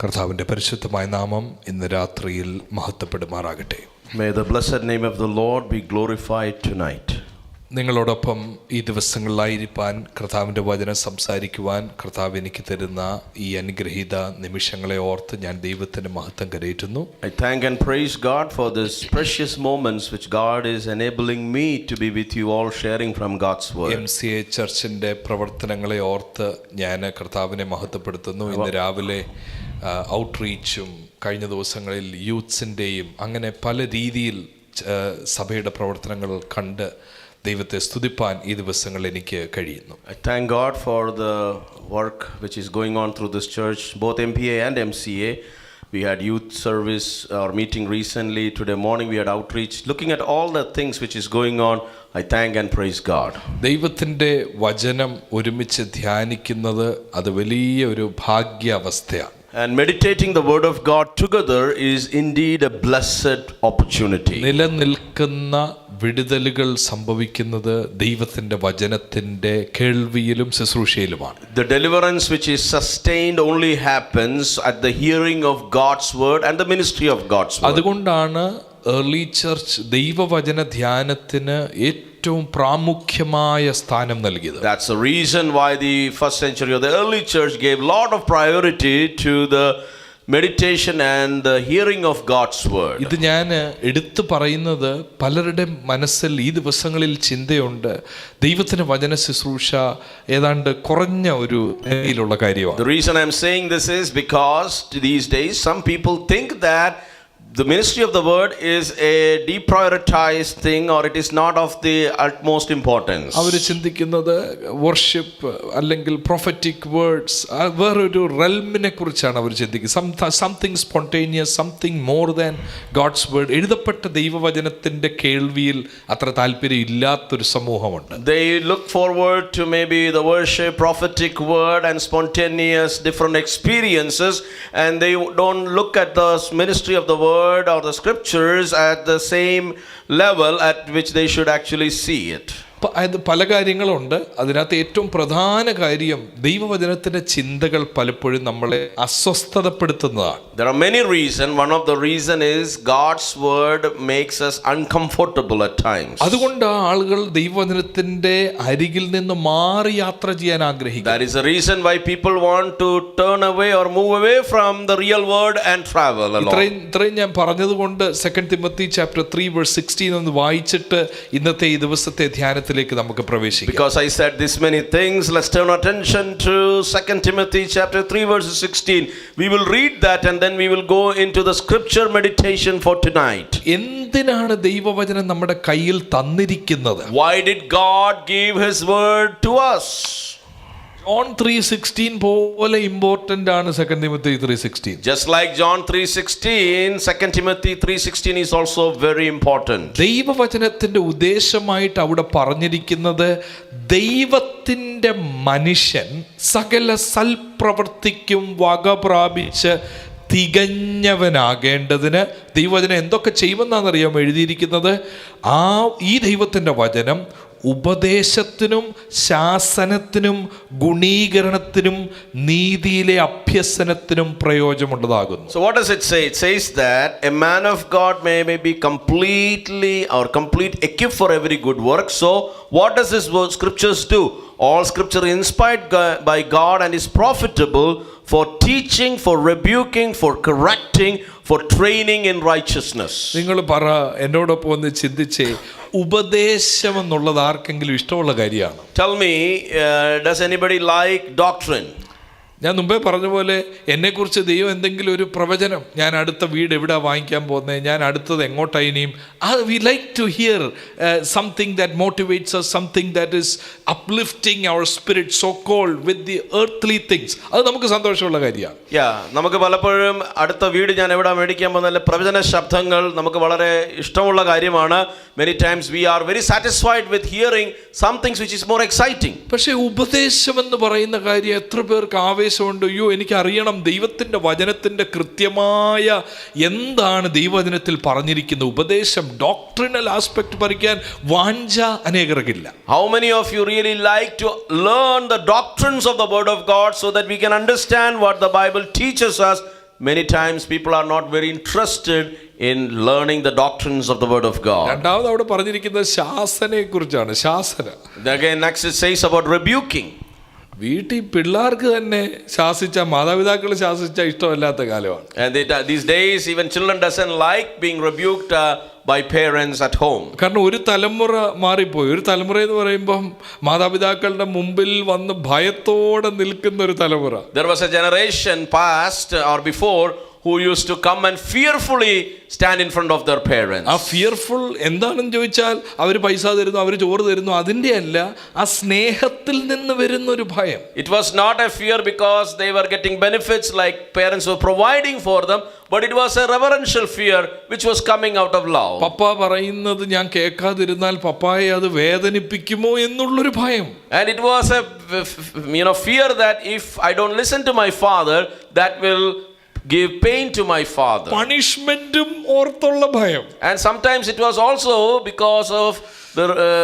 കർത്താവിൻ്റെ പരിശുദ്ധമായ നാമം ഇന്ന് രാത്രിയിൽ മഹത്വപ്പെടുമാറാകട്ടെ. May the blessed name of the Lord be glorified tonight. നിങ്ങളോടൊപ്പം ഈ ദിവസങ്ങളിലായിരിക്കാൻ കർത്താവിൻ്റെ വചനം സംസാരിക്കുവാൻ കർത്താവ് എനിക്ക് തരുന്ന ഈ അനുഗ്രഹീത നിമിഷങ്ങളെ ഓർത്ത് ഞാൻ ദൈവത്തിൻ്റെ മഹത്വം കരയേറ്റുന്നു. I thank and praise God for these precious moments which God is enabling me to be with you all sharing from God's word. MCA ചർച്ചിൻ്റെ പ്രവർത്തനങ്ങളെ ഓർത്ത് ഞാൻ കർത്താവിനെ മഹത്വപ്പെടുത്തുന്നു. ഇന്ന് രാവിലെ ഔട്ട്റീച്ചും കഴിഞ്ഞ ദിവസങ്ങളിൽ യൂത്ത്സിൻ്റെയും അങ്ങനെ പല രീതിയിൽ സഭയുടെ പ്രവർത്തനങ്ങൾ കണ്ട് ദൈവത്തെ സ്തുതിപ്പാൻ ഈ ദിവസങ്ങൾ എനിക്ക് കഴിയുന്നു. I thank God for the work which is going on through this church, both MPA and MCA. We had youth service or meeting recently. Today morning we had outreach. Looking at all the things which is going on, I thank and praise God. ദൈവത്തിൻ്റെ വചനം ഒരുമിച്ച് ധ്യാനിക്കുന്നത് അത് വലിയ ഒരു ഭാഗ്യാവസ്ഥയാണ്. And meditating the word of God together is indeed a blessed opportunity. നിലനിൽക്കുന്ന വിടുതലുകൾ സംഭവിക്കുന്നത് ദൈവത്തിൻ്റെ വചനത്തിൻ്റെ കേൾവിയിലും ശുശ്രൂഷയിലുമാണ്. The deliverance which is sustained only happens at the hearing of God's word and the ministry of God's word. അതുകൊണ്ടാണ് early church ദൈവവചന ധ്യാനത്തിന് ഏറ്റവും പ്രാമുഖ്യമായ സ്ഥാനം നൽകിയത്. That's the reason why the first century of the early church gave a lot of priority to the meditation and the hearing of God's word. ഇത് ഞാൻ എടുത്തു പറയുന്നത് പലരുടെ മനസ്സിൽ ഈ ദിവസങ്ങളിൽ ചിന്തയുണ്ട്, ദൈവത്തിന് വചന ശുശ്രൂഷ ഏതാണ്ട് കുറഞ്ഞ ഒരു നിലയിലുള്ള കാര്യമാണ്. The reason I'm saying this is because these days some people think that the ministry of the word is a deprioritized thing or it is not of the utmost importance. അവർ ചിന്തിക്കുന്നത് വർഷിപ്പ് അല്ലെങ്കിൽ prophetic words വേറൊരു റെൽമിനെ കുറിച്ചാണ് അവർ ചിന്തിക്കുന്നത്. Something spontaneous, something more than God's word. എഴുതപ്പെട്ട ദൈവവചനത്തിൻ്റെ കേൾവിയിൽ അത്ര താല്പര്യം ഇല്ലാത്തൊരു സമൂഹമുണ്ട്. They look forward to maybe the worship, prophetic word and spontaneous different experiences, and they don't look at the ministry of the word or the scriptures at the same level at which they should actually see it. പല കാര്യങ്ങളുണ്ട്. അതിനകത്ത് ഏറ്റവും പ്രധാന കാര്യം ദൈവവചനത്തിന്റെ ചിന്തകൾ പലപ്പോഴും നമ്മളെ അസ്വസ്ഥതപ്പെടുത്തുന്നതാണ്. There are many reasons. One of the reason is God's word makes us uncomfortable at times. അതുകൊണ്ട് ആളുകൾ ദൈവവചനത്തിന്റെ അരികിൽ നിന്ന് മാറി യാത്ര ചെയ്യാൻ ആഗ്രഹിക്കുന്നു. That is the reason why people want to turn away or move away from the real word and travel along. ഇത്രയും ഞാൻ പറഞ്ഞതുകൊണ്ട് 2 Timothy chapter 3 verse 16 ഒന്ന് വായിച്ചിട്ട് ഇന്നത്തെ ഈ ദിവസത്തെ ധ്യാനത്തിൽ നമുക്ക് പ്രവേശിക്കാം. Because I said this many things, let's turn attention to 2 Timothy chapter 3 verse 16. We will read that and then we will go into the scripture meditation for tonight. എന്തിനാണ് ദൈവവചനം നമ്മുടെ കയ്യിൽ തന്നിരിക്കുന്നത്? Why did God give his word to us? John 3:16 പോലെ important ആണ് 2 Timothy 3:16. Just like John 3:16, 2 Timothy 3:16 is also very important. ദൈവവചനത്തിന്റെ ഉദ്ദേശമായിട്ട് അവിടെ പറഞ്ഞിരിക്കുന്നത് ദൈവത്തിന്റെ മനുഷ്യൻ സകല സൽപ്രവൃത്തിക്കും വക പ്രാപിച്ച് തികഞ്ഞവനാകേണ്ടതിന് ദൈവവചനം എന്തൊക്കെ ചെയ്യുമെന്നാണെന്നറിയാമോ എഴുതിയിരിക്കുന്നത്? ഈ ദൈവത്തിൻ്റെ വചനം ഉപദേശത്തിനും ശാസനത്തിനും ഗുണീകരണത്തിനും നീതിയിലെ അഭ്യസനത്തിനും പ്രയോജനമുള്ളതാകുന്നു. So what does it say? It says that a man of God may be completely or complete equipped for every good work. So what does this scriptures do? All scripture inspired by God and is profitable for teaching, for rebuking, for correcting, for training in righteousness. നിങ്ങൾ എന്നോടൊപ്പം ഒന്ന് ചിന്തിച്ചേ, ഉപദേശം എന്നുള്ളത് ആർക്കെങ്കിലും ഇഷ്ടമുള്ള കാര്യമാണ്? Tell me, does anybody like doctrine? ഞാൻ മുമ്പേ പറഞ്ഞ പോലെ എന്നെക്കുറിച്ച് ദൈവം എന്തെങ്കിലും ഒരു പ്രവചനം, ഞാൻ അടുത്ത വീട് എവിടെ വാങ്ങിക്കാൻ പോകുന്നത്, ഞാൻ അടുത്തത് എങ്ങോട്ടായിനിയും, we like to hear something that motivates us, something that is uplifting our spirit so called with the earthly things. അത് നമുക്ക് സന്തോഷമുള്ള കാര്യമാണ്. നമുക്ക് പലപ്പോഴും അടുത്ത വീട് ഞാൻ എവിടെ മേടിക്കാൻ പോകുന്ന പ്രവചന ശബ്ദങ്ങൾ നമുക്ക് വളരെ ഇഷ്ടമുള്ള കാര്യമാണ്. Many times we are very satisfied with hearing some things which is more exciting. പക്ഷേ ഉപദേശം എന്ന് പറയുന്ന കാര്യം എത്ര പേർക്ക് ആവേശമുണ്ട്? അയ്യോ, എനിക്ക് അറിയണം ദൈവത്തിൻ്റെ വചനത്തിൻ്റെ കൃത്യമായ എന്താണ് ദൈവവചനത്തിൽ പറഞ്ഞിരിക്കുന്ന ഉപദേശം, ഡോക്ട്രിനൽ ആസ്പെക്ട് പഠിക്കാൻ വാഞ്ച അനേകർക്കില്ല. How many of you really like to learn the doctrines of the word of God so that we can understand what the Bible teaches us many times people are not very interested in learning the doctrines of the word of God. രണ്ടാമത് അവിടെ പറഞ്ഞിരിക്കുന്നത് ശാസനയെ കുറിച്ചാണ്. ശാസന. Again, next it says about rebuking. വീട്ടിൽ പിള്ളേർക്ക് തന്നെ ശാസിച്ച, മാതാപിതാക്കൾ ശാസിച്ച ഇഷ്ടമല്ലാത്ത കാലമാണ്. And these days even children doesn't like being rebuked by parents at home. കാരണം ഒരു തലമുറ മാറിപ്പോയി. ഒരു തലമുറ എന്ന് പറയുമ്പം മാതാപിതാക്കളുടെ മുമ്പിൽ വന്ന് ഭയത്തോടെ നിൽക്കുന്ന ഒരു തലമുറ. There was a generation past or before who used to come and fearfully stand in front of their parents. ആ ഫിയർഫുൾ എന്താണെന്ന് ചോദിച്ചാൽ അവർ പൈസ തരുന്നു, അവർ ചോറ് തരുന്നു, അതിൻ്റെ അല്ല, ആ സ്നേഹത്തിൽ നിന്ന് വരുന്ന ഒരു ഭയം. It was not a fear because they were getting benefits like parents were providing for them, but it was a reverential fear which was coming out of love. പപ്പ പറയുന്നത് ഞാൻ കേൾക്കാതിരുന്നാൽ പപ്പായെ അത് വേദനിപ്പിക്കുമോ എന്നുള്ളൊരു ഭയം. And it was a fear that if I don't listen to my father, that will give pain to my father. പണിഷ്മെന്റും ഓർത്തുള്ള ഭയം. And sometimes it was also because of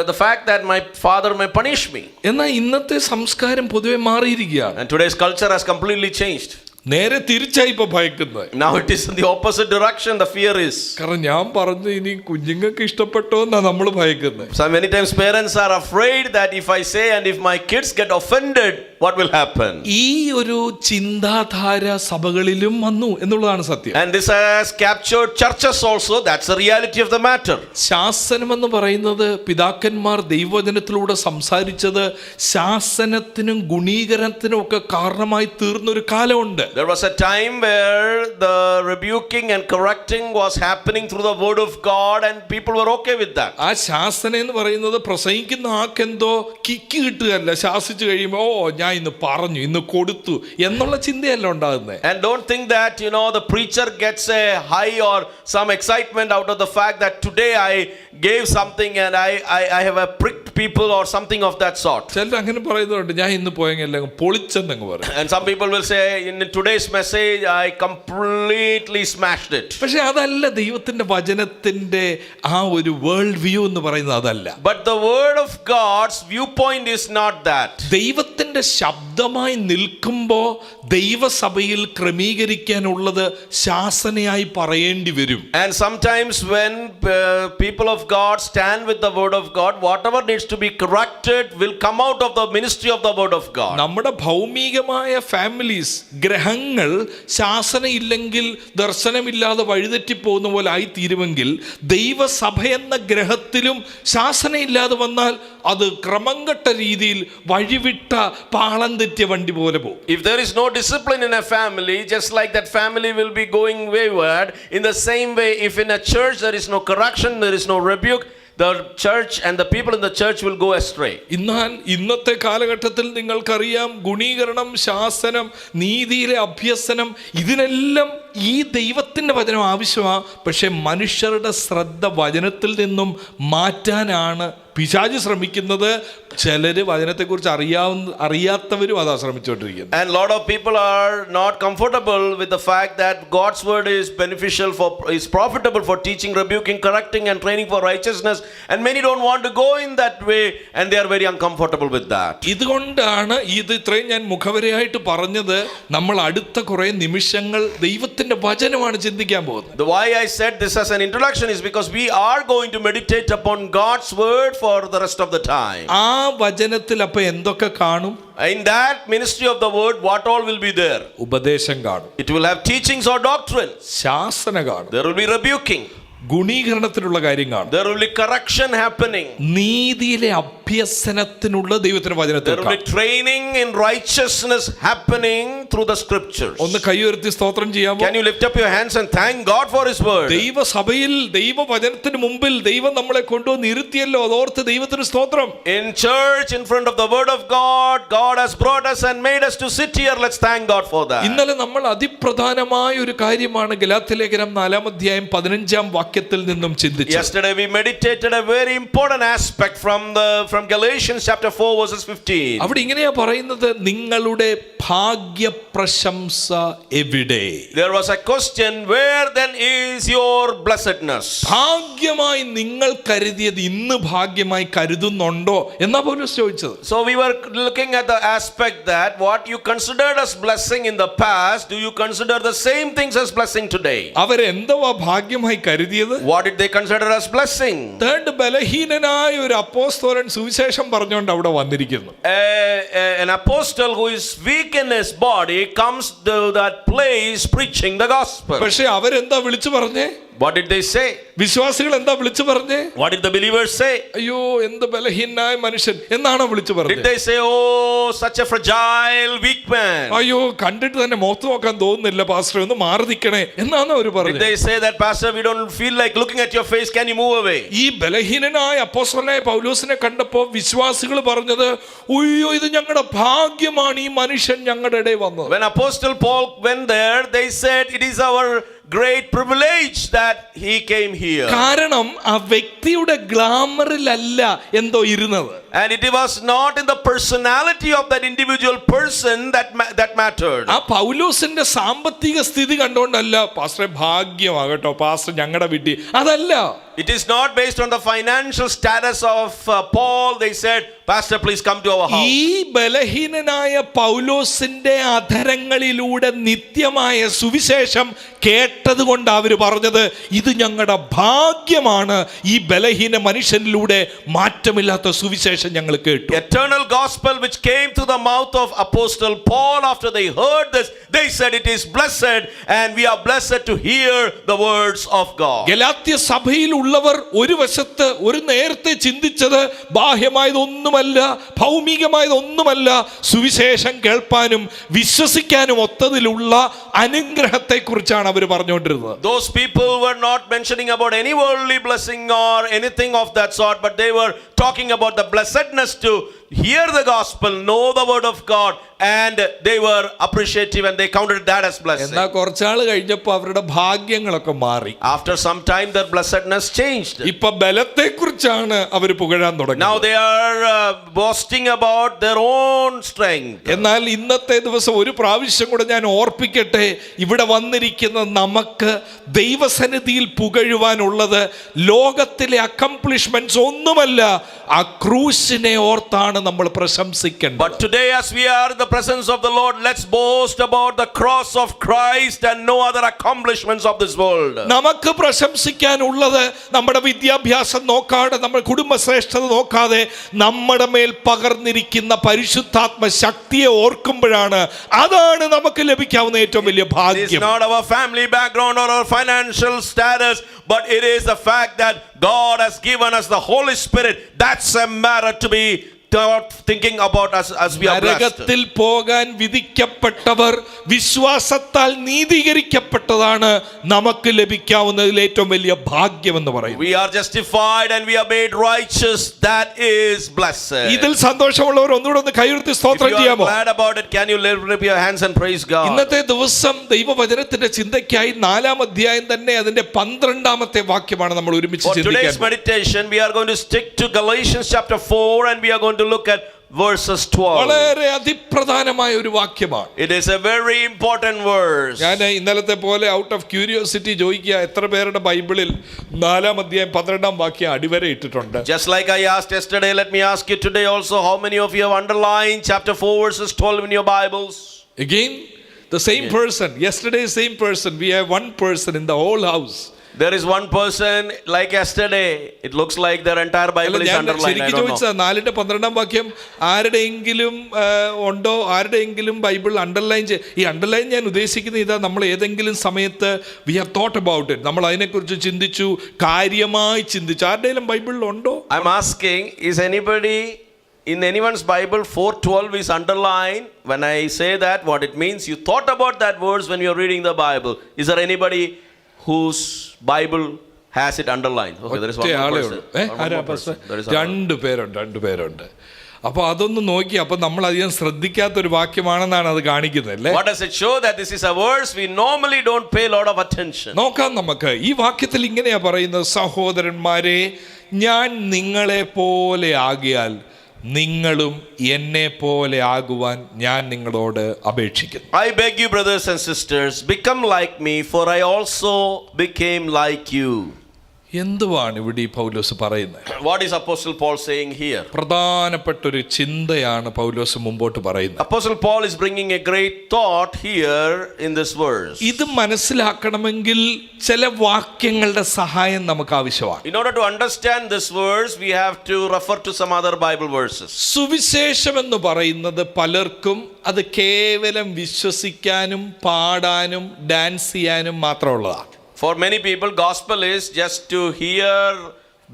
the fact that my father may punish me. എന്നാൽ ഇന്നത്തെ സംസ്കാരം പൊതുവെ മാറിയിരിക്കുകയാണ്. And today's culture has completely changed. നേരെ തിരിച്ചായി ഇപ്പൊ ഭയക്കുന്നത്. Now it is in the opposite direction, the fear is. കാരണം ഞാൻ പറഞ്ഞു ഇനി കുഞ്ഞുങ്ങൾക്ക് ഇഷ്ടപ്പെട്ടോ എന്നാ നമ്മൾ ഭയക്കുന്നത്. So many times parents are afraid that if I say and if my kids get offended, what will happen? ഈ ഒരു ചിന്താധാര സഭകളിലും വന്നു എന്നുള്ളതാണ് സത്യം. And this has captured churches also. That's the reality of the matter. ശാസനം എന്ന് പറയുന്നത് പിതാക്കന്മാർ ദൈവവചനത്തിലൂടെ സംസാരിച്ചത് ശാസനത്തിനും ഗുണീകരണത്തിനും ഒക്കെ കാരണമായി തീർന്നൊരു കാലമുണ്ട്. There was a time where the rebuking and correcting was happening through the word of God and people were okay with that. ആ ശാസന എന്ന് പറയുന്നത് പ്രസംഗിക്കുന്ന ആക്കെന്തോ കിക്ക് കിട്ടുകയല്ല, ശാസിച്ചു കഴിയുമ്പോൾ ഓ ഞാൻ ഇന്ന് പറഞ്ഞു, ഇന്ന് കൊടുത്തു എന്നുള്ള ചിന്തയല്ല ഉണ്ടാകുന്നത്. And don't think that the preacher gets a high or some excitement out of the fact that today I gave something and I have pricked people or something of that sort. ചിലർ അങ്ങനെ പറയുന്നുണ്ട്, ഞാൻ ഇന്ന് പോയെങ്കിൽ പൊളിച്ചെന്നങ്ങ് പറയും. And some people will say in today's message I completely smashed it. പക്ഷെ അതല്ല ദൈവത്തിന്റെ വചനത്തിന്റെ ആ ഒരു വേൾഡ് വ്യൂ എന്ന് പറയുന്നത് അതല്ല. But the word of God's viewpoint is not that. ദൈവത്തിന്റെ ശബ്ദമായി നിൽക്കുമ്പോ ദൈവസഭയിൽ ക്രമീകരിക്കാനുള്ളത് ശാസനയായി പറയേണ്ടി വരും. And sometimes when people of God stand with the word of God, whatever needs to be corrected will come out of the ministry of the word of God. നമ്മുടെ ഭൗമികമായ families, ഗ്രഹങ്ങൾ ശാസനയില്ലെങ്കിൽ ദർശനമില്ലാതെ വഴിതെറ്റിപ്പോകുന്ന പോലെ ആയി തീരുമെങ്കിൽ ദൈവസഭ എന്ന ഗ്രഹത്തിലും ശാസനയില്ലാതെ വന്നാൽ അത് ക്രമംകെട്ട രീതിയിൽ വഴിവിട്ട പാളം തെറ്റിയ വണ്ടി പോലെ പോകും. If there is no discipline in a family, just like that family will be going wayward, in the same way if in a church there is no correction, there is no rebuke, the church and the people in the church will go astray. ഇന്നത്തെ കാലഘട്ടത്തിൽ നിങ്ങൾക്കറിയാം, ഗുണീകരണം, ശാസനം, നീതിയിലെ അഭ്യസനം, ഇതിനെല്ലാം ഈ ദൈവത്തിൻ്റെ വചനം ആവശ്യമാണ്. പക്ഷെ മനുഷ്യരുടെ ശ്രദ്ധ വചനത്തിൽ നിന്നും മാറ്റാനാണ് പിശാച് ശ്രമിക്കുന്നത്. ചിലര് വചനത്തെക്കുറിച്ച് അറിയാത്തവരും അതാ ശ്രമിച്ചുകൊണ്ടിരിക്കുന്നത്. And lot of people are not comfortable with the fact that God's word is beneficial is profitable for teaching, rebuking, correcting and training for righteousness, and many don't want to go in that way and they are very uncomfortable with that. ഇതുകൊണ്ടാണ് ഇത്രയും ഞാൻ മുഖവരയായിട്ട് പറഞ്ഞത്. നമ്മൾ അടുത്ത കുറേ നിമിഷങ്ങൾ ദൈവത്തിന്റെ വചനമാണ് ചിന്തിക്കാൻ പോകുന്നത്. The why I said this as an introduction is because we are going to meditate upon God's word for the rest of the time. ആ വചനത്തിൽ അപ്പോൾ എന്തൊക്കെ കാണും? In that ministry of the word, what all will be there? ഉപദേശം കാണും. It will have teachings or doctrine. ശാസന കാണും. There will be rebuking. ഗുണീകരണത്തിനുള്ള കാര്യം കാണും. There will be correction happening. നീതിയിലെ അഭ്യസനത്തിനുള്ള ദൈവത്തിന്റെ വചനത്തിൽ There will be training in righteousness happening through the scriptures. ഒന്ന് കൈ ഉയർത്തി സ്തോത്രം ചെയ്യാമോ? Can you lift up your hands and thank God for his word? ദൈവസഭയിൽ ദൈവവചനത്തിന് മുമ്പിൽ ദൈവം നമ്മളെ കൊണ്ടുവന്ന് ഇരുത്തിയല്ലോ, അതോർത്ത് ദൈവത്തിന് സ്തോത്രം. In church, in front of the word of God, God has brought us and made us to sit here. Let's thank God for that. ഇന്നലെ നമ്മൾ അതിപ്രധാനമായ ഒരു കാര്യമാണ് ഗലാത്യലേഖനം 4-ാം അധ്യായം 15-ാം വാക്യത്തിൽ നിന്നും ചിന്തിച്ചു. Yesterday we meditated a very important aspect from Galatians chapter 4 verses 15. അവിടെ ഇങ്ങനെയാ പറയുന്നത്, നിങ്ങളുടെ ഭാഗ്യപ്രശംസ എവിടെ? There was a question, where then is your blessedness? ഭാഗ്യമായി നിങ്ങൾ കരുതിയത് ഇന്ന് ഭാഗ്യമായി കരുതുന്നുണ്ടോ എന്നാ പൗലോസ് ചോദിച്ചത്. So we were looking at the aspect that what you considered as blessing in the past, do you consider the same things as blessing today? അവരെന്തുവാ ഭാഗ്യമായി കരുതിയത്? What did they consider as blessing? Third, ബലഹീനനായ ഒരു അപ്പോസ്തലൻ സുവിശേഷം പറഞ്ഞുകൊണ്ട് അവിടെ വന്നിരിക്കുന്നു. An apostle who is weak in his body comes to that place preaching the gospel. പക്ഷെ അവരെന്താ വിളിച്ചു പറഞ്ഞേ? What did they say? വിശ്വാസികൾ എന്താ വിളിച്ചു പറഞ്ഞേ? What did the believers say? അയ്യോ എന്ത് ബലഹീനായ മനുഷ്യൻ എന്നാണോ വിളിച്ചു Did പറഞ്ഞത്? they say, oh, such a fragile, weak man? അയ്യോ കണ്ടിട്ട് തന്നെ മുഖത്ത് നോക്കാൻ തോന്നുന്നില്ല പാസ്റ്റർ, ഒന്ന് മാറി നിൽക്കണേ എന്നാണോ അവര് Did പറഞ്ഞത്? they say that, Pastor, we don't feel like looking at your face, can you move away? ഈ ബലഹീനനായ അപ്പോസ്തലനായ പൗലോസിനെ കണ്ടപ്പോൾ വിശ്വാസികൾ പറഞ്ഞത്, അയ്യോ ഇത് ഞങ്ങളുടെ ഭാഗ്യമാണ് ഈ മനുഷ്യൻ ഞങ്ങളുടെ ഇടയിൽ വന്നത്. When Apostle Paul went there, they said, it is our great privilege that he came here. കാരണം ആ വ്യക്തിയുടെ ഗ്ലാമറിലല്ല എന്തോ ഇരുന്നത്. And it was not in the personality of that individual person that mattered. ആ പൗലോസിന്റെ സാമ്പത്തിക സ്ഥിതി കണ്ടുകൊണ്ടല്ല പാസ്റ്ററെ ഭാഗ്യമാകട്ടോ പാസ്റ്റർ ഞങ്ങളുടെ വീട്ടിൽ, അതല്ല. It is not based on the financial status of Paul. They said, Pastor, please come to our house. ഈ ബലഹീനനായ പൗലോസിന്റെ അധരങ്ങളിലൂടെ നിത്യമായ സുവിശേഷം കേട്ടത് കൊണ്ട് അവര് പറഞ്ഞത്, ഇത് ഞങ്ങളുടെ ഭാഗ്യമാണ്, ഈ ബലഹീന മനുഷ്യനിലൂടെ മാറ്റമില്ലാത്ത സുവിശേഷം ഞങ്ങൾ കേട്ടു. Eternal gospel which came to the mouth of Apostle Paul, after they heard this, they said, it is blessed, and we are blessed to hear the words of God. Galatia സഭയിൽ ഉള്ളവർ ഒരു വശത്ത് ഒരു നേരത്തെ ചിന്തിച്ചത് ബാഹ്യമായതൊന്നുമല്ല, ഭൗമികമായതൊന്നുമല്ല, സുവിശേഷം കേൾപ്പാനും വിശ്വസിക്കാനും ഒത്തതിലുള്ള അനുഗ്രഹത്തെ കുറിച്ചാണ് അവർ പറഞ്ഞുകൊണ്ടിരുന്നത്. Those people were not mentioning about any worldly blessing or anything of that sort, but they were talking about the blessedness to hear the gospel, know the word of God, and they were appreciative and they counted that as blessing. എന്നാൽ കുറച്ചാൾ കഴിഞ്ഞപ്പോൾ അവരുടെ ഭാഗ്യങ്ങളൊക്കെ മാറി. After some time their blessedness changed. ഇപ്പൊ ബലത്തെ കുറിച്ചാണ് അവർ പുകഴാൻ തുടങ്ങി. Now they are boasting about their own strength. എന്നാൽ ഇന്നത്തെ ദിവസം ഒരു പ്രാവശ്യം കൂടെ ഞാൻ ഓർപ്പിക്കട്ടെ, ഇവിടെ വന്നിരിക്കുന്ന നമുക്ക് ദൈവസന്നിധിയിൽ പുകഴുവാനുള്ളത് ലോകത്തിലെ അക്കംപ്ലിഷ്മെന്റ്സ് ഒന്നുമല്ല, ആ ക്രൂശിനെ ഓർത്താണ് നമ്മൾ പ്രശംസിക്കേണ്ടത്. But today as we are in the presence of the Lord, let's boast about the cross of Christ and no other accomplishments of this world. നമുക്ക് പ്രശംസിക്കാനുള്ളത് നമ്മുടെ വിദ്യാഭ്യാസം നോക്കാതെ, നമ്മുടെ കുടുംബശ്രേഷ്ഠത നോക്കാതെ, നമ്മുടെ മേൽ പകർന്നിരിക്കുന്ന പരിശുദ്ധാത്മ ശക്തിയെ ഓർക്കുമ്പോഴാണ്, അതാണ് നമുക്ക് ലഭിക്കാവുന്ന ഏറ്റവും വലിയ It is ഭാഗ്യം. not our family background or our financial status, but it is the fact that God has given us the Holy Spirit. That's a matter to be thinking about us as we are blessed. നരകത്തിൽ പോകാൻ വിധിക്കപ്പെട്ടവർ വിശ്വാസത്താൽ നീതീകരിക്കപ്പെട്ടതാണ് നമുക്ക് ലഭിക്കാവുന്നതിൽ ഏറ്റവും വലിയ ഭാഗ്യം എന്ന് പറയുന്നത്. We are justified and we are made righteous. That is blessed. ഇതിൽ സന്തോഷമുള്ളവർ ഒന്നുകൂടെ ഒന്ന് കൈയുയർത്തി If സ്തോത്രം you are ചെയ്യാമോ? glad about it, can you lift up your hands and praise God? ഇന്നത്തെ ദിവസം ദൈവവചനത്തിന്റെ ചിന്തയ്ക്കായി 4-ാം അധ്യായം തന്നെ അതിന്റെ 12-ാമത്തെ വാക്യമാണ് നമ്മൾ ഒരുമിച്ച് For today's ചിന്തിക്കാൻ. meditation, we are going to stick to Galatians chapter 4 and we are going to look at verses 12. വളരെ അതിപ്രധാനമായ ഒരു വാക്യമാണ്. It is a very important verse. ഞാൻ ഇന്നലത്തെ പോലെ ഔട്ട് ഓഫ് ക്യൂരിയോസിറ്റി ചോദിക്കുക, എത്ര പേരുടെ ബൈബിളിൽ 4-ാം അധ്യായം 12-ാം വാക്യം അടിവര ഇട്ടിട്ടുണ്ട്? Just like I asked yesterday, let me ask you today also, how many of you have underlined chapter 4 verses 12 in your Bibles? Again, the same person, yesterday same person, we have one person in the whole house. There is one person like yesterday. It looks like their entire Bible is ഞാൻ underlined. I ശരിക്കും don't know. ചോദിച്ചാൽ 4-ന്റെ 12-ാം വാക്യം ആരുടെയെങ്കിലും ഉണ്ടോ, ആരുടെയെങ്കിലും Bible underline ഈ underline ഞാൻ ഉദ്ദേശിക്കുന്നത് ഇതാ, നമ്മൾ ഏതെങ്കിലും സമയത്ത് we have thought about it, നമ്മൾ അതിനെക്കുറിച്ച് ചിന്തിച്ചു, കാര്യമായി ചിന്തിച്ചു. ആരുടെയെങ്കിലും ബൈബിളിൽ ഉണ്ടോ? I'm asking, is anybody in anyone's Bible 4:12 is underlined? When I say that, what it means, you thought about that verse when you're reading the Bible. Is there anybody whose Bible has it underlined? Okay, there is one more person. One more person. There is another. രണ്ടുപേരുണ്ട്. അപ്പൊ അതൊന്ന് നോക്കി, അപ്പൊ നമ്മൾ അധികം ശ്രദ്ധിക്കാത്തൊരു വാക്യമാണെന്നാണ് അത് കാണിക്കുന്നത് അല്ലേ? What does it show? That this is a verse we normally don't pay a lot of attention. നോക്കാം നമുക്ക്. ഈ വാക്യത്തിൽ ഇങ്ങനെയാ പറയുന്നത്, സഹോദരന്മാരെ, ഞാൻ നിങ്ങളെ പോലെ ആകിയാൽ നിങ്ങളും എന്നെ പോലെ ആകുവാൻ ഞാൻ നിങ്ങളോട് അപേക്ഷിക്കുന്നു. I beg you, brothers and sisters, become like me, for I also became like you. എന്തുവാണ് ഇവിടെ ഈ പൗലോസ് പറയുന്നത്? What is Apostle Paul saying here? പ്രധാനപ്പെട്ട ഒരു ചിന്തയാണ് പൗലോസ് മുമ്പോട്ട് പറയുന്നത്. Apostle Paul is bringing a great thought here in this verse. ഇത് മനസ്സിലാക്കണമെങ്കിൽ ചില വാക്യങ്ങളുടെ സഹായം നമുക്ക് ആവശ്യമാണ്. In order to understand this verse, we have to refer to some other Bible verses. സുവിശേഷം എന്ന് പറയുന്നത് പലർക്കും അത് കേവലം വിശ്വസിക്കാനും പാടാനും ഡാൻസ് ചെയ്യാനും മാത്രമുള്ളതാണ്. For many people, gospel is just to hear,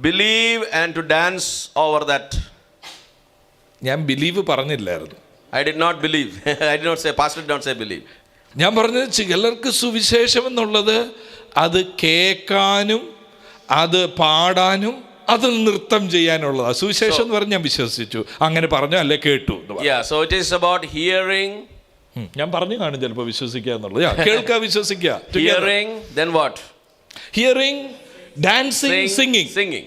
believe and to dance over that. ഞാൻ ബിലീവ് പറഞ്ഞില്ലായിരുന്നു. I did not believe. I did not say, pastor did not say believe. ഞാൻ പറഞ്ഞത് ചിലർക്ക് സുവിശേഷം എന്നുള്ളത് അത് കേൾക്കാനും അത് പാടാനും അത് നൃത്തം ചെയ്യാനുള്ളതാണ്. സുവിശേഷം എന്ന് പറഞ്ഞ് ഞാൻ വിശ്വസിച്ചു, അങ്ങനെ പറഞ്ഞു അല്ലെ കേട്ടു. Yeah, so it is about hearing. ഞാൻ പറഞ്ഞു കാണും ചിലപ്പോൾ വിശ്വസിക്കുക എന്നുള്ളത്. കേൾക്കുക, വിശ്വസിക്കുക. Hearing, then what? Hearing, dancing, singing. Singing.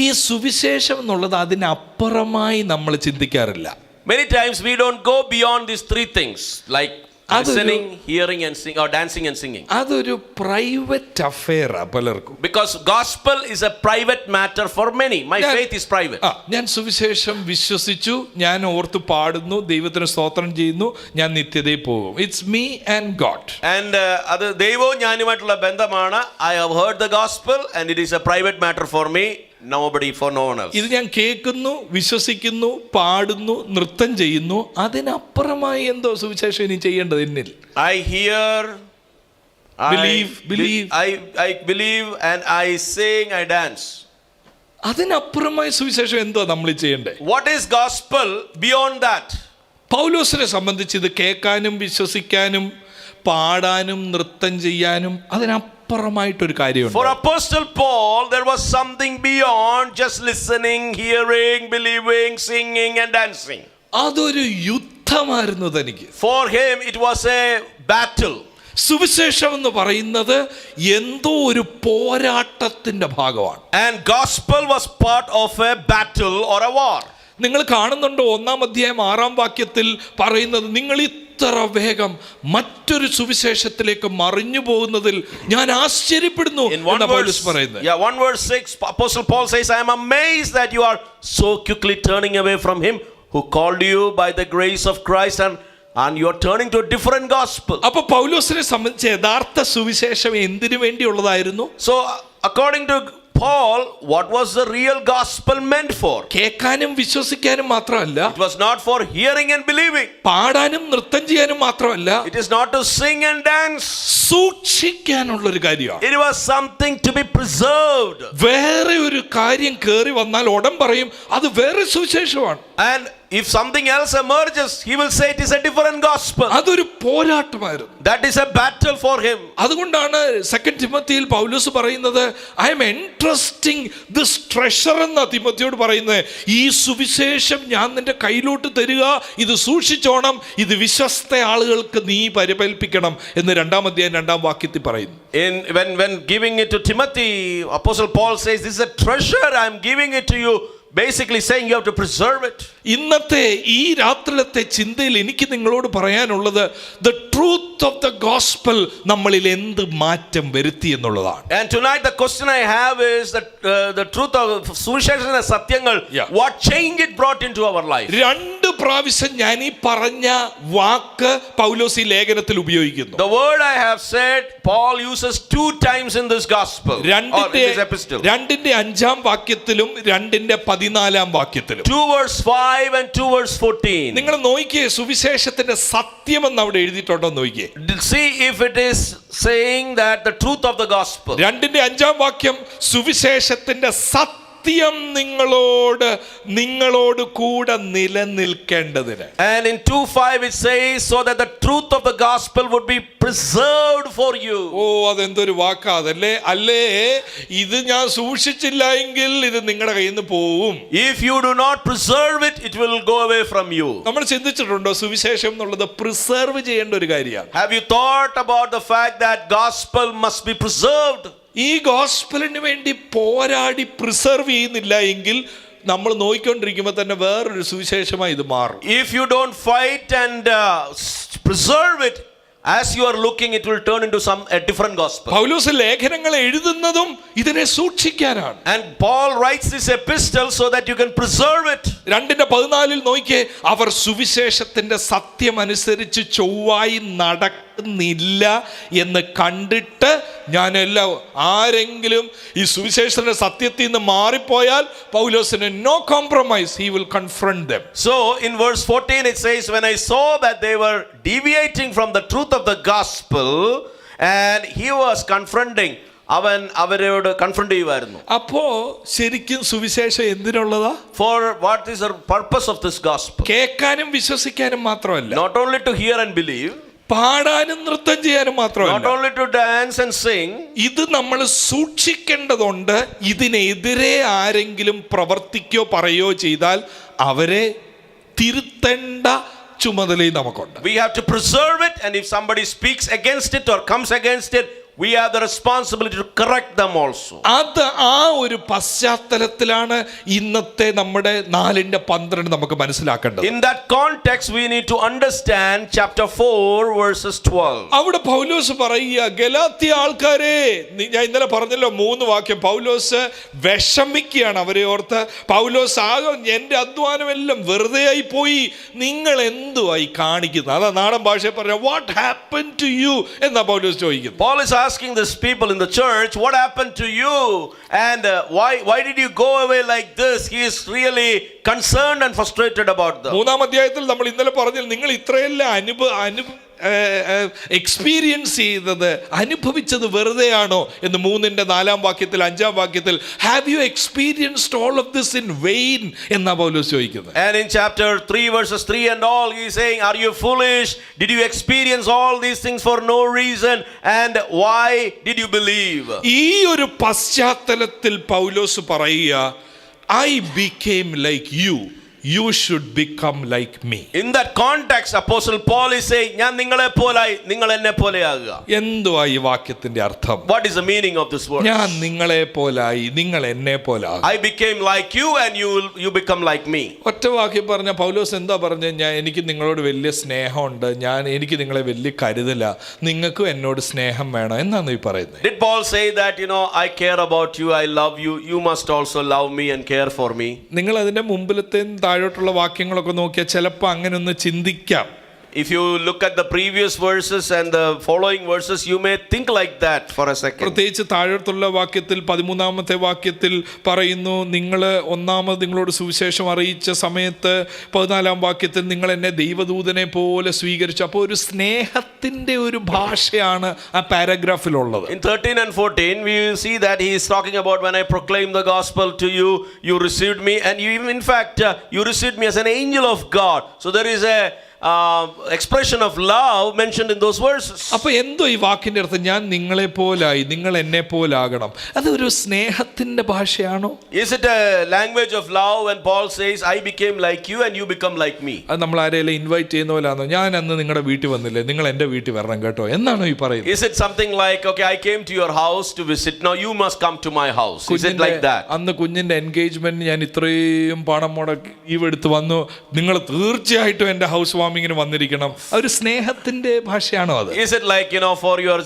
ഈ സുവിശേഷം എന്നുള്ളത് അതിനപ്പുറമായി നമ്മൾ ചിന്തിക്കാറില്ല. Many times we don't go beyond these three things, like listening, hearing and singing, or dancing and singing. അതൊരു പ്രൈവറ്റ് അഫെയറാ പലർക്കും. Because gospel is a private matter for many. My faith is private. ഞാൻ സുവിശേഷം വിശ്വസിച്ചു, ഞാൻ ഓർത്ത് പാടുന്നു, ദൈവത്തിന് സ്തോത്രം ചെയ്യുന്നു, ഞാൻ നിത്യതയിൽ പോകും. It's me and God. And അത് ദൈവവും ഞാനുമായിട്ടുള്ള ബന്ധമാണ്. I have heard the gospel and it is a private matter for me, nobody, for no one else. ഇത് ഞാൻ കേൾക്കുന്നു, വിശ്വസിക്കുന്നു, പാടുന്നു, നൃത്തം ചെയ്യുന്നു, അതിനപ്പുറമായി എന്തോ സുവിശേഷം ഇനി ചെയ്യേണ്ടത് എന്നിൽ. I hear, Believe. I believe and I sing, I dance. അതിനപ്പുറമായി സുവിശേഷം എന്തോ നമ്മൾ ചെയ്യണ്ടേ? What is gospel beyond that? പൗലോസിനെ സംബന്ധിച്ച് ഇത് കേൾക്കാനും വിശ്വസിക്കാനും പാടാനും നൃത്തം ചെയ്യാനും അതിനപ്പുറമായിട്ടൊരു കാര്യമുണ്ട്. For Apostle Paul, there was something beyond just listening, hearing, believing, singing and dancing. അതൊരു യുദ്ധമായിരുന്നു തനിക്ക്. For him, it was a battle. സുവിശേഷം എന്ന് പറയുന്നത് എന്തോ ഒരു പോരാട്ടത്തിന്റെ ഭാഗമാണ്. And gospel was part of a battle or a war. നിങ്ങൾ കാണുന്നുണ്ടോ 1-ാം അധ്യായം 6-ാം വാക്യത്തിൽ പറയുന്നത്, നിങ്ങൾ ഇത്ര വേഗം മറ്റൊരു സുവിശേഷത്തിലേക്ക് മറിഞ്ഞു പോകുന്നതിൽ ഞാൻ ആശ്ചര്യപ്പെടുന്നു എന്ന് പൗലോസ് പറയുന്നത്. Yeah, 1 verse 6, Apostle Paul says, I am amazed that you are so quickly turning away from him who called you by the grace of Christ and you are turning to a different gospel. അപ്പൊ പൗലോസിനെ സംബന്ധിച്ച് യഥാർത്ഥ സുവിശേഷം എന്തിനു വേണ്ടിയുള്ളതായിരുന്നു? So according to Paul, what was the real gospel meant for? കേൾക്കാനും വിശ്വസിക്കാനും മാത്രമല്ല, It was not for hearing and believing. പാടാനും നൃത്തം ചെയ്യാനും മാത്രമല്ല, It is not to sing and dance. സൂക്ഷിക്കാനുള്ളൊരു കാര്യമാണ്. It was something to be preserved. വേറെ ഒരു കാര്യം കേറി വന്നാൽ ഉടൻ പറയും അത് വേറെ സുവിശേഷമാണ്. And if something else emerges, he will say it is a different gospel. അതൊരു പോരാട്ടമായിരുന്നു. That is a battle for him. അതുകൊണ്ടാണ് 2 തിമോത്തിയിൽ പൗലോസ് പറയുന്നത്, I M entrusting this treasure എന്ന തിമോത്തിയോട് പറയുന്നത്, ഈ സുവിശേഷം ഞാൻ നിന്റെ കയ്യിലോട്ട് തരിക, ഇത് സൂക്ഷിച്ചോണം, ഇത് വിശ്വസ്ത ആളുകൾക്ക് നീ പരിപാലിപ്പിക്കണം എന്ന് 2-ാം അധ്യായം 2-ാം വാക്യത്തിൽ പറയുന്നു. When giving it to Timothy, Apostle Paul says, this is a treasure, I am giving it to you. Basically saying you have to preserve it. ഇന്നത്തെ ഈ രാത്രിയിലത്തെ ചിന്തയിൽ എനിക്ക് നിങ്ങളോട് പറയാനുള്ളത്, the truth of the gospel നമ്മളിൽ എന്ത് മാറ്റം വരുത്തി എന്നുള്ളതാണ്. And tonight the question I have is that the truth of സുവിശേഷ സത്യങ്ങൾ, what change it brought into our life. 2 പ്രാവശ്യം ഞാൻ ഈ പറഞ്ഞ വാക്ക് പൗലോസ് ഈ ലേഖനത്തിൽ ഉപയോഗിക്കുന്നു. The word I have said, Paul uses 2 times in this gospel or in this epistle. 2-ാം വാക്യത്തിലും 2-ാം വാക്യത്തിലും 2 verse 5 and 2 verse 14. നിങ്ങൾ നോക്കിയേ, സുവിശേഷത്തിന്റെ സത്യം എന്ന് അവിടെ എഴുതിയിട്ടുണ്ടോ നോക്കിയേ. See if it is saying that the truth of the gospel. 2-ാം വാക്യം സുവിശേഷത്തിന്റെ സത്യം സത്യം നിങ്ങളോട് കൂടെ നിലനിൽക്കേണ്ടതിന്. And in 2:5 it says, so that the truth of the gospel would be preserved for you. ഓ, അതെന്തൊരു വാക്കാതല്ലേ. അല്ലേ, ഇത് ഞാൻ സൂക്ഷിച്ചില്ല എങ്കിൽ ഇത് നിങ്ങളുടെ കയ്യിൽ നിന്ന് പോവും. If you do not preserve it, it will go away from you. നമ്മൾ ചിന്തിച്ചിട്ടുണ്ടോ സുവിശേഷം എന്നുള്ളത് പ്രിസർവ് ചെയ്യേണ്ട ഒരു കാര്യമാണ്? Have you thought about the fact that gospel must be preserved? ഈ ഗോസ്പലിന് വേണ്ടി പോരാടി പ്രിസർവ് ചെയ്യുന്നില്ല എങ്കിൽ നമ്മൾ നോക്കിക്കൊണ്ടിരിക്കുമ്പോൾ തന്നെ വേറൊരു സുവിശേഷമായി ഇത് മാറും. If you don't fight and preserve it, as you are looking, it will turn into a different gospel. പൗലോസ് ലേഖനങ്ങൾ എഴുതുന്നതും ഇതിനെ സൂക്ഷിക്കാനാണ്. And Paul writes this epistle so that you can preserve it. 2:14 നോക്കിയേ, അവർ സുവിശേഷത്തിന്റെ സത്യം അനുസരിച്ച് ചൊവ്വായി നടക്കുന്നില്ല എന്ന് കണ്ടിട്ട് ആരെങ്കിലും ഈ സുവിശേഷത്തിന്റെ സത്യത്തിൽ നിന്ന് മാറിപ്പോയാൽ പൗലോസിന് no compromise, he will confront them. So in verse 14 it says, when I saw that they were deviating from the truth of the gospel, and he was confronting, അവൻ അവരോട് കൺഫ്രണ്ട് ചെയ്യുമായിരുന്നു. അപ്പോ ശരിക്കും സുവിശേഷം എന്തിനുള്ളതാ? For what is the purpose of this gospel? കേൾക്കാനും വിശ്വസിക്കാനും മാത്രമല്ല, not only to hear and believe, പാടാനും നൃത്തം ചെയ്യാനും മാത്രമല്ല, not only to dance and sing. ഇത് നമ്മൾ സൂക്ഷിക്കേണ്ടതുണ്ട്. ഇതിനെതിരെ ആരെങ്കിലും പ്രവർത്തിക്കോ പറയോ ചെയ്താൽ അവരെ തിരുത്തേണ്ട ചുമതലയും നമുക്കുണ്ട്. We have to preserve it, and if somebody speaks against it or comes against it, we have the responsibility to correct them also. അത് ആ ഒരു പശ്ചാത്തലത്തിലാണ് ഇന്നത്തെ നമ്മുടെ 4:12 നമുക്ക് മനസ്സിലാക്കേണ്ടത്. In that context we need to understand chapter 4 verses 12. അവിടെ പൗലോസ് പറയുക, ഗലാത്യ ആൾക്കാരെ, ഞാൻ ഇന്നലെ പറഞ്ഞല്ലോ 3 വാക്യം. പൗലോസ് വിഷമിക്കുകയാണ് അവരെ ഓർത്ത്. പൗലോസ് ആകെ എന്റെ അധ്വാനമെല്ലാം വെറുതെ ആയി പോയി, നിങ്ങൾ എന്തുവായി കാണിക്കുന്നത്? അതാ നാടൻ ഭാഷയിൽ പറഞ്ഞ വാട്ട് ഹാപ്പൻ ടു യു എന്നാ പൗലോസ് ചോദിക്കുന്നത്. Paul is asking these people in the church, what happened to you, and why did you go away like this? He is really concerned and frustrated about them. 3-ാം അധ്യായത്തിൽ നമ്മൾ ഇന്നലെ പറഞ്ഞു, നിങ്ങൾ ഇത്രയെല്ലാം experience ചെയ്തത്, അനുഭവിച്ചത് വെറുതെയാണോ എന്ന് 3-ന്റെ 4-ാം വാക്യത്തിൽ 5-ാം വാക്യത്തിൽ have you experienced all of this in vain എന്നാ പൗലോസ് ചോദിക്കുന്നത്. And in chapter 3 verses 3 and all, he is saying, are you foolish? Did you experience all these things for no reason, and why did you believe? ഈ ഒരു പശ്ചാത്തലത്തിൽ പൗലോസ് പറയുക, I became like you should become like me. In that context apostle Paul is saying, ഞാൻ നിങ്ങളെ പോലായി, നിങ്ങൾ എന്നെ പോലെയാകുക. എന്തുവാ ഈ വാക്യത്തിന്റെ അർത്ഥം? What is the meaning of this word? ഞാൻ നിങ്ങളെ പോലായി, നിങ്ങൾ എന്നെ പോലാകുക. I became like you and you become like me. ഒറ്റ വാക്യം പറഞ്ഞ പൗലോസ് എന്താ പറഞ്ഞ? എനിക്ക് നിങ്ങളോട് വലിയ സ്നേഹമുണ്ട്, എനിക്ക് നിങ്ങളെ വലിയ കരുതല, നിങ്ങൾക്കും എന്നോട് സ്നേഹം വേണം എന്നാണ് ഈ പറയുന്നത്. Did Paul say that, I care about you, I love you, you must also love me and care for me? നിങ്ങൾ അതിന്റെ മുമ്പിലത്തെ താഴോട്ടുള്ള വാക്യങ്ങളൊക്കെ നോക്കിയാൽ ചിലപ്പോൾ അങ്ങനെ ഒന്ന് ചിന്തിക്കാം. If you look at the previous verses and the following verses, you may think like that for a second. പ്രത്യേകിച്ച് താഴോട്ടുള്ള വാക്യത്തിൽ 13-ാമത്തെ വാക്യത്തിൽ പറയുന്നു, ഒന്നാമത് നിങ്ങളോട് സുവിശേഷം അറിയിച്ച സമയത്ത് 14-ാം വാക്യത്തിൽ നിങ്ങൾ എന്നെ ദൈവദൂതനെ പോലെ സ്വീകരിച്ചു. അപ്പോൾ ഒരു സ്നേഹത്തിന്റെ ഒരു ഭാഷയാണ് ആ പാരഗ്രാഫിലുള്ളത്. In 13 and 14 we will see that he is talking about, when I proclaimed the gospel to you, you received me, and you, in fact you received me as an angel of God. So there is a expression of love mentioned in those verses. അപ്പോൾ എന്തോ ഈ വാക്കിന്റെ അർത്ഥം? ഞാൻ നിങ്ങളെ പോലായി, നിങ്ങൾ എന്നെ പോലാകണം. അതൊരു സ്നേഹത്തിന്റെ ഭാഷയാണോ? Is it a language of love when Paul says, I became like you and you become like me? അത് നമ്മൾ ആരെയും ഇൻവൈറ്റ് ചെയ്യുന്ന പോലാണോ? ഞാൻ അന്ന് നിങ്ങളുടെ വീട്ടിൽ വന്നില്ലേ, നിങ്ങൾ എൻ്റെ വീട്ടിൽ വരണം കേട്ടോ എന്നാണോ ഈ പറയുന്നത്? Is it something like, okay, I came to your house to visit, now you must come to my house? Is it like that? അന്ന് കുഞ്ഞിന്റെ എൻഗേജ്മെന്റ് ഞാൻ ഇത്രയും പണം മുടക്കി ഇവെടുത്ത് വന്നു, നിങ്ങൾ തീർച്ചയായിട്ടും എൻ്റെ ഹൗസ് വാമിങ്ങിന് വന്നിരിക്കണം. ഒരു സ്നേഹത്തിന്റെ ഭാഷയാണോ അത്? Is it like, for your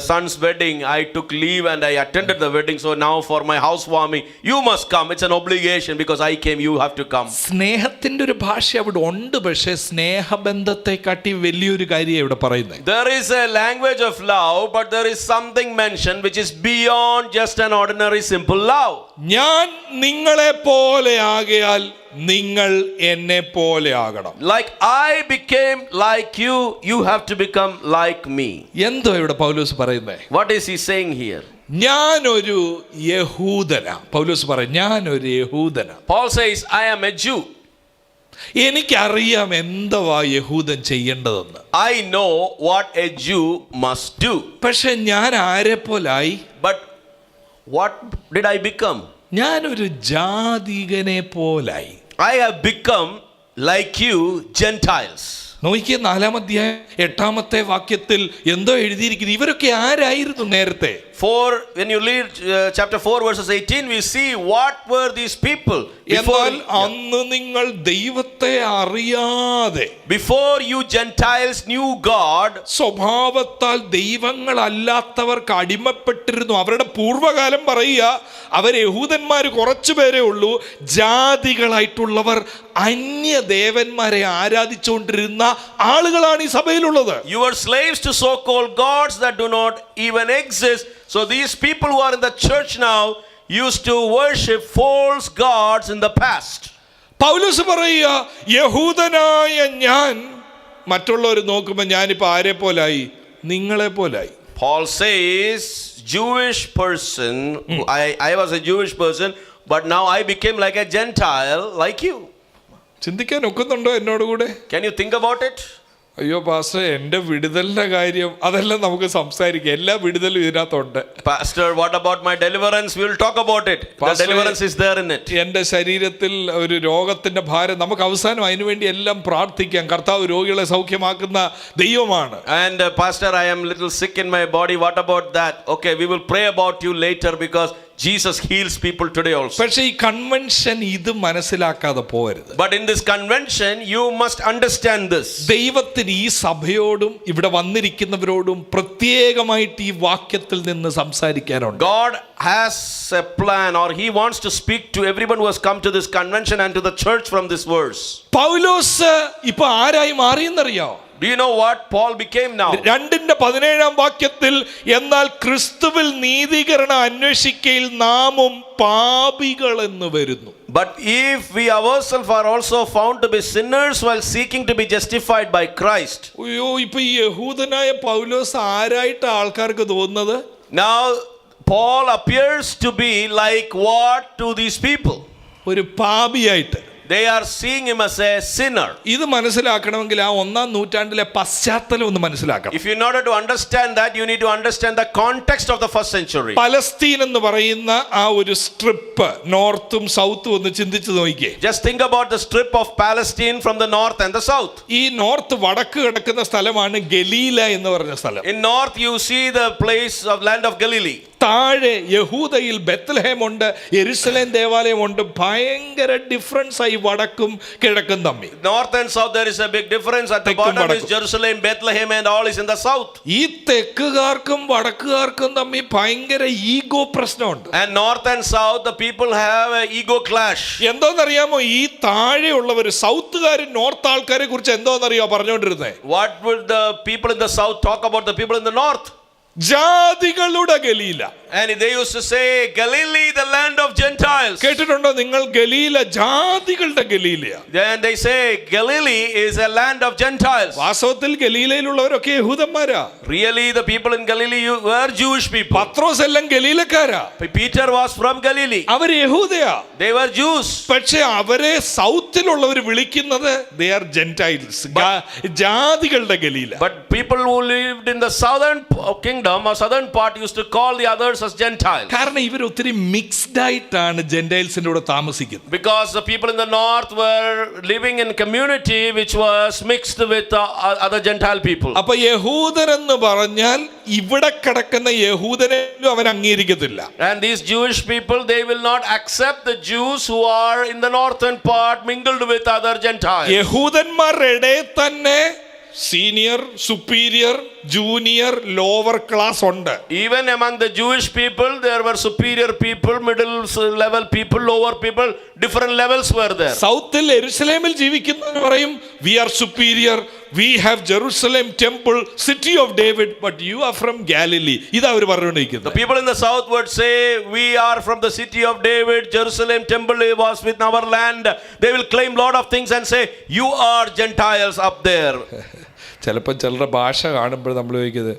son's wedding, I took leave and I attended the wedding, so now for my housewarming you must come, it's an obligation because I came, you have to come. സ്നേഹത്തിന്റെ ഒരു ഭാഷ അവിടെ ഉണ്ട്, പക്ഷേ സ്നേഹബന്ധത്തെ കാട്ടി വലിയൊരു കാര്യം ഇവിടെ പറയുന്നത്. There is a language of love, but there is something mentioned which is beyond just an ordinary simple love. ഞാൻ നിങ്ങളെ പോലെ ആകയാൽ നിങ്ങൾ എന്നെ പോലെ ആകണം. Like I became like you, you have to become like me. എന്തോ ഇവിടെ പൗലോസ് പറയുന്നത്? What is he saying here? ഞാനൊരു യഹൂദനാ. പൗലോസ് പറയും ഞാനൊരു യഹൂദനാ. Paul says, I am a Jew. എനിക്കറിയാം എന്തുവാ യഹൂദൻ ചെയ്യേണ്ടതെന്ന്. I know what a Jew must do. പക്ഷെ ഞാൻ ആരെ പോലായി? But what did I become? ഞാനൊരു ജാതികനെ പോലായി. I have become like you, Gentiles. നോക്കിയ 4-ാം അധ്യായം 8-ാമത്തെ വാക്യത്തിൽ എന്തോ എഴുതിയിരിക്കുന്നു. ഇവരൊക്കെ ആരായിരുന്നു നേരത്തെ? For when you read chapter 4 verses 18, we see what were these people എന്നാൽ അന്ന് നിങ്ങൾ ദൈവത്തെ അറിയാതെ, before you Gentiles knew God, സ്വഭാവത്താൽ ദൈവങ്ങളല്ലാത്തവർക്ക് അടിമപ്പെട്ടിരുന്നു. അവരുടെ പൂർവ്വകാലം പറയുക, അവർ യഹൂദന്മാർ കുറച്ചു പേരേ ഉള്ളൂ, ജാതികളായിട്ടുള്ളവർ അന്യദേവന്മാരെ ആരാധിച്ചുകൊണ്ടിരുന്ന ആളുകളാണ് ഈ സഭയിലുള്ളത്. you were slaves to so-called gods that do not even exist. So these people who are in the church now used to worship false gods in the past. പൗലോസ് പറയുക, യഹൂദനായ ഞാൻ മറ്റുള്ളവർ നോക്കുമ്പോൾ ഞാനിപ്പോൾ ആരെ പോലായി? നിങ്ങളെ പോലായി. Paul says, Jewish person, I was a Jewish person, but now I became like a Gentile like you. ചിന്തിക്കാൻ ഒക്കുന്നുണ്ടോ എന്നോട് കൂടെ? Can you think about it? അയ്യോ പാസ്റ്റർ, എൻ്റെ വിടുതലിൻ്റെ കാര്യം അതെല്ലാം നമുക്ക് സംസാരിക്കാം. എല്ലാ വിടുതലും ഇതിനകത്തുണ്ട്. Pastor, what about my deliverance? We will talk about it. The deliverance is there in it. എൻ്റെ ശരീരത്തിൽ ഒരു രോഗത്തിൻ്റെ ഭാരം, നമുക്ക് അവസാനം അതിനുവേണ്ടി എല്ലാം പ്രാർത്ഥിക്കാം. കർത്താവ് രോഗികളെ സൗഖ്യമാക്കുന്ന ദൈവമാണ്. And Pastor, I am little sick in my body. What about that? Okay, we will pray about you later because Jesus heals people today also. പക്ഷേ ഈ കൺവെൻഷൻ ഇത് മനസ്സിലാക്കാതെ പോകരുത്. But in this convention, you must understand this. ദൈവത്തിന് ഈ സഭയോടും ഇവിടെ വന്നിരിക്കുന്നവരോടും പ്രത്യേകമായിട്ട് ഈ വാക്യത്തിൽ നിന്ന് സംസാരിക്കാനുണ്ട്. God has a plan, or he wants to speak to everyone who has come to this convention and to the church from this verse. പൗലോസ് ഇപ്പൊ ആരായി മാറിയെന്നറിയോ? Do you know what Paul became now? 2:17 വാക്യത്തിൽ, എന്നാൽ ക്രിസ്തുവിൽ നീതീകരണം അന്വേഷിക്കയിൽ നാമും പാപികൾ എന്ന് വരുന്നു. But if we ourselves are also found to be sinners while seeking to be justified by Christ. അയ്യോ, ഇപ്പൊ ഈ യഹൂദനായ പൗലോസ് ആരായിട്ട് ആൾക്കാർക്ക് തോന്നുന്നത്? Now Paul appears to be like what to these people? ഒരു പാപിയായിട്ട്. They are seeing him as a sinner. ഇത് മനസ്സിലാക്കണമെങ്കിൽ ആ 1-ാം നൂറ്റാണ്ടിലെ പശ്ചാത്തലം ഒന്ന് മനസ്സിലാക്കണം. If in order to understand that, you need to understand the context of the first century. Palestine എന്ന് പറയുന്ന ആ ഒരു സ്ട്രിപ്പ്, നോർത്തും സൗത്തും ഒന്ന് ചിന്തിച്ചു നോക്കിയേ. Just think about the strip of Palestine from the north and the south. ഈ north വടക്ക് കിടക്കുന്ന സ്ഥലമാണ് ഗലീല എന്ന് പറഞ്ഞ സ്ഥലം. In north you see the place of land of Galilee. താഴെ യഹൂദയിൽ ബെത്ലഹേം ഉണ്ട്, യെരുശലേം ദേവാലയം ഉണ്ട്. ഭയങ്കര ഡിഫറൻസ് ആയി വടക്കും കിഴക്കും തമ്മിൽ. North and south there is a big difference. At the bottom is Jerusalem, Bethlehem, and all is in the south. ഈ തെക്കുകാർക്കും വടക്കുകാർക്കും തമ്മിൽ ഭയങ്കര ഈഗോ പ്രശ്നമുണ്ട്. And north and south the people have a ego clash. എന്തോന്നറിയാമോ? ഈ താഴെയുള്ളവർ സൗത്തുകാരും north ആൾക്കാരെ കുറിച്ച് എന്തോന്നറിയോ പറഞ്ഞുകൊണ്ടിരുന്നേ? What would the people in the south talk about the people in the north? ജാതികളുടെ Galilee. And they used to say, Galilee, the land of Gentiles. കേട്ടിട്ടുണ്ടോ നിങ്ങൾ? ഗലീല ജാതികളുടെ ഗലീലയാ. Then they say Galilee is a land of Gentiles. വാസ്തവത്തിൽ ഗലീലയിലുള്ളവരൊക്കെ യഹൂദന്മാരാ. Really, the people in Galilee were Jewish people. പത്രോസ് എല്ലാം ഗലീലക്കാരാ. Peter was from Galilee. Our യഹൂദയാ. They were Jews. പക്ഷെ അവരെ സൗത്തിലുള്ളവർ വിളിക്കുന്നത് they are Gentiles, ജാതികളുടെ Galilee. But people who lived in the southern kingdom or southern part used to call the others as Gentiles. കാരണം ഇവർ ഒത്തിരി mixed ആയിട്ടാണ് ജെന്റൈൽസിന്റെ കൂടെ താമസിക്കുന്നത്. Because the people in the north were living in community which was mixed with other Gentile people. അപ്പൊ യഹൂദൻ എന്ന് പറഞ്ഞാൽ ഇവിടെ കിടക്കുന്ന യഹൂദനെയും അവൻ അംഗീകരിക്കത്തില്ല. And these Jewish people, they will not accept the Jews who are in the northern part mingled with other Gentiles. യഹൂദന്മാരുടെ തന്നെ senior, superior, junior, lower class ഉണ്ട്. Even among the Jewish people there were superior people, middle level people, lower people, different levels were there. സൗത്തിൽ യെരുശലേമിൽ ജീവിക്കുന്നവർ പറയും we are superior, we have Jerusalem temple, city of David, but you are from Galilee. ഇതാ അവർ പറഞ്ഞുകൊണ്ടിരിക്കുന്നത്. The people in the south would say we are from the city of David, Jerusalem temple was with our land. They will claim lot of things and say you are Gentiles up there. ചിലപ്പോൾ ചിലരുടെ ഭാഷ കാണുമ്പോൾ നമ്മൾ ചോദിക്കുന്നത്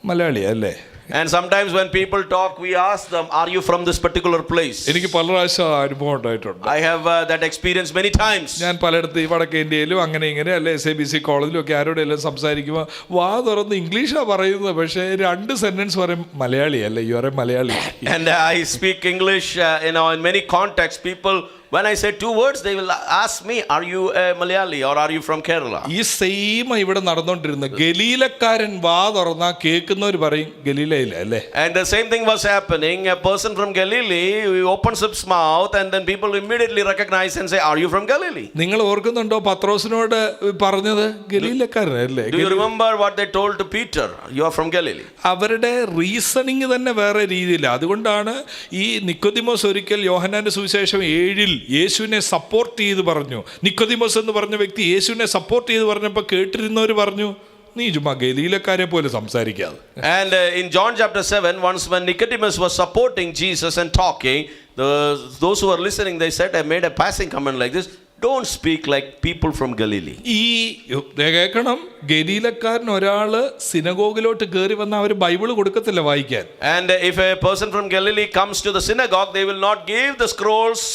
മലയാളിയാ അല്ലേ And sometimes when people talk, we ask them, are you from this particular place? എനിക്ക് പല പ്രാവശ്യം ആ അനുഭവം ഉണ്ടായിട്ടുണ്ട്. I have that experience many times. ഞാൻ പലയിടത്ത് ഈ വടക്കേ ഇന്ത്യയിലും അങ്ങനെ ഇങ്ങനെ അല്ലെ SABC കോളേജിലും ഒക്കെ ആരോടെല്ലാം സംസാരിക്കുമ്പോൾ വാ തുറന്ന് ഇംഗ്ലീഷാണ് പറയുന്നത്, പക്ഷേ 2 സെന്റൻസ് പറയും മലയാളി അല്ലേ, you are A Malayali. And I speak English, in many contexts. People, when I say 2 words, they will ask me, are you a Malayali or are you from Kerala? ഈ സെയിം ഇവിടെ നടന്നുകൊണ്ടിരുന്ന ഗലീലക്കാരൻ വാ തുറന്നാ കേൾക്കുന്നവർ പറയും ഗലീലയില അല്ലേ. And the same thing was happening. A person from Galilee, he opens his mouth and then people immediately recognize and say, are you from Galilee? നിങ്ങൾ ഓർക്കുന്നുണ്ടോ പത്രോസിനോട് പറഞ്ഞത് ഗലീലക്കാരൻ അല്ലേ? Do you remember what they told to Peter? You are from Galilee. അവരുടെ reasoning തന്നെ വേറെ രീതിയില്ല. അതുകൊണ്ടാണ് ഈ നിക്കോദിമോസ് ഒരിക്കൽ യോഹന്നാന്റെ സുവിശേഷം 7 യേശുവിനെ സപ്പോർട്ട് ചെയ്ത് പറഞ്ഞു. നിക്കോദിമോസ് എന്ന് പറഞ്ഞ വ്യക്തി യേശുവിനെ സപ്പോർട്ട് ചെയ്ത് പറഞ്ഞപ്പോൾ കേട്ടിരുന്നവർ പറഞ്ഞു, നീ ചുമ്മാ ഗലീലക്കാരെ പോലെ സംസാരിക്കാതെ. And in John chapter 7, once when Nicodemus was supporting Jesus and talking, those who were listening, they said, I made a passing comment like this, don't speak like people from Galilee. ഈ കേൾക്കണം, ഗലീലക്കാരൻ ഒരാള് സിനഗോഗിലോട്ട് കയറി വന്ന അവർ Bible കൊടുക്കത്തില്ല വായിക്കാൻ. And if a person from Galilee comes to the synagogue, they will not give the scrolls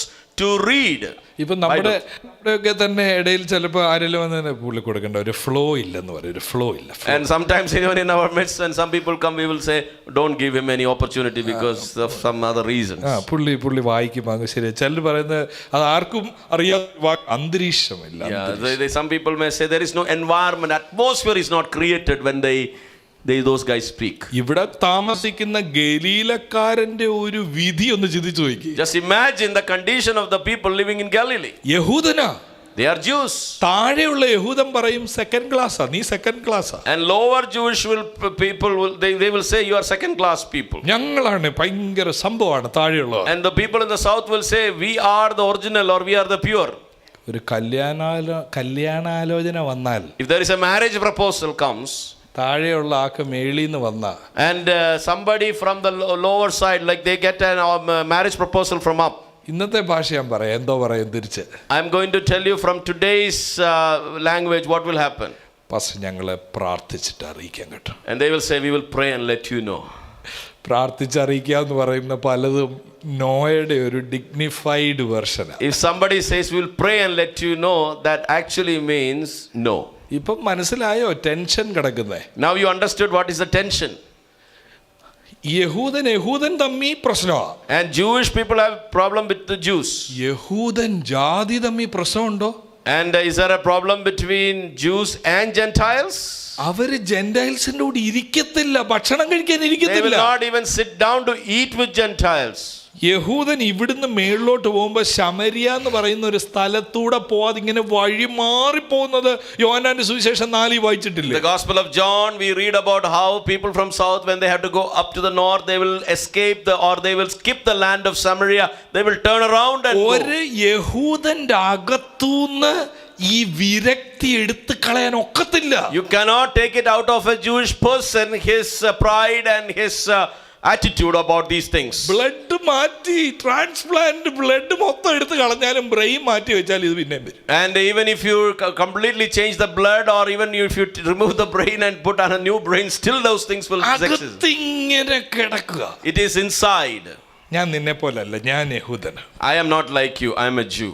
to read. ഇപ്പം നമ്മുടെയൊക്കെ തന്നെ ഇടയിൽ ചിലപ്പോൾ ആരെങ്കിലും വന്ന് പുള്ളി കൊടുക്കേണ്ട ഒരു ഫ്ലോ ഇല്ലെന്ന് പറയും, ഒരു ഫ്ലോ ഇല്ല. And sometimes even in our midst, when some people come, we will say, don't give him any opportunity because of some other reasons. പുള്ളി വായിക്കും അങ്ങ് ശരി. ചിലർ പറയുന്നത് അത് ആർക്കും അറിയാത്ത അന്തരീക്ഷമില്ല. Some people may say there is no environment, atmosphere is not created when those guys speak. ഇവിടെ താമസിക്കുന്ന ഗലീലക്കാരന്റെ ഒരു വിധി ഒന്ന് ചിന്തിച്ചു നോക്കി. Just imagine the condition of the people living in Galilee. യഹൂദനാ, they are Jews. താഴെയുള്ള യഹൂദൻ പറയും സെക്കൻഡ് ക്ലാസ്സാ, നീ second ക്ലാസ്സാ. And lower Jewish people will they will say you are second class people. ഞങ്ങളാണ് ഭയങ്കര സംഭവമാണ് താഴെയുള്ളവർ. And the people in the south will say we are the original or we are the pure. ഒരു കല്യാണാലോചന വന്നാൽ, if there is a marriage proposal comes, താഴെയുള്ള ആക്ക് മേളിന്ന് വന്ന, and somebody from the lower side, like they get a marriage proposal from up. ഇന്നത്തെ ഭാഷ ഞാൻ പറയാം, എന്തോ പറയും തിരിച്ച്. I am going to tell you from today's language what will happen. പക്ഷെ ഞങ്ങളെ പ്രാർത്ഥിച്ചിട്ട് അറിയിക്കാൻ കേട്ടോ. And they will say we will pray and let you know. പ്രാർത്ഥിച്ചറിയിക്കുക എന്ന് പറയുന്ന പലതും നോയുടെ ഒരു dignified വെർഷനാണ്. If somebody says we will pray and let you know, that actually means no. ഇപ്പം മനസ്സിലായോ tension കിടക്കുന്നേ? Now you understood what is the tension. യഹൂദൻ തമ്മി പ്രശ്നമാണ്. And Jewish people have problem with the Jews. യഹൂദൻ ജാതി തമ്മി പ്രശ്നമുണ്ടോ? And is there a problem between Jews and Gentiles? അവര് ജെന്റൈൽസിന്റെ കൂടെ ഇരിക്കത്തില്ല, ഭക്ഷണം കഴിക്കാൻ They will ഇരിക്കത്തില്ല. not even sit down to eat with Gentiles. യഹൂദൻ ഇവിടുന്ന് മേളിലോട്ട് പോകുമ്പോൾ ശമരിയ എന്ന് പറയുന്ന ഒരു സ്ഥലത്തൂടെ പോവാതെ ഇങ്ങനെ വഴി മാറിപ്പോകുന്നത് യോഹന്നാന്റെ സുവിശേഷം 4 വായിച്ചിട്ടില്ലേ? The Gospel of John, we read about how people from south, when they have to go up to the north, they will escape or they will skip the land of Samaria. They will turn around and go. ഒരു യഹൂദന്റെ അകത്തൂന്ന് ഈ വിരക്തി എടുത്തു കളയാൻ ഒക്കത്തില്ല. You cannot take it out of a Jewish person, his pride and his attitude about these things. Blood മാറ്റി transplant blood മൊത്തം എടുത്ത് കളഞ്ഞാലും brain മാറ്റി വെച്ചാൽ ഇത് പിന്നെയും വരും. And even if you completely change the blood, or even if you remove the brain and put on a new brain, still those things will exist. അകത്തിങ്ങനെ കിടക്കുക. It is inside. ഞാൻ നിന്നെ പോലല്ല, ഞാൻ യഹൂദനാ. I am not like you, I am a Jew.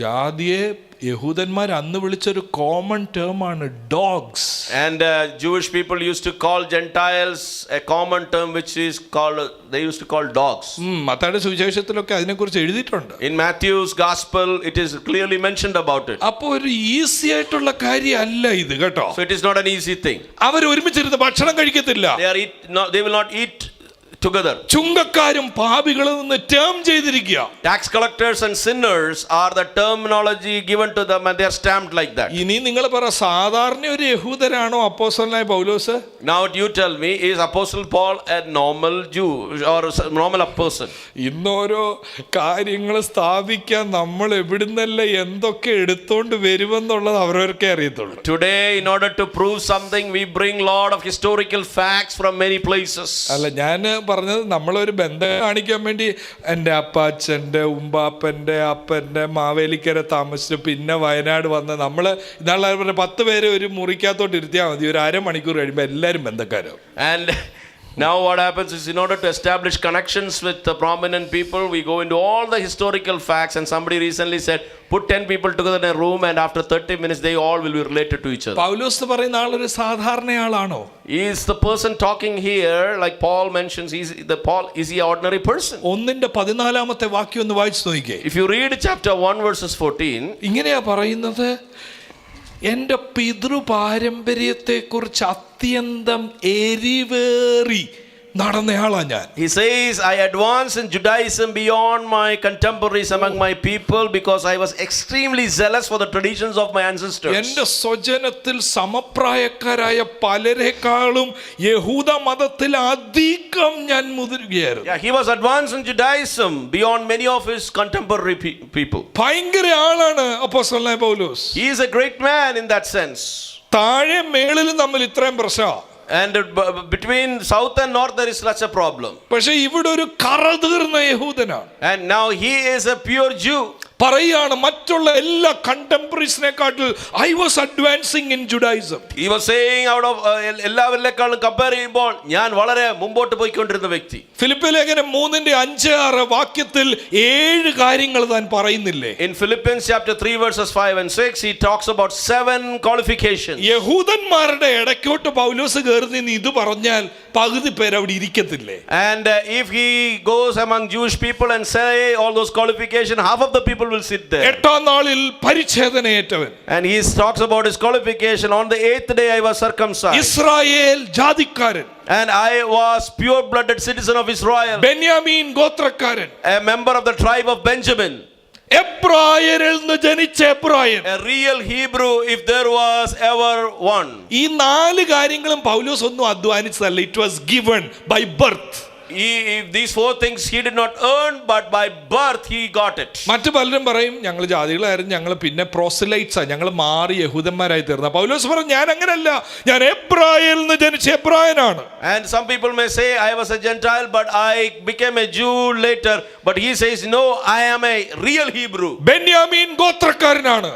ജാതിയെ യഹൂദന്മാർ അന്ന് വിളിച്ചൊരു common term ആണ് dogs. And Jewish people used to call Gentiles a common term which is called, they used to call dogs. മത്തായിയുടെ സുവിശേഷത്തിലൊക്കെ അതിനെക്കുറിച്ച് എഴുതിയിട്ടുണ്ട്. In Matthew's gospel it is clearly mentioned about it. അപ്പോൾ ഒരു easy ആയിട്ടുള്ള കാര്യമല്ല ഇത് കേട്ടോ. So it is not an easy thing. അവർ ഒരുമിച്ചിരുന്ന് ഭക്ഷണം കഴിക്കത്തില്ല. They will not eat together. ചുങ്കക്കാരും പാപികളിൽ നിന്ന് ടേം ചെയ്തിരിക്കുക. Tax collectors and sinners are the terminology given to them, and they are stamped like that. ഇനി നിങ്ങൾ പറ, സാധാരണ ഒരു യഹൂദനാണോ അപ്പോസ്തലനായ പൗലോസ്? Now you tell me, is Apostle Paul a normal Jew or a normal person? ഇന്നോരോ കാര്യങ്ങൾ സ്ഥാപിക്കാൻ നമ്മൾ എവിടുന്നല്ല എന്തൊക്കെ എടുത്തോണ്ട് വരുമെന്നുള്ളത് അവരവർക്കേ അറിയത്തുള്ളൂ. Today, in order to prove something, we bring lot of historical facts from many places. അല്ല, ഞാൻ പറഞ്ഞത് നമ്മളൊരു ബന്ധം കാണിക്കാൻ വേണ്ടി എൻ്റെ അപ്പാച്ചൻ്റെ ഉമ്പാപ്പൻ്റെ അപ്പൻ്റെ മാവേലിക്കര താമസിച്ചു, പിന്നെ വയനാട് വന്ന് നമ്മൾ ഇന്നാളെ പറഞ്ഞ 10 പേരെ ഒരു മുറിക്കകത്തോട്ട് ഇരുത്തിയാൽ മതി, ഒരു 1/2 മണിക്കൂർ കഴിയുമ്പോൾ എല്ലാവരും ബന്ധക്കാരാവും. And Now what happens is, in order to establish connections with the prominent people, we go into all the historical facts, and somebody recently said, put 10 people together in a room and after 30 minutes they all will be related to each other. പൗലോസ് പറയുന്ന ആളൊരു സാധാരണയാളാണോ? Is the person talking here, like Paul mentions, is he an ordinary person? 1:14 വാക്യം ഒന്ന് വായിച്ചു നോക്കിക്കേ. If you read chapter 1 verses 14, ഇങ്ങനെയാ പറയുന്നത്, എൻ്റെ പിതൃപാരമ്പര്യത്തെക്കുറിച്ച് അത്യന്തം എരിവേറി നടന്നയാളാ ഞാൻ. he says, I advanced in Judaism beyond my contemporaries among my people because I was extremely zealous for the traditions of my ancestors. എൻ്റെ സ്വജനത്തിൽ സമപ്രായക്കാരായ പലരെക്കാളും യഹൂദ മതത്തിൽ അധികം ഞാൻ മുതിരുകയായിരുന്നു. Yeah, he was advanced in Judaism beyond many of his contemporary people. ഭയങ്കര ആളാണ് അപ്പോസ്തലനായ പൗലോസ്. He is a great man in that sense. താഴെ മേളിലും തമ്മിൽ ഇത്രയും പ്രശ്നമാണ്. And between south and north there is such a problem. പക്ഷെ ഇവിടെ ഒരു കറതീർന്ന യഹൂദനാണ്. And now he is a pure Jew. പറയാണ് മറ്റുള്ള എല്ലാ കണ്ടംപററീസിനെക്കാട്ടിൽ I was advancing in Judaism. He was saying out of എല്ലാവരിലേക്കാളും കമ്പയർ ചെയ്യുമ്പോൾ ഞാൻ വളരെ മുമ്പോട്ട് പോയിക്കൊണ്ടിരുന്ന വ്യക്തി. ഫിലിപ്പിയ ലേഖനം 3:5-6 വാക്യത്തിൽ 7 കാര്യങ്ങൾ താൻ പറയുന്നില്ലേ? In Philippians chapter 3 verses 5 and 6 he talks about 7 qualifications. യഹൂദന്മാരുടെ ഇടയ്ക്കോട്ട് പൗലോസ് കയറുന്ന ഇത് പറഞ്ഞാൽ പകുതി പേര് അവിടെ ഇരിക്കത്തില്ലേ? And if he goes among Jewish people and say all those qualifications, half of the people will sit there. 8-ാം നാളിൽ പരിച്ഛേദനയേറ്റവൻ. And he talks about his qualification. On the 8th day I was circumcised. Israel ജാതിക്കാരൻ. And I was pure blooded citizen of Israel. ബെന്യാമീൻ ഗോത്രക്കാരൻ. A member of the tribe of Benjamin. എബ്രായരിൽ നിന്ന് ജനിച്ച എബ്രായൻ. A real Hebrew if there was ever one. ഈ 4 കാര്യങ്ങളും പൗലോസ് ഒന്നും അധ്വാനിച്ചതല്ല. It was given by birth. These 4 things he did not earn, but by birth he got it. മറ്റു പലരും പറയും ഞങ്ങൾ ജാതികളായിരുന്നു, ഞങ്ങൾ പിന്നെ പ്രോസലൈറ്റ്സാ, ഞങ്ങൾ മാറി യഹൂദന്മാരായി തീർന്ന. പൗലോസ് പറഞ്ഞു ഞാൻ അങ്ങനല്ല, ഞാൻ എബ്രായരിൽ നിന്ന് ജനിച്ച എബ്രായനാണ്. And some people may say I was a Gentile but I became a Jew later, but he says no, I am a real Hebrew. Benjamin ഗോത്രക്കാരനാണ്.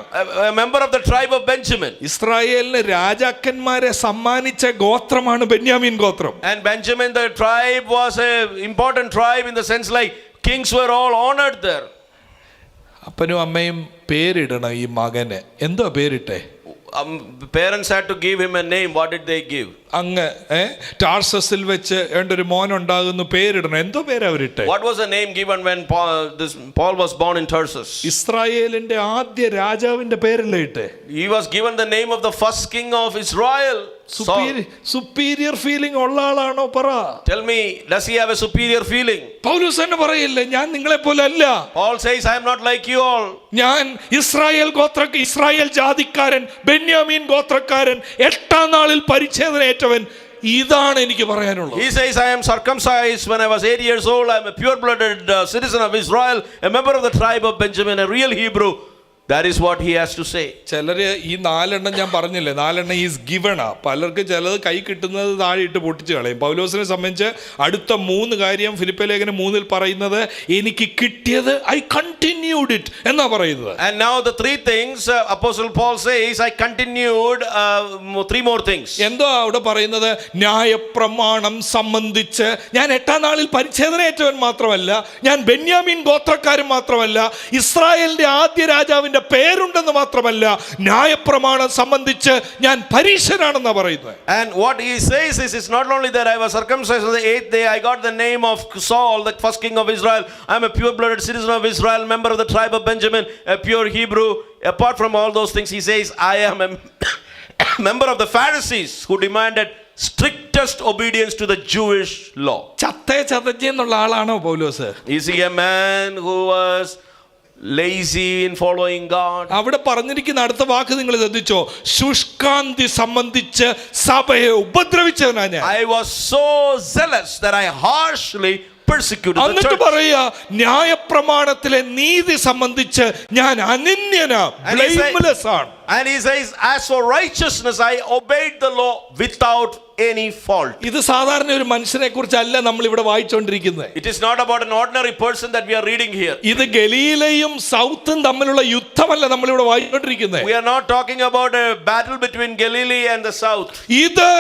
A member of the tribe of Benjamin. ഇസ്രായേലിന് രാജാക്കന്മാരെ സമ്മാനിച്ച ഗോത്രമാണ് ബെന്യാമീൻ ഗോത്രം. And Benjamin, the tribe, was a important tribe in the sense like kings were all honored there. അപ്പനും അമ്മയും പേരിടണം ഈ മകന്. എന്തോ പേരിട്ടെ? Parents had to give him a name. What did they give? അങ്ങ് ടാർസസിൽ വെച്ച് ഒരു മോൻ ഉണ്ടാകുന്നു, പേരിടണം. എന്തോ പേര് അവരിട്ടെ? What was the name given when Paul was born in Tarsus? ഇസ്രായേലിന്റെ ആദ്യ രാജാവിന്റെ പേരല്ലേ ഇട്ടെ? He was given the name of the first king of Israel. Superior feeling ഉള്ള ആളാണോ പറ? Tell me, does he have a superior feeling? പൗലോസ് തന്നെ പറയില്ലേ ഞാൻ നിങ്ങളെ പോലെ അല്ല. Paul says I am not like you all. ഞാൻ ഇസ്രായേൽ ജാതിക്കാരൻ, ബെന്യാമീൻ ഗോത്രക്കാരൻ, 8-ാം നാളിൽ പരിച്ഛേദനയേറ്റവൻ. ഇതാണ് എനിക്ക് പറയാനുള്ളത്. He says I am circumcised when I was 8 years old. I am a pure blooded citizen of Israel, a member of the tribe of Benjamin, a real Hebrew. That is what he has to say. ചിലര് ഈ 4 ഞാൻ പറഞ്ഞില്ലേ, 4 is ഗിവണാ. പലർക്ക് ചിലത് കൈ കിട്ടുന്നത് താഴെ ഇട്ട് പൊട്ടിച്ച് കളയും. പൗലോസിനെ സംബന്ധിച്ച് അടുത്ത 3 കാര്യം ഫിലിപ്പിയ ലേഖനം 3 പറയുന്നത് എനിക്ക് കിട്ടിയത് ഐ കണ്ടിന്യൂഡ് ഇറ്റ് എന്നാ പറയുന്നത്. And now the 3 things Apostle Paul says I continued 3 more things. എന്തോ അവിടെ പറയുന്നത്? ന്യായപ്രമാണം സംബന്ധിച്ച് ഞാൻ 8-ാം നാളിൽ പരിച്ഛേദനയേറ്റവൻ മാത്രമല്ല, ഞാൻ ബെന്യാമീൻ ഗോത്രക്കാരൻ മാത്രമല്ല, ഇസ്രായേലിന്റെ ആദ്യ രാജാവിന്റെ പേരുണ്ടെന്ന് മാത്രമല്ല, ന്യായപ്രമാണം സംബന്ധിച്ച് ഞാൻ പരീശനാണെന്നാ പറയുന്നത്. And what he says is it's not only that I was circumcised on the 8th day, I got the name of Saul, the first king of Israel. I am a pure blooded citizen of Israel, member of the tribe of Benjamin, a pure Hebrew. Apart from all those things, he says I am a member of the Pharisees who demanded strictest obedience to the Jewish law. ചതഞ്ഞെന്നുള്ള ആളാണോ പൗലോസ്? Is he a man who was lazy in following God? അവിടെ പറഞ്ഞിരിക്കുന്ന അടുത്ത വാക്ക് നിങ്ങൾ ശ്രദ്ധിച്ചോ? ശുഷ്കാന്തി സംബന്ധിച്ച് സഭയെ ഉപദ്രവിച്ചവനാ ഞാൻ. I was so zealous that I harshly persecuted the എന്നിട്ട് church. പറയാ ന്യായപ്രമാണത്തിലെ നീതി സംബന്ധിച്ച് ഞാൻ അനന്യനാ, ബ്ലെയിംലെസ് ആണ്. And he says, as for righteousness, I obeyed the law without any fault. ഇത് സാധാരണ ഒരു മനുഷ്യനെ കുറിച്ചല്ല നമ്മൾ ഇവിടെ വായിച്ചുകൊണ്ടിരിക്കുന്നത്. It is not about an ordinary person that we are reading here. ഇത് ഗലീലയും സൗത്തും തമ്മിലുള്ള യുദ്ധമല്ല നമ്മൾ ഇവിടെ വായിച്ചുകൊണ്ടിരിക്കുന്നത്. We are not talking about a battle between Galilee and the south. ഇത്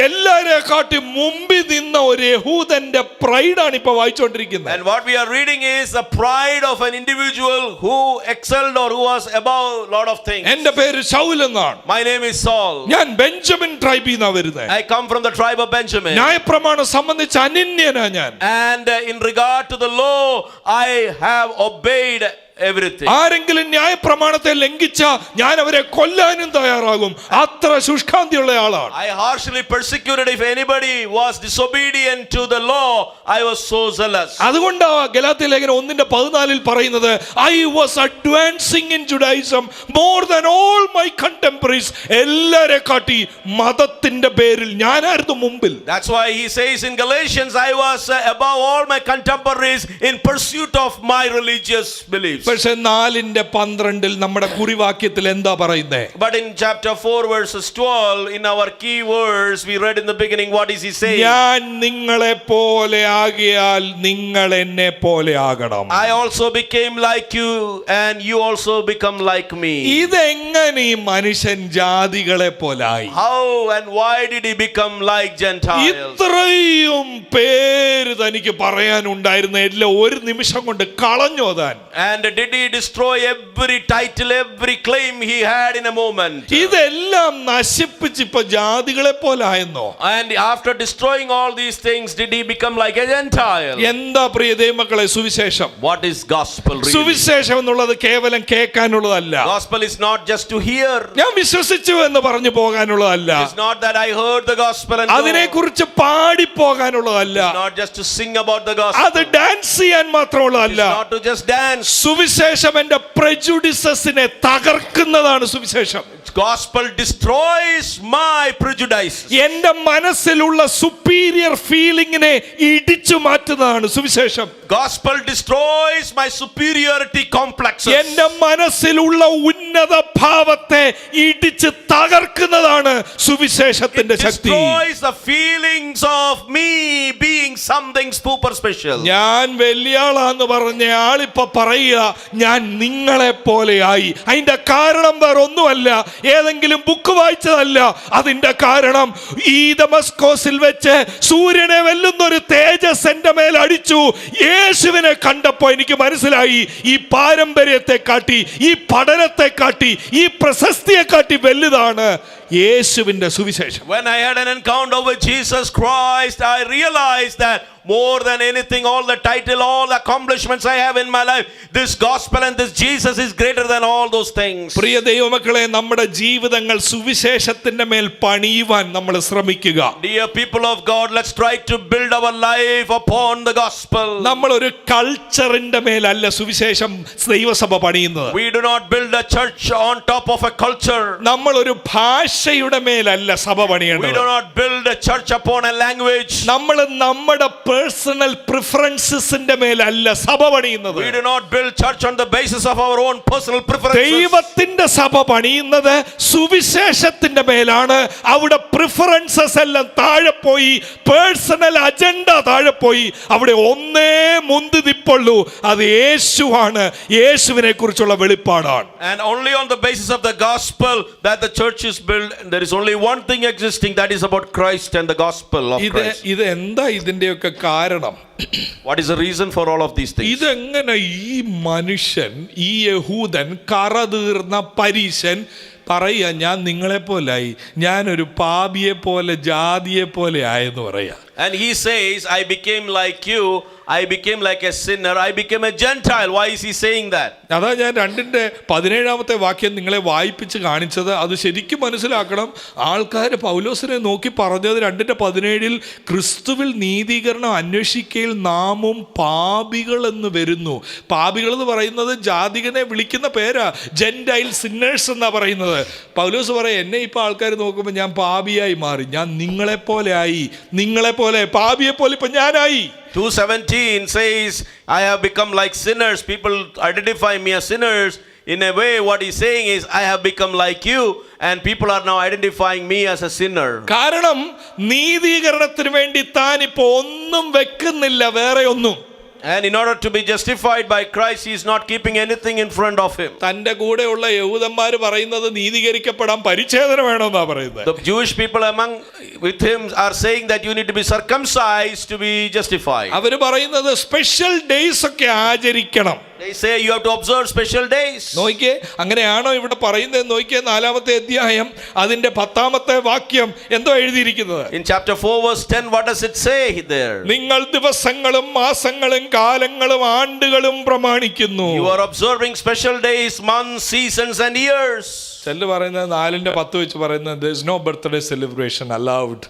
എല്ലാരെക്കാട്ടി മുമ്പിൽ നിന്ന ഒരു യഹൂദന്റെ പ്രൈഡാണ് ഇപ്പൊ വായിച്ചുകൊണ്ടിരിക്കുന്നത്. And what we are reading is the pride of an individual who excelled or who was above a lot of things. എന്റെ പേര് ശൗൽ എന്നാണ്. My name is Saul. ഞാൻ Benjamin ട്രൈബിൽ നിന്നാണ് വരുന്നത്. I come from the tribe of Benjamin. ന്യായപ്രമാണം സംബന്ധിച്ച് അനന്യനാ ഞാൻ. And in regard to the law, I have obeyed everything. ആരെങ്കിലും ന്യായപ്രമാണത്തെ ലംഘിച്ച ഞാൻ അവരെ കൊല്ലാനും തയ്യാറാകും. അത്ര ശുഷ്കാന്തിയുള്ള ആളാണ്. I harshly persecuted if anybody was disobedient to the law. I was so zealous. അതുകൊണ്ടാണ് ഗലാത്യ ലേഖനം 1:14 പറയുന്നത്, I was advancing in Judaism more than all my contemporaries. എല്ലാരെ കാട്ടി മതത്തിന്റെ പേരിൽ ഞാനായിരുന്നു മുമ്പിൽ. That's why he says in Galatians, I was above all my contemporaries in pursuit of my religious beliefs. പക്ഷെ 4:12 നമ്മുടെ കുറിവാക്യത്തിൽ എന്താ പറയുന്നത്? But in chapter 4 verses 12, in our key verse, we read in the beginning, what is he saying? ഞാൻ നിങ്ങളെ പോലെ ആകിയാൽ നിങ്ങൾ എന്നെ പോലെ ആകണം. I also became like you and you also become like me. ഇതെങ്ങനെ ഈ മനുഷ്യൻ ജാതികളെ പോലായി? How and why did he become like Gentiles? ഇത്രയും പേര് തനിക്ക് പറയാനുണ്ടായിരുന്ന എല്ലാം ഒരു നിമിഷം കൊണ്ട് കളഞ്ഞു താൻ. And did he destroy every title, every claim he had in a moment? ഇതെല്ലാം നശിപ്പിച്ച് ഇപ്പൊ ജാതികളെ പോലായെന്നോ? And after destroying all these things, did he become like a Gentile? എന്താ പ്രിയ ദൈവമക്കളെ സുവിശേഷം? What is gospel really? സുവിശേഷം എന്നുള്ളത് കേവലം കേൾക്കാനുള്ളതല്ല. Gospel is not just to hear. ഞാൻ വിശ്വസിച്ചു എന്ന് പറഞ്ഞു പോകാനുള്ളതല്ല. It's not that I heard the gospel and അതിനെ കുറിച്ച് പാടി പോകാനുള്ളതല്ല. It's not just to sing about the gospel. അത് ഡാൻസ് ചെയ്യാൻ മാത്രമുള്ളതല്ല. It's not to just dance. സുവിശേഷം എന്റെ prejudices-നെ തകർക്കുന്നതാണ് സുവിശേഷം. Gospel destroys my prejudices. എന്റെ മനസ്സിലുള്ള superior feeling-നെ ഇടിച്ചു മാറ്റുന്നതാണ് സുവിശേഷം. Gospel destroys my superiority complexes. എന്റെ മനസ്സിലുള്ള ഉന്നത ഭാവത്തെ ഇടിച്ച് തകർക്കുന്നതാണ് സുവിശേഷത്തിന്റെ ശക്തി. It destroys the feelings of me being something super special. ഞാൻ വലിയ ആളാന്ന് പറഞ്ഞ ആളിപ്പോ പറയുക ഞാൻ നിങ്ങളെ പോലെയായി. അതിന്റെ കാരണം വേറെ ഒന്നുമല്ല, ഏതെങ്കിലും ബുക്ക് വായിച്ചതല്ല. അതിന്റെ കാരണം ഈ ദമസ്കോസിൽ വെച്ച് സൂര്യനെ വെല്ലുന്ന ഒരു തേജസ് എന്റെ മേൽ അടിച്ചു. യേശുവിനെ കണ്ടപ്പോ എനിക്ക് മനസ്സിലായി ഈ പാരമ്പര്യത്തെ കാട്ടി, ഈ പഠനത്തെ കാട്ടി, ഈ പ്രശസ്തിയെ കാട്ടി വലുതാണ് യേശുവിന്റെ സുവിശേഷം. When I had an encounter with Jesus Christ, I realized that more than anything, all the title, all the accomplishments I have in my life, this gospel and this Jesus is greater than all those things. പ്രിയ ദൈവമക്കളെ, നമ്മുടെ ജീവിതങ്ങൾ സുവിശേഷത്തിന്റെ മേൽ പണിയുവാൻ നമ്മൾ ശ്രമിക്കുക. Dear people of God, let's try to build our life upon the gospel. നമ്മൾ ഒരു കൾച്ചറിന്റെ മേലല്ല സുവിശേഷം ദൈവസഭ പണിയുന്നത്. We do not build a church on top of a culture. നമ്മൾ ഒരു ഭാഷയുടെ മേലല്ല സഭ പണിയേണ്ടത്. We do not build a church upon a language. നമ്മൾ നമ്മുടെ പേഴ്സണൽ പ്രിഫറൻസസിന്റെ മേലല്ല സഭ പണിയുന്നത്. We do not build church on the basis of our own personal preferences. ദൈവത്തിന്റെ സഭ പണിയുന്നത് സുവിശേഷത്തിന്റെ മേലാണ്. അവിടെ പ്രിഫറൻസസ് എല്ലാം താഴെ പോയി, പേഴ്സണൽ അജണ്ട താഴെ പോയി. അവിടെ ഒന്നേ മുന്തിരിപ്പുള്ളൂ, അത് യേശുവാണ്. യേശുവിനെ കുറിച്ചുള്ള വെളിപ്പാടാണ്. And only on the basis of the gospel that the church is built. There is only one thing existing, that is about Christ and the gospel of Christ. ഇത് എന്താ ഇതിന്റെയൊക്കെ കാരണം? What is the reason for all of these things? ഇതെങ്ങനെ ഈ മനുഷ്യൻ, ഈ യഹൂദൻ, കറതീർന്ന പരീശൻ പറയാ ഞാൻ നിങ്ങളെ പോലായി, ഞാനൊരു പാപിയെ പോലെ ജാതിയെ പോലെ ആയെന്ന് പറയാ. And he says, I became like you, I became like a sinner, I became a Gentile. Why is he saying that? അതാ ഞാൻ 2:17 വാക്യം നിങ്ങളെ വായിപ്പിച്ച് കാണിച്ചത്. അത് ശരിക്കും മനസ്സിലാക്കണം. ആൾക്കാർ പൗലോസിനെ നോക്കി പറഞ്ഞത് 2:17 ക്രിസ്തുവിൽ നീതീകരണം അന്വേഷിക്കയിൽ നാമും പാപികൾ എന്ന് വരുന്നു. പാപികൾ എന്ന് പറയുന്നത് ജാതികനെ വിളിക്കുന്ന പേരാ. ജെന്റൈൽ സിന്നേഴ്സ് എന്നാ പറയുന്നത്. പൗലോസ് പറയാം, എന്നെ ഇപ്പൊ ആൾക്കാർ നോക്കുമ്പോൾ ഞാൻ പാപിയായി മാറി, ഞാൻ നിങ്ങളെപ്പോലെ ആയി, നിങ്ങളെപ്പോലെ പാപിയെ പോലെ ഇപ്പൊ ഞാനായി. 2:17 says, I have become like sinners. People identify me as sinners. In a way, what he's saying is, I have become like you, and people are now identifying me as a sinner. കാരണം നീതീകരണത്തിന് വേണ്ടി താൻ ഇപ്പോ ഒന്നും വെക്കുന്നില്ല, വേറെ ഒന്നും. And in order to be justified by Christ, he is not keeping anything in front of him. തന്റെ കൂടെയുള്ള യഹൂദന്മാര് പറയുന്നത് നീതീകരിക്കപ്പെടാൻ പരിച്ഛേദന വേണമെന്നാ പറയുന്നത്. The Jewish people with him are saying that you need to be circumcised to be justified. അവര് പറയുന്നത് special days ഒക്കെ ആചരിക്കണം. They say you have to observe special days. നോക്കിയേ, അങ്ങനെയാണോ ഇവിടെ പറയുന്നത്? നോക്കിയേ, 4-ാമത്തെ അധ്യായം അതിന്റെ 10-ാമത്തെ വാക്യം എന്തോ എഴുതിയിരിക്കുന്നത്. In chapter 4 verse 10, what does it say there? നിങ്ങൾ ദിവസങ്ങളും മാസങ്ങളും കാലങ്ങളും ആണ്ടുകളും പ്രമാണിക്കുന്നു. You are observing special days, months, seasons and years. ചെല്ല് പറയുന്നത് 4:10 വെച്ച് പറയുന്നത് there is no birthday celebration allowed.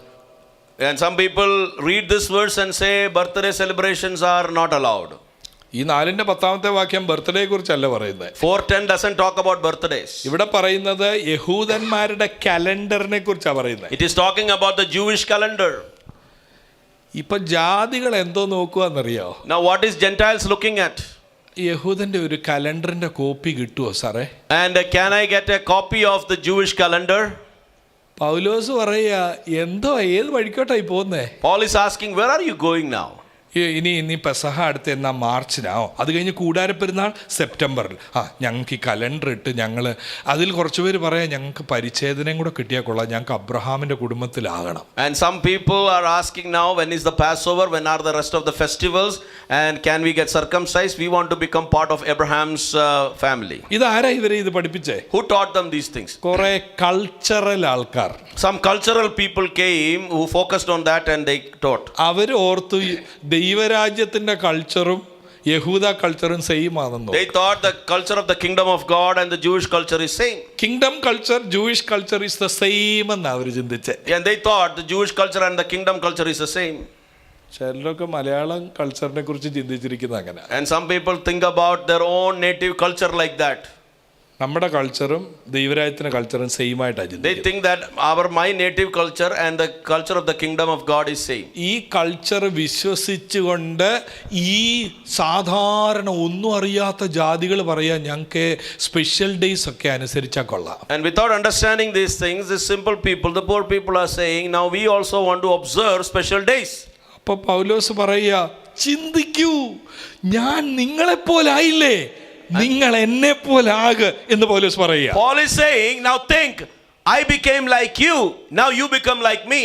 And some people read this verse and say birthday celebrations are not allowed. ഈ 4:10 വാക്യം ബർത്ത്ഡേയെ കുറിച്ചല്ല പറയുന്നത്. 4:10 doesn't talk about birthdays. ഇവിടെ പറയുന്നത് യഹൂദന്മാരുടെ കലണ്ടറിനെ കുറിച്ചാണ് പറയുന്നത്. It is talking about the Jewish calendar. ഇപ്പൊ ജാതികൾ എന്തോ നോക്കുവാന്നറിയോ? Now what is Gentiles looking at? യഹൂദന്റെ ഒരു കലണ്ടറിന്റെ കോപ്പി കിട്ടുമോ സാറേ? And can I get a copy of the Jewish calendar? പൗലോസ് പറയാ, എന്തോ ഏത് വഴിക്കോട്ടായി പോകുന്നേ? Paul is asking, where are you going now? ഇനി പെസഹ അടുത്ത് എന്നാ മാർച്ചിനാോ, അത് കഴിഞ്ഞ് കൂടാരപ്പെരുന്നാൾ സെപ്റ്റംബറിൽ. ഞങ്ങൾക്ക് ഈ കലണ്ടർ ഇട്ട് ഞങ്ങൾ അതിൽ കുറച്ച് പേര് പറയാം ഞങ്ങൾക്ക് പരിച്ഛേദനയും കൂടെ കിട്ടിയാൽ കൊള്ളാം, ഞങ്ങൾക്ക് അബ്രഹാമിന്റെ കുടുംബത്തിലാകണം. And some people are asking now, when is the Passover, when are the rest of the festivals, and can we get circumcised? We want to become part of Abraham's family. ഇതാരാ ഇവരെ ഇത് പഠിപ്പിച്ചേ? Who taught them these things? കുറെ cultural ആൾക്കാർ, Some cultural people came who focused on that and they taught. അവർ ഓർത്തു ദൈവരാജ്യത്തിന്റെ കൾച്ചറും യഹൂദ കൾച്ചറും സെയിം ആണെന്നോ. They thought the culture of the kingdom of God and the Jewish culture is same. Kingdom culture Jewish culture is the same എന്നാ അവർ ചിന്തിച്ചേ. And they thought the Jewish culture and the kingdom culture is the same. ചിലരൊക്കെ മലയാളം കൾച്ചറിനെ കുറിച്ച് ചിന്തിച്ചിരിക്കുന്നത് അങ്ങനെ. And some people think about their own native culture like that. നമ്മുടെ കൾച്ചറും ദൈവരാജ്യത്തിന്റെ കൾച്ചറും same ആയിട്ടാണ് ചിന്തിക്കുന്നത്. They think that my native culture and the culture of the kingdom of God is same. ഈ കൾച്ചർ വിശ്വസിച്ചുകൊണ്ട് ഈ സാധാരണ ഒന്നും അറിയാത്ത ജാതികൾ പറയാ ഞങ്ങൾക്ക് സ്പെഷ്യൽ ഡേയ്സ് ഒക്കെ അനുസരിച്ചാൽ കൊള്ളാം. And without understanding these things, the simple people, the poor people are saying, now we also want to observe special days. അപ്പൊ പൗലോസ് പറയാ, ചിന്തിക്കൂ, ഞാൻ നിങ്ങളെപ്പോലായില്ലേ, നിങ്ങൾ എന്നെ പോലാക് എന്ന് പൗലോസ് പറയാ. Paul is saying, now think, I became like you, now you become like me.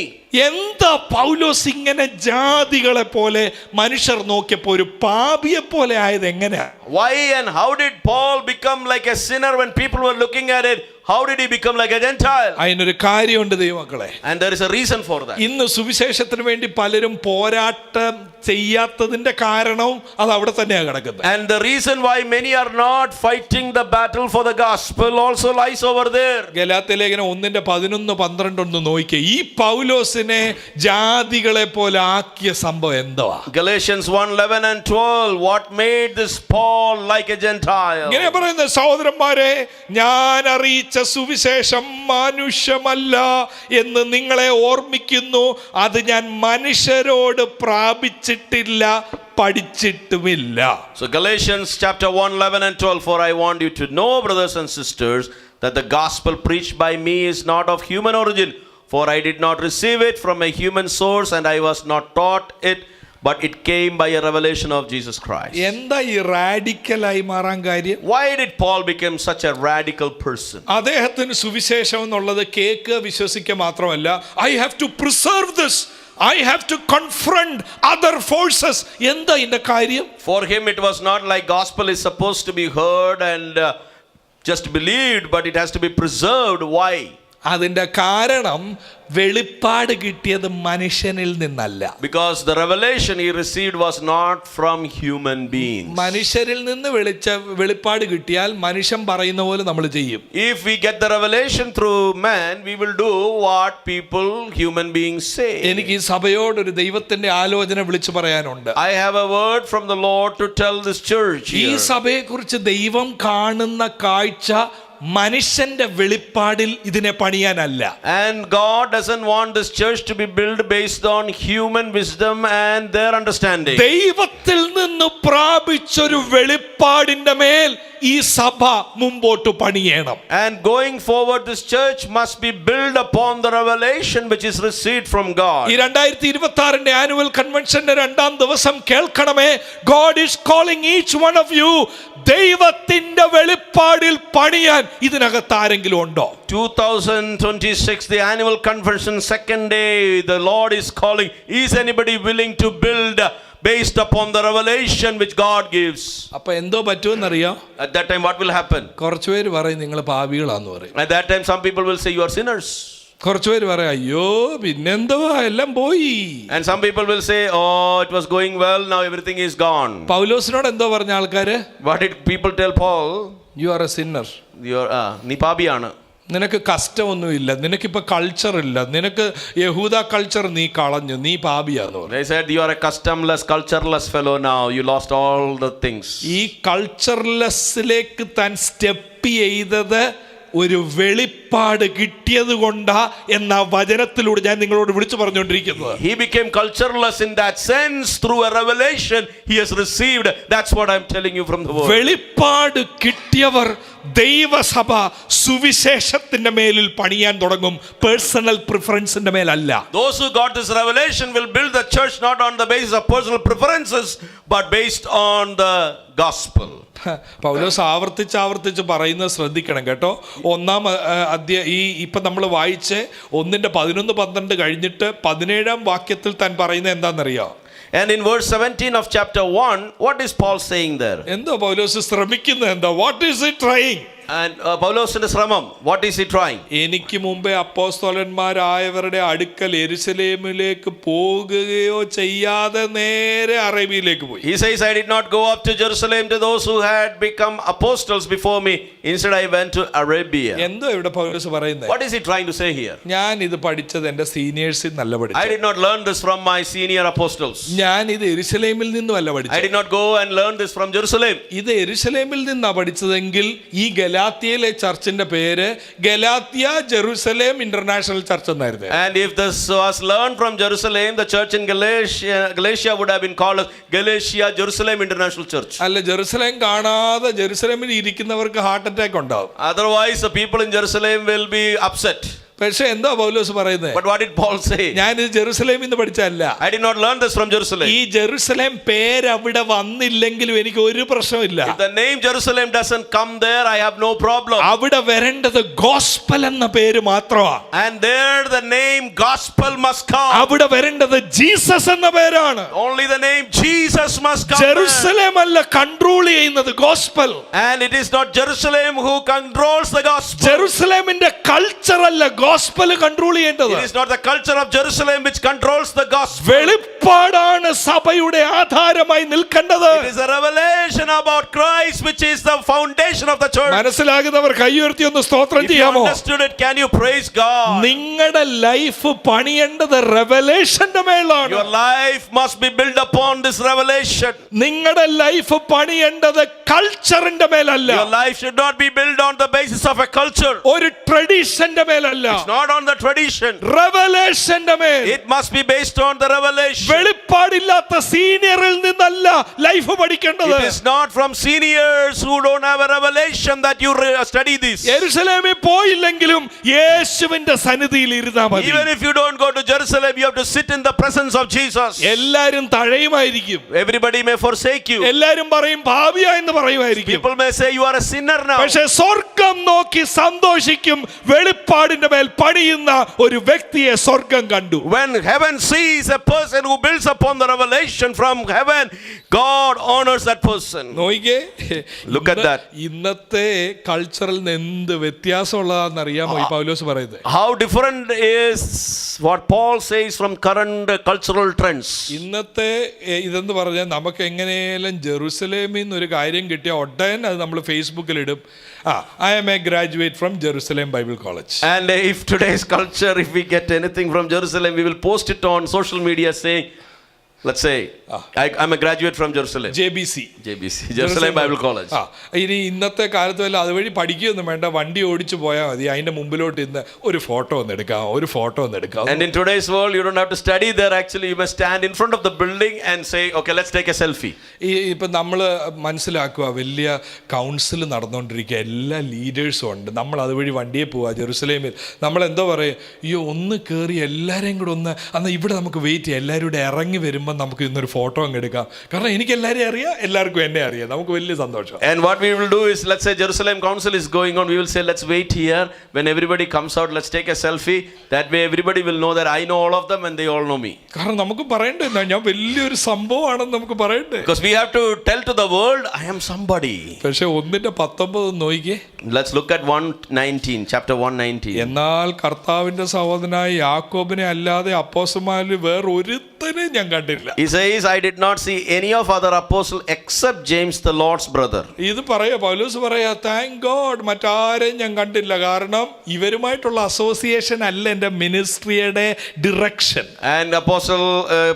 എന്താ പൗലോസ് ഇങ്ങനെ ജാതികളെ പോലെ മനുഷ്യർ നോക്കിയപ്പോ ഒരു പാപിയെ പോലെ ആയത് എങ്ങനെയാ? Why and how did Paul become like a sinner when people were looking at it? How did he become like a Gentile? അതിനൊരു കാര്യമുണ്ട് ദൈവമക്കളെ. And there is a reason for that. ഇന്ന് സുവിശേഷത്തിന് വേണ്ടി പലരും പോരാട്ടം ചെയ്യാത്തതിന്റെ കാരണവും അത് അവിടെ തന്നെയാണ് കിടക്കുന്നത്. And the reason why many are not fighting the battle for the gospel also lies over there. Galatia ലേഖനം 1:11-12 നോക്കിയേ, ഈ പൗലോസിനെ ജാതികളെ പോലെ ആക്കിയ സംഭവം എന്തുവാ? Galatians 1:11 and 12, what made this Paul like a Gentile? ഇങ്ങനെ പറയുന്ന സഹോദരന്മാരെ, ഞാൻ അറിയിച്ച സുവിശേഷം മനുഷ്യമല്ല എന്ന് നിങ്ങളെ ഓർമ്മിക്കുന്നു, അത് ഞാൻ മനുഷ്യരോട് പ്രാപിച്ചിട്ടില്ല, പഠിച്ചിട്ടുമില്ല. So Galatians chapter 1:11 and 12, for I want you to know, brothers and sisters, that the gospel preached by me is not of human origin, for I did not receive it from a human source and I was not taught it, but it came by a revelation of Jesus Christ. എന്താ ഈ റാഡിക്കലായി മാറാൻ കാര്യം? Why did Paul become such a radical person? അദ്ദേഹത്തിന് സുവിശേഷം എന്നുള്ളത് cake വിശ്വസിക്കുക മാത്രമല്ല, I have to preserve this, I have to confront other forces. എന്താ ഇതിന്റെ കാര്യം? For him it was not like gospel is supposed to be heard and just believed, but it has to be preserved. Why? അതിന്റെ കാരണം വെളിപ്പാട് കിട്ടിയത് മനുഷ്യനിൽ നിന്നല്ല. Because the revelation he received was not from human beings. മനുഷ്യരിൽ നിന്ന് വെളിപ്പാട് കിട്ടിയാൽ മനുഷ്യൻ പറയുന്ന പോലെ നമ്മൾ ചെയ്യും. If we get the revelation through man, we will do what human beings say. എനിക്ക് ഈ സഭയോട് ഒരു ദൈവത്തിന്റെ ആലോചന വിളിച്ചു പറയാനുണ്ട്. I have a word from the Lord to tell this church ഈ here. സഭയെ കുറിച്ച് ദൈവം കാണുന്ന കാഴ്ച മനുഷ്യന്റെ വെളിപ്പാടിൽ ഇതിനെ പണിയാനല്ല. And God doesn't want this church to be built based on human wisdom and their understanding. ദൈവത്തിൽ നിന്ന് പ്രാപിച്ചൊരു വെളിപ്പാടിന്റെ മേൽ ഈ സഭ മുമ്പോട്ട് പണിയണം. And going forward, this church must be built upon the revelation which is received from God. ഈ 2026 annual കൺവെൻഷന്റെ 2ാം ദിവസം കേൾക്കണമേ, God is calling each one of you ദൈവത്തിന്റെ വെളിപ്പാടിൽ പണിയാൻ ഇതിനകത്ത് ആരെങ്കിലും ഉണ്ടോ? 2026, the annual convention, 2nd day, the Lord is calling. Is anybody willing to build based upon the revelation which God gives? അപ്പൊ എന്തോ പറ്റുമെന്നറിയോ? At that time, what will happen? കുറച്ചുപേര് പറയും നിങ്ങൾ പാപികളാന്ന് പറയും. At that time, some people will say you are sinners. കുറച്ചുപേര് പറയാം അയ്യോ പിന്നെന്തോ എല്ലാം പോയി. And some people will say, oh, it was going well, now everything is gone. പൗലോസിനോട് എന്തോ പറഞ്ഞ ആൾക്കാര്? What did people tell Paul? You are a sinner. നീ പാപിയാണ്, നിനക്ക് കസ്റ്റമൊന്നുമില്ല, നിനക്കിപ്പോൾ കൾച്ചർ ഇല്ല, നിനക്ക് യഹൂദ കൾച്ചർ നീ കളഞ്ഞു, നീ പാപിയാന്ന് പറഞ്ഞു. They said you are a customless, cultureless fellow now, you lost all the things. ഈ കൾച്ചർലെസ്സിലേക്ക് താൻ സ്റ്റെപ്പ് ചെയ്തത് ഒരു വെളിപ്പാട് കിട്ടിയത് കൊണ്ടാ എന്ന വചനത്തിലൂടെ ഞാൻ നിങ്ങളോട് വിളിച്ചു പറഞ്ഞുകൊണ്ടിരിക്കുന്നത്. He became cultureless in that sense through a revelation he has received. That's what I'm telling you from the word. വെളിപ്പാട് കിട്ടിയവർ ദൈവസഭ സുവിശേഷത്തിന്റെ മേലിൽ പണിയാൻ തുടങ്ങും, personal പ്രിഫറൻസിന്റെ മേലല്ല. Those who got this revelation will build the church not on the basis of personal preferences but based on the gospel. പൗലോസ് ആവർത്തിച്ച് പറയുന്നത് ശ്രദ്ധിക്കണം കേട്ടോ. 1-ാം അധ്യായം ഈ ഇപ്പം നമ്മൾ വായിച്ച് 1:11-12 കഴിഞ്ഞിട്ട് 17-ാം വാക്യത്തിൽ താൻ പറയുന്നത് എന്താണെന്നറിയോ? And in verse 17 of chapter 1, what is Paul saying there? എന്തോ പൗലോസ് ശ്രമിക്കുന്നത് എന്താ? What is he trying? And പൗലോസിന്റെ ശ്രമം, what is he trying? എനിക്ക് മുമ്പേ അപ്പോസ്തലന്മാരായവരുടെ അടുക്കൽ യെരുശലേമിലേക്ക് പോകുകയോ ചെയ്യാതെ നേരെ അറേബ്യയിലേക്ക് പോയി. He says, I did not go up to Jerusalem to those who had become apostles before me. Instead I went to Arabia. എന്തോ ഇവിടെ പൗലോസ് പറയുന്നത്? What is he trying to say here? ഞാൻ ഇത് പഠിച്ചത് എൻ്റെ സീനിയേഴ്സിൽ നല്ല I പഠിച്ചു. did not learn this from my senior apostles. ഞാൻ ഇത് യെരുശലേമിൽ നിന്നുമല്ല I പഠിച്ചത്. did not go and learn this from Jerusalem. ഇത് യെരുശലേമിൽ നിന്നാ പഠിച്ചതെങ്കിൽ ഈ ഗലാത്യയിലെ ചർച്ചിന്റെ പേര് ഗലാത്യ ജെറുസലേം ഇന്റർനാഷണൽ ചർച്ച് എന്നായിരുന്നു. And if this was learned from Jerusalem, the church in Galatia would have been called Galatia Jerusalem International Church. അല്ല, Jerusalem കാണാതെ ജെറുസലേമിൽ ഇരിക്കുന്നവർക്ക് ഹാർട്ട് അറ്റാക്ക് ഉണ്ടാവും. Otherwise the people in Jerusalem will be upset. പക്ഷെ എന്താ പൗലോസ് പറയുന്നത്? But what did Paul say? ഞാൻ ഇത് ജെറുസലേമിൽ നിന്ന് പഠിച്ചല്ല. I did not learn this from Jerusalem. ഈ ജെറുസലേം പേര് അവിടെ വന്നില്ലെങ്കിലും എനിക്ക് ഒരു പ്രശ്നമില്ല. If the name Jerusalem doesn't come there, I have no problem. അവിടെ വരേണ്ടത് ഗോസ്പൽ എന്ന പേര് മാത്രമാണ്. And there the name gospel must come. അവിടെ വരേണ്ടത് ജീസസ് എന്ന പേരാണ്. Only the name Jesus must come. Jerusalem അല്ല കൺട്രോൾ ചെയ്യുന്നത്, gospel. And it is not Jerusalem who controls the gospel. ജെറുസലേമിന്റെ കൾച്ചർ അല്ല ഗോസ്പൽ കൺട്രോൾ ചെയ്യേണ്ടത്. It is not the culture of Jerusalem which controls the gospel. വെളിപ്പാടാണ് സഭയുടെ ആധാരമായി നിൽക്കേണ്ടത്. It is a revelation about Christ which is the foundation of the church. മനസ്സിലാകുന്നവർ കൈയുയർത്തി ഒന്ന് സ്തോത്രം If you ചെയ്യാമോ? understood it, can you praise God? നിങ്ങളുടെ life പണിയേണ്ടത് റെവലേഷന്റെ മേലാണ്. Your life must be built upon this revelation. നിങ്ങളുടെ life പണിയേണ്ടത് കൾച്ചറിന്റെ മേലല്ല. Your life should not be built on the basis of a culture. ഒരു ട്രഡീഷന്റെ മേലല്ല. It's not on the tradition. റെവലേഷന്റെ മേൽ. It must be based on the revelation. വെളിപ്പാടില്ലാത്ത സീനിയറിൽ നിന്നല്ല life പഠിക്കേണ്ടത്. It is not from seniors who don't have a revelation that you study this. യെരുശലേമിൽ പോയില്ലെങ്കിലും യേശുവിന്റെ സന്നിധിയിൽ ഇരുന്നാ മതി. Even if you don't go to Jerusalem, you have to sit in the presence of Jesus. എല്ലാരും തഴയുമായിരിക്കും. Everybody may forsake you. എല്ലാരും പറയും പാപിയാ എന്ന് പറയുമായിരിക്കും. People may say you are a sinner now. പക്ഷേ സ്വർഗ്ഗം നോക്കി സന്തോഷിക്കും. വെളിപ്പാടിന്റെ മേൽ പണിയുന്ന ഒരു വ്യക്തിയെ സ്വർഗ്ഗം കണ്ടു. When heaven sees a person who builds upon the revelation from heaven, God honors that person. നോയിക്കേ, Look at that. ഇന്നത്തെ കൾച്ചറിൽ നിന്ന് എന്ത് വ്യത്യാസമുള്ളതാണെന്ന് അറിയാമോ ഈ പൗലോസ് പറയുന്നത്? How different is what Paul says from current cultural trends. ഇന്നത്തെ ഇതെന്ന് പറഞ്ഞാൽ നമുക്ക് എങ്ങനെയാലും ജെറുസലേമിൽ നിന്ന് ഒരു കാര്യം കിട്ടിയ ഉടൻ അത് നമ്മൾ ഫേസ്ബുക്കിൽ ഇടും. I am a graduate from Jerusalem Bible College. And if today's culture, if we get anything from Jerusalem, we will post it on social media saying, Let's say I'm a graduate from Jerusalem. JBC, Jerusalem Bible College. ഇനി ഇന്നത്തെ കാലത്ത് വല്ല അതുവഴി പഠിക്കുകയൊന്നും വേണ്ട, വണ്ടി ഓടിച്ചു പോയാൽ മതി. അതിന്റെ മുമ്പിലോട്ട് ഇന്ന് ഒരു ഫോട്ടോ ഒന്ന് എടുക്കാം. And in today's world, you don't have to study there. Actually, you must stand in front of the building and say, okay, let's take a selfie. ഇപ്പം നമ്മൾ മനസ്സിലാക്കുക, വലിയ കൗൺസിൽ നടന്നുകൊണ്ടിരിക്കുക, എല്ലാ ലീഡേഴ്സും ഉണ്ട്. നമ്മൾ അതുവഴി വണ്ടിയെ പോവുക ജെറുസലേമിൽ. നമ്മൾ എന്തോ പറയും, അയ്യോ ഒന്ന് കയറി എല്ലാവരെയും കൂടെ ഒന്ന്, എന്നാൽ ഇവിടെ നമുക്ക് വെയിറ്റ് ചെയ്യാം, എല്ലാവരും കൂടെ ഇറങ്ങി വരുമ്പോൾ നമുക്ക് ഇന്നൊരു ഫോട്ടോ അങ്ങ് എടുക്കാം. കാരണം എനിക്ക് എല്ലാവരെയും അറിയാം, എല്ലാവർക്കും എന്നെ അറിയാം, നമുക്ക് വലിയ സന്തോഷം. And what we will do is, let's say Jerusalem Council is going on, we will say, let's wait here. When everybody comes out, let's take a selfie. That way everybody will know that I know all of them and they all know me. കാരണം നമുക്ക് പറയണ്ടേ, ഞാൻ വലിയൊരു സംഭവമാണെന്ന് നമുക്ക് പറയണ്ടേ. Because we have to tell to the world, I am somebody. പക്ഷെ 1:19 നോക്കിക്കേ. Let's look at 1:19, chapter 1:19. എന്നാൽ കർത്താവിന്റെ സഹോദരനായ യാക്കോബിനെ അല്ലാതെ അപ്പോസ്തലന്മാരിൽ വേറൊരുത്തനെ ഞാൻ കണ്ടില്ല. He says, I did not see any of other apostles except James, the Lord's brother. ഇത് പറയാ, പൗലോസ് പറയാ, താങ്ക് ഗോഡ്, മറ്റാരെയും ഞാൻ കണ്ടില്ല. കാരണം ഇവരുമായിട്ടുള്ള അസോസിയേഷൻ അല്ല എൻ്റെ മിനിസ്ട്രിയുടെ direction. And Apostle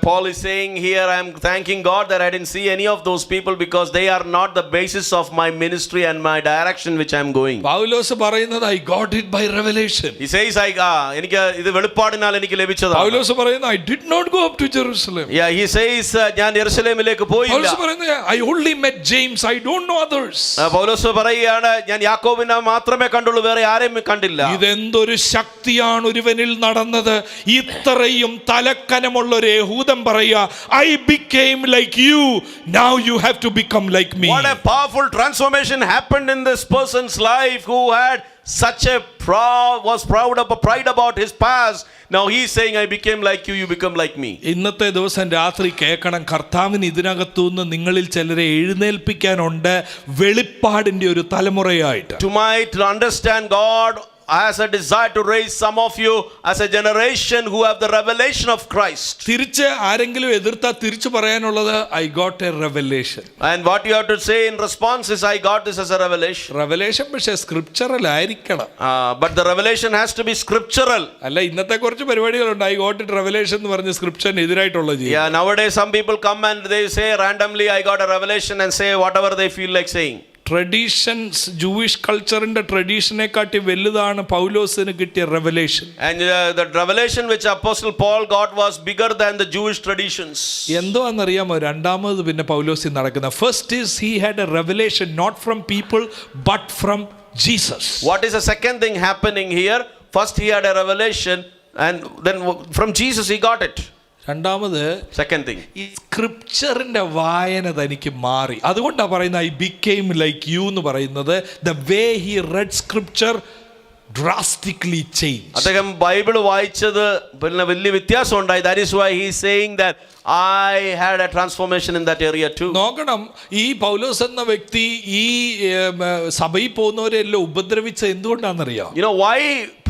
Paul is saying here, I am thanking God that I didn't see any of those people because they are not the basis of my ministry and my direction which I am going. പൗലോസ് പറയുന്നത് I got it by revelation. He says, എനിക്ക് ഇത് വെളിപ്പാടിനാൽ എനിക്ക് ലഭിച്ചതാണ്. പൗലോസ് പറയുന്നത് I did not go up to Jerusalem. Yeah, he says, ഞാൻ യെരുശലേമിലേക്ക് പോയില്ല. പൗലോസ് പറയുന്നത് I only met James, I don't know others. പൗലോസ് പറയുകയാണ്, ഞാൻ യാക്കോബിനെ മാത്രമേ കണ്ടുള്ളൂ, വേറെ ആരെയും കണ്ടില്ല. ഇതെന്തൊരു ശക്തിയാണ് ഒരുവനിൽ നടന്നത്. ഇത്രയും തലക്കനമുള്ള ഒരു യഹൂദൻ പറയുക, I became like you, now you have to become like me. What a powerful transformation happened in this person's life who had such a pride about his past. Now he is saying, I became like you, you become like me. ഇന്നത്തെ ദിവസം രാത്രി കേൾക്കണം, കർത്താവിന് ഇതിനകത്തുനിന്ന് നിങ്ങളിൽ ചിലരെ എഴുന്നേൽപ്പിക്കാനുണ്ട്, വെളിപ്പാടിന്റെ ഒരു തലമുറയായിട്ട്. Tonight, to understand, God has a desire to raise some of you as a generation who have the revelation of Christ. തിരിച്ച് ആരെങ്കിലും എതിർത്താൽ തിരിച്ചു പറയാനുള്ളത് I got a revelation. And what you have to say in response is, I got this as a revelation. Revelation പക്ഷേ scriptural ആയിരിക്കണം. But the revelation has to be scriptural. അല്ല, ഇന്നത്തെ കുറച്ച് പരിപാടികളുണ്ട്, I got it revelation എന്ന് പറഞ്ഞ് സ്ക്രിപ്ചറിന് എതിരായിട്ടുള്ള ചെയ്യും. Yeah, nowadays some people come and they say randomly, I got a revelation, and say whatever they feel like saying. Traditions, Jewish കൾച്ചറിന്റെ ട്രഡീഷനെ കാട്ടി വലുതാണ് പൗലോസിന് കിട്ടിയ revelation. And the revelation which Apostle Paul got was bigger than the Jewish traditions. എന്തോന്നറിയാമോ രണ്ടാമത് പിന്നെ പൗലോസിൽ നടക്കുന്ന? First is he had a revelation not from people but from Jesus. What is the second thing happening here? First he had a revelation, and then from Jesus he got it. രണ്ടാമത് Second thing, ഈ സ്ക്രിപ്ചറിന്റെ വായന തനിക്ക് മാറി. അതുകൊണ്ടാണ് പറയുന്നത് I became like you എന്ന് പറയുന്നത്. The way he read scripture drastically changed. അദ്ദേഹം ബൈബിൾ വായിച്ചത് പിന്നെ വലിയ വ്യത്യാസം ഉണ്ടായി. That is why he is saying that I had a transformation in that area too. നോക്കണം, ഈ പൗലോസ് എന്ന വ്യക്തി ഈ സഭയിൽ പോകുന്നവരെല്ലാം ഉപദ്രവിച്ച എന്തുകൊണ്ടാണെന്നറിയാം? You know why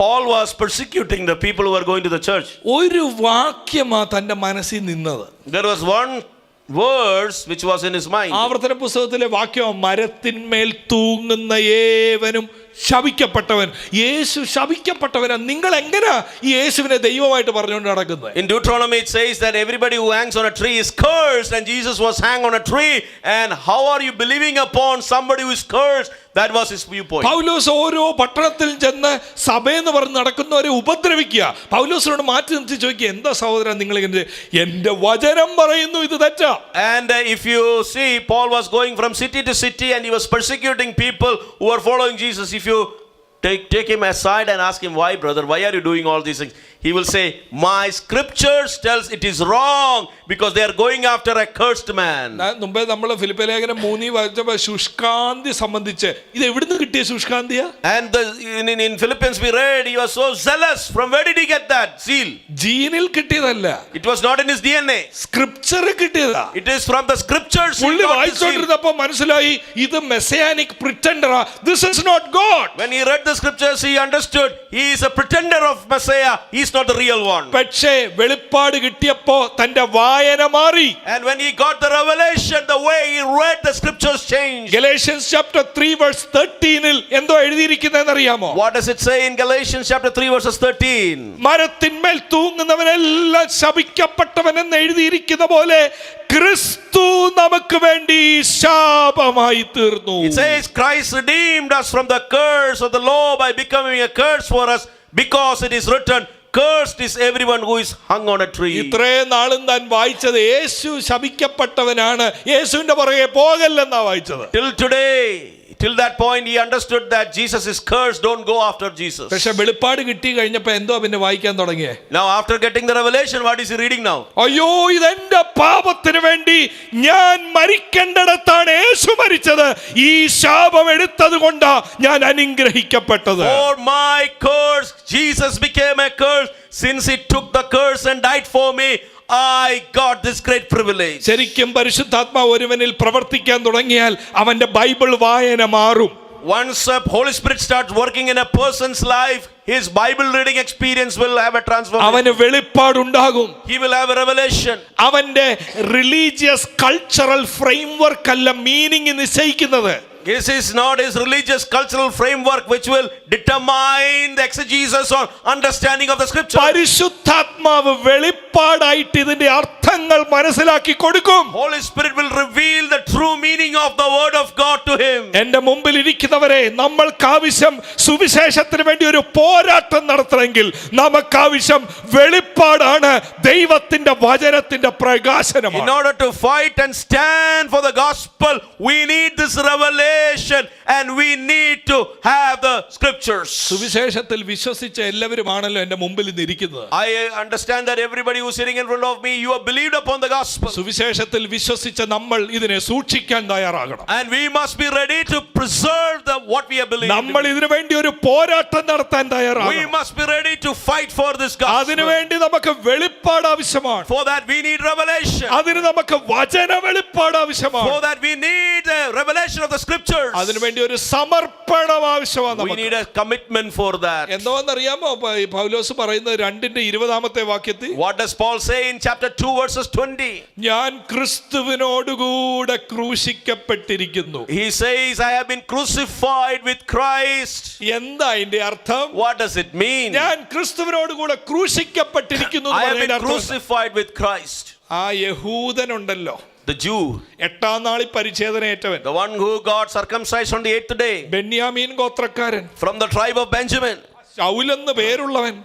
Paul was persecuting the people who were going to the church? ഒരു വാക്യമാ തന്റെ മനസ്സിൽ നിന്നത്. There was one verse which was in his mind. ആവർത്തന പുസ്തകത്തിലെ വാക്യം, മരത്തിന്മേൽ തൂങ്ങുന്ന ഏവനും ശപിക്കപ്പെട്ടവൻ. യേശു ശപിക്കപ്പെട്ടവനാ. നിങ്ങൾ എങ്ങനെയാ ഈ യേശുവിനെ ദൈവമായിട്ട് പറഞ്ഞുകൊണ്ട് നടക്കുന്നത്? In Deuteronomy it says that everybody who hangs on a tree is cursed, and Jesus was hanged on a tree. And how are you believing upon somebody who is cursed? That was his viewpoint. പൗലോസ് ഓരോ പട്ടണത്തിൽ ചെന്ന് സഭയെന്ന് പറഞ്ഞ് നടക്കുന്നവരെ ഉപദ്രവിക്കുക. പൗലോസിനോട് മാറ്റി നിർത്തി ചോദിക്കുക, എന്താ സഹോദരൻ നിങ്ങൾ ഇങ്ങനെ? എന്റെ വചനം പറയുന്നു ഇത് തെറ്റാ. And if you see, Paul was going from city to city and he was persecuting people who were following Jesus. If you take him aside and ask him, why brother, why are you doing all these things? He will say, my scriptures tells it is wrong because they are going after a cursed man. മുമ്പേ നമ്മൾ Philippi ലേഖനം 3 വായിച്ചപ്പോൾ ശുഷ്കാന്തി സംബന്ധിച്ച് ഇത് എവിടുന്ന് കിട്ടിയ ശുഷ്കാന്തിയാ? And in Philippians we read he was so zealous. From where did he get that zeal? ജീനിൽ കിട്ടിയതല്ല, It was not in his DNA. Scripture കിട്ടിയതാ. It is from the scriptures. he പുള്ളി got the zeal. വായിച്ചോണ്ടിരുന്നപ്പോ മനസ്സിലായി ഇത് messianic പ്രിറ്റൻഡറാ. This is not God. When he read the scriptures, he understood he is a pretender of Messiah. He is not the real one. പക്ഷേ വെളിപ്പാട് കിട്ടിയപ്പോ തന്റെ വായന മാറി. And when he got the revelation, the way he read the scriptures changed. Galatians chapter 3 verse 13-ൽ എന്തോ എഴുതിയിരിക്കുന്നതെന്ന് അറിയാമോ? What does it say in Galatians chapter 3 verses 13? മരത്തിന്മേൽ തൂങ്ങുന്നവനെല്ലാം ശപിക്കപ്പെട്ടവനെന്ന് എഴുതിയിരിക്കുന്ന പോലെ ക്രിസ്തു നമുക്ക് വേണ്ടി ശാപമായി തീർന്നു. It says Christ redeemed us from the curse of the law by becoming a curse for us, because it is written, cursed is everyone who is hung on a tree. ഇത്രയും നാളും താൻ വായിച്ചത് യേശു ശപിക്കപ്പെട്ടവനാണ്, യേശുവിന്റെ പുറകെ പോകല്ലെന്നാ വായിച്ചത്. Till today, till that point he understood that Jesus is cursed, don't go after Jesus. പക്ഷെ വെളിപ്പാട് കിട്ടി കഴിഞ്ഞപ്പോ എന്തോ പിന്നെ വായിക്കാൻ തുടങ്ങിയേ? Now after getting the revelation, what is he reading now? അയ്യോ, ഇതെന്റെ പാപത്തിന് വേണ്ടി ഞാൻ മരിക്കേണ്ടിടത്താണ് യേശു മരിച്ചത്, ഈ ശാപം എടുത്തത് കൊണ്ടാ ഞാൻ അനുഗ്രഹിക്കപ്പെട്ടത്. For my curse Jesus became a curse, since he took the curse and died for me, I got this great privilege. ശരിക്കും പരിശുദ്ധാത്മാവ് ഒരുവനിൽ പ്രവർത്തിക്കാൻ തുടങ്ങിയാൽ അവന്റെ ബൈബിൾ വായന മാറും. Once the Holy Spirit starts working in a person's life, his Bible reading experience will have a transformation. അവന് വെളിപ്പാടുണ്ടാകും. He will have a revelation. അവന്റെ religious cultural framework അല്ല മീനിങ് നിശ്ചയിക്കുന്നത്. This is not his religious cultural framework which will determine the exegesis or understanding of the scripture. പരിശുദ്ധാത്മാവ് വെളിപ്പാടായിട്ട് ഇതിന്റെ അർത്ഥങ്ങൾ മനസ്സിലാക്കി കൊടുക്കും. Holy Spirit will reveal the true meaning of the word of God to him. എന്റെ മുമ്പിൽ ഇരിക്കുന്നവരെ, നമ്മൾക്ക് ആവശ്യം സുവിശേഷത്തിന് വേണ്ടി ഒരു പോരാട്ടം നടത്തണമെങ്കിൽ നമുക്ക് ആവശ്യം വെളിപ്പാടാണ്, ദൈവത്തിന്റെ വചനത്തിന്റെ പ്രകാശനമാണ്. In order to fight and stand for the gospel, we need this revelation and we need to have the scriptures. സുവിശേഷത്തിൽ വിശ്വസിച്ച എല്ലാവരുമാണല്ലോ എന്റെ മുമ്പിൽ ഇരിക്കുന്നത്. I understand that everybody who is sitting in front of me, you have believed upon the gospel. സുവിശേഷത്തിൽ വിശ്വസിച്ച നമ്മൾ ഇതിനെ സൂക്ഷിക്കാൻ തയ്യാറാകണം. And we must be ready to preserve what we have believed. നമ്മൾ ഇതിനു വേണ്ടി ഒരു പോരാട്ടം നടത്താൻ We തയ്യാറാകണം. must be ready to fight for this gospel. അതിനു വേണ്ടി നമുക്ക് വെളിപ്പാട് ആവശ്യമാണ്. For that we need revelation. അതിന് നമുക്ക് വചന വെളിപ്പാട് ആവശ്യമാണ്. For that we need the revelation of the scriptures. അതിനു വേണ്ടി ഒരു സമർപ്പണം ആവശ്യമാണ് We നമുക്ക്. need a commitment for that. എന്തോന്നറിയാമോ പൗലോസ് പറയുന്നത് 2:20 വാക്യത്തിൽ? What does Paul say in chapter 2 verses 20? ഞാൻ ക്രിസ്തുവിനോടുകൂടെ ക്രൂശിക്കപ്പെട്ടിരിക്കുന്നു. He says, I have been crucified with Christ. എന്താ അതിന്റെ അർത്ഥം? What does it mean? ഞാൻ ക്രിസ്തുവിനോടുകൂടെ ക്രൂശിക്കപ്പെട്ടിരിക്കുന്നു I എന്ന് have been പറയുന്നതിന്റെ അർത്ഥം. crucified with Christ. ആ യഹൂദനുണ്ടല്ലോ, The Jew, 8-ാം നാളിൽ പരിച്ഛേദനയേറ്റവൻ, the one who got circumcised on the 8th day, Benjamin ഗോത്രക്കാരൻ, from the tribe of Benjamin, ശൗലെന്ന് പേരുള്ളവൻ,